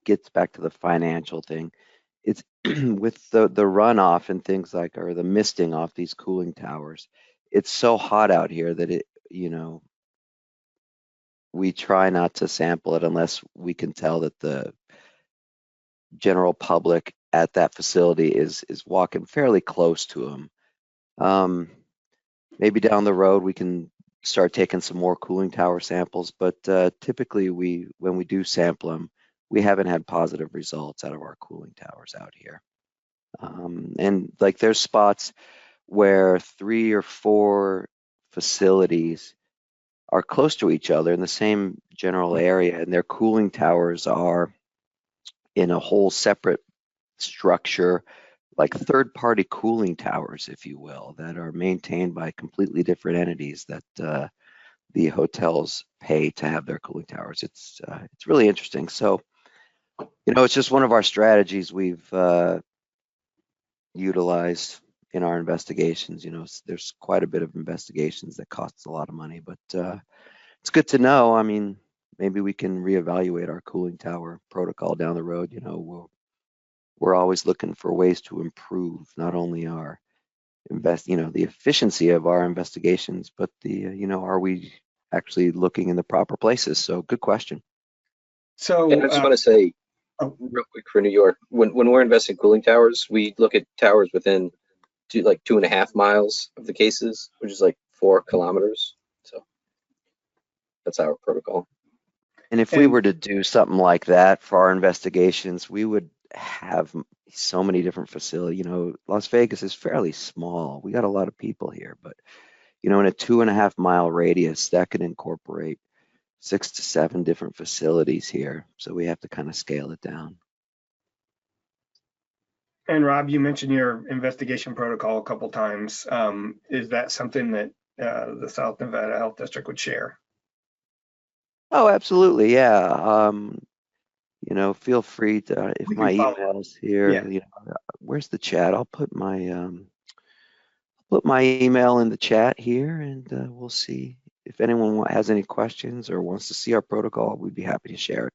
gets back to the financial thing. It's with the runoff and things like, or the misting off these cooling towers. It's so hot out here that we try not to sample it unless we can tell that the general public at that facility is walking fairly close to them. Maybe down the road we can start taking some more cooling tower samples, but typically when we do sample them, we haven't had positive results out of our cooling towers out here. And like there's spots where 3 or 4 facilities are close to each other in the same general area, and their cooling towers are in a whole separate structure, like third-party cooling towers, if you will, that are maintained by completely different entities that the hotels pay to have their cooling towers. It's really interesting. So, it's just one of our strategies we've utilized in our investigations. There's quite a bit of investigations that costs a lot of money, but it's good to know. I mean, maybe we can reevaluate our cooling tower protocol down the road. We're always looking for ways to improve not only our the efficiency of our investigations, but are we actually looking in the proper places? So good question. So And I just want to say real quick for New York, when we're investing in cooling towers, we look at towers within 2.5 miles of the cases, which is like 4 kilometers. So that's our protocol. And if we were to do something like that for our investigations, we would have so many different facilities. Las Vegas is fairly small. We got a lot of people here, but in a 2.5 mile radius, that could incorporate 6 to 7 different facilities here. So we have to kind of scale it down. And Rob, you mentioned your investigation protocol a couple times. Is that something that the South Nevada Health District would share? Oh, absolutely. Yeah. Feel free to, if my email's here, Yeah. Where's the chat? I'll put my email in the chat here, and we'll see if anyone has any questions or wants to see our protocol. We'd be happy to share it.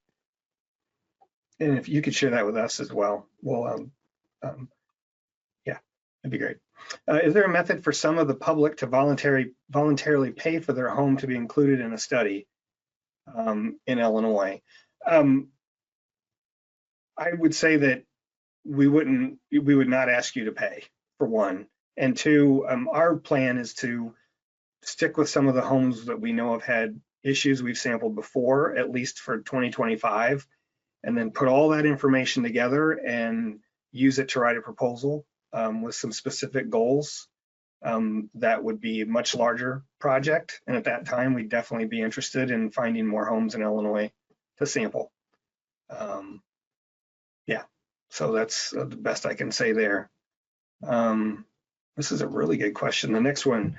And if you could share that with us as well, we'll, yeah, that'd be great. Is there a method for some of the public to voluntarily pay for their home to be included in a study in Illinois? I would say that we would not ask you to pay, for one. And two, our plan is to stick with some of the homes that we know have had issues we've sampled before, at least for 2025, and then put all that information together and use it to write a proposal with some specific goals. That would be a much larger project. And at that time, we'd definitely be interested in finding more homes in Illinois to sample. Yeah, so that's the best I can say there. This is a really good question. The next one.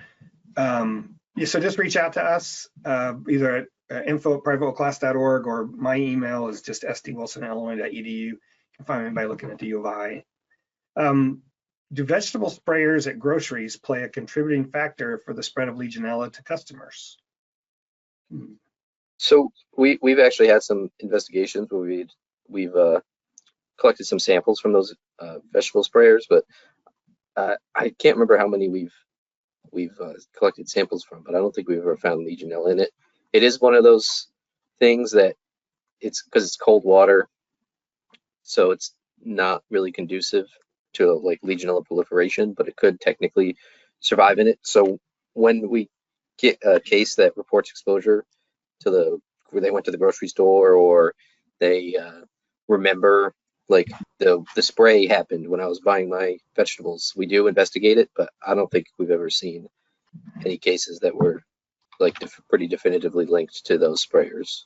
Yeah, so just reach out to us either at info@privateclass.org, or my email is just stwilsonillinois.edu. You can find me by looking at the U of I. Do vegetable sprayers at groceries play a contributing factor for the spread of Legionella to customers? So we've actually had some investigations where we've collected some samples from those vegetable sprayers, but I can't remember how many we've collected samples from, but I don't think we've ever found Legionella in it. It is one of those things that it's because it's cold water, so it's not really conducive to like Legionella proliferation, but it could technically survive in it. So when we get a case that reports exposure to where they went to the grocery store, or they remember like the spray happened when I was buying my vegetables, we do investigate it, but I don't think we've ever seen any cases that were like pretty definitively linked to those sprayers.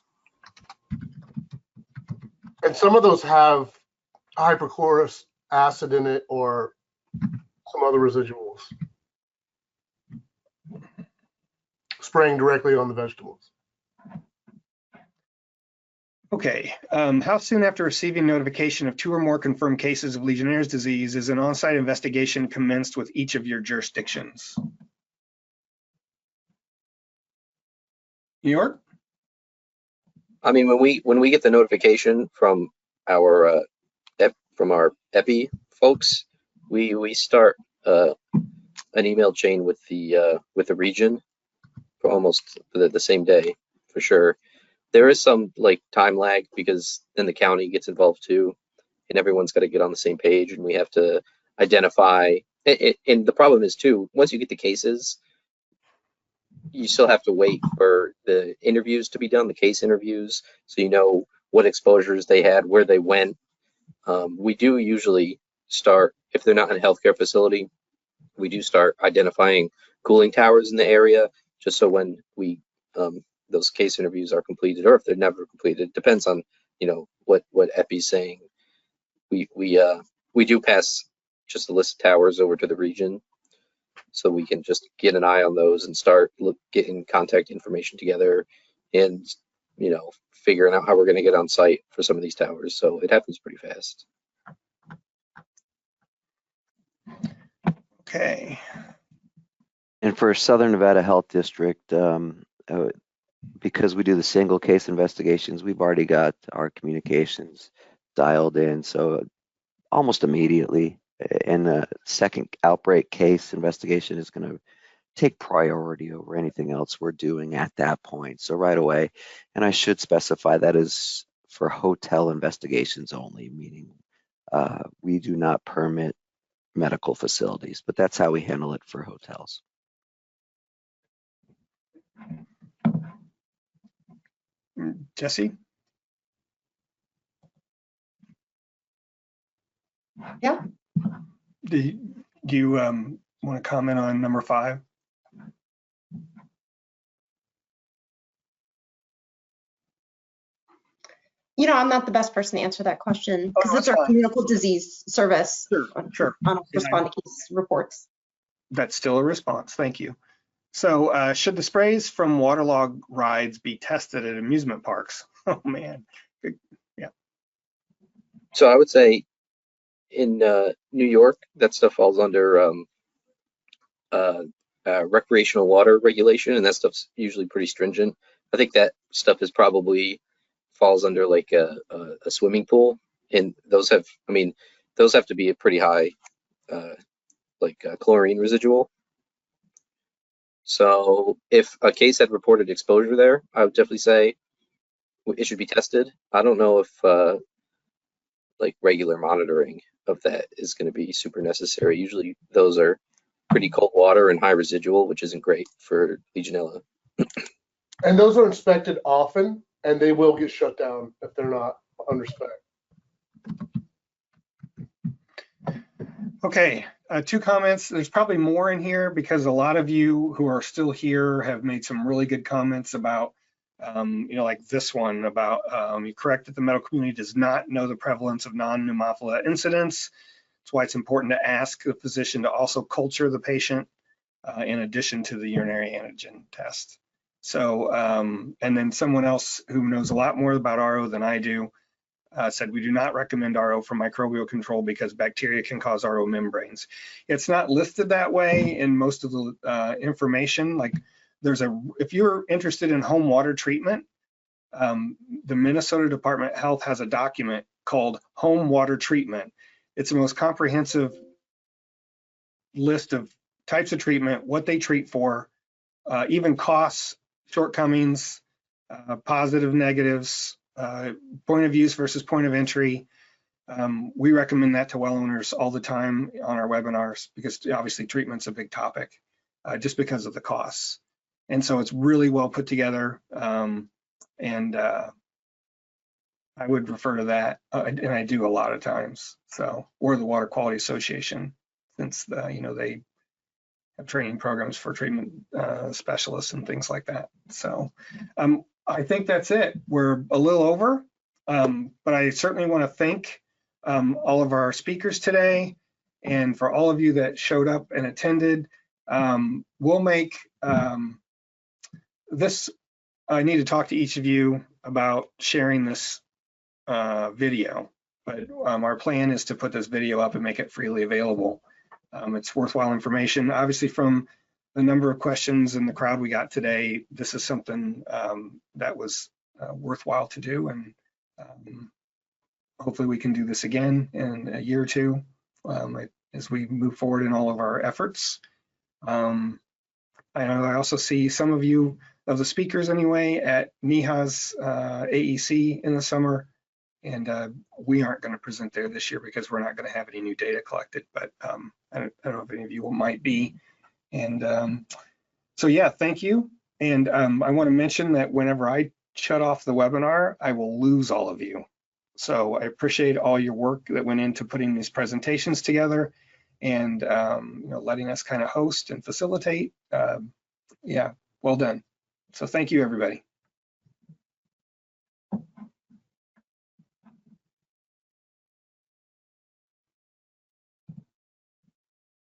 And some of those have hypochlorous acid in it or some other residuals. Spraying directly on the vegetables. Okay, how soon after receiving notification of 2 or more confirmed cases of Legionnaire's disease is an on-site investigation commenced with each of your jurisdictions? New York? I mean, when we get the notification from our EPI folks, we start an email chain with the region for almost the same day, for sure. There is some like time lag because then the county gets involved too, and everyone's got to get on the same page, and we have to identify. And the problem is too, once you get the cases, you still have to wait for the interviews to be done, the case interviews, so you know what exposures they had, where they went. We do usually start, if they're not in a healthcare facility, we do start identifying cooling towers in the area, just so when we those case interviews are completed, or if they're never completed, depends on what EPI's saying. We do pass just a list of towers over to the region, so we can just get an eye on those and start getting contact information together, and figuring out how we're going to get on site for some of these towers. So it happens pretty fast. Okay. And for Southern Nevada Health District, because we do the single case investigations, we've already got our communications dialed in. So almost immediately, and the second outbreak case investigation is going to take priority over anything else we're doing at that point. So right away, and I should specify that is for hotel investigations only, meaning we do not permit medical facilities, but that's how we handle it for hotels. Jesse? Yeah. Do you want to comment on number 5? I'm not the best person to answer that question because Oh, it's our that's fine. communicable disease service Sure. on respond to case reports. That's still a response. Thank you. So should the sprays from waterlog rides be tested at amusement parks? Oh, man. Yeah. So I would say in New York, that stuff falls under recreational water regulation, and that stuff's usually pretty stringent. I think that stuff is probably falls under like a swimming pool, and those have to be a pretty high chlorine residual. So if a case had reported exposure there, I would definitely say it should be tested. I don't know if regular monitoring of that is going to be super necessary. Usually those are pretty cold water and high residual, which isn't great for Legionella. And those are inspected often, and they will get shut down if they're not under spec. Okay, 2 comments. There's probably more in here because a lot of you who are still here have made some really good comments about, like this one about you correct that the medical community does not know the prevalence of non-pneumophila incidents. That's why it's important to ask the physician to also culture the patient in addition to the urinary antigen test. So, and then someone else who knows a lot more about RO than I do said we do not recommend RO for microbial control because bacteria can cause RO membranes. It's not listed that way in most of the information. Like if you're interested in home water treatment, the Minnesota Department of Health has a document called Home Water Treatment. It's the most comprehensive list of types of treatment, what they treat for, even costs, shortcomings, positive, negatives, point of use versus point of entry. We recommend that to well owners all the time on our webinars because obviously treatment's a big topic just because of the costs. And so it's really well put together. And I would refer to that, and I do a lot of times. So, or the Water Quality Association, since they have training programs for treatment specialists and things like that. So I think that's it. We're a little over, but I certainly want to thank all of our speakers today, and for all of you that showed up and attended. We'll make this, I need to talk to each of you about sharing this video, but our plan is to put this video up and make it freely available. It's worthwhile information. Obviously, from the number of questions in the crowd we got today, this is something that was worthwhile to do, and hopefully we can do this again in a year or two as we move forward in all of our efforts. I know I also see some of you, of the speakers anyway, at NEHA's AEC in the summer, and we aren't going to present there this year because we're not going to have any new data collected, but I don't know if any of you might be. And so yeah, thank you. And I want to mention that whenever I shut off the webinar, I will lose all of you. So I appreciate all your work that went into putting these presentations together and you know, letting us kind of host and facilitate. Yeah, well done. So thank you, everybody.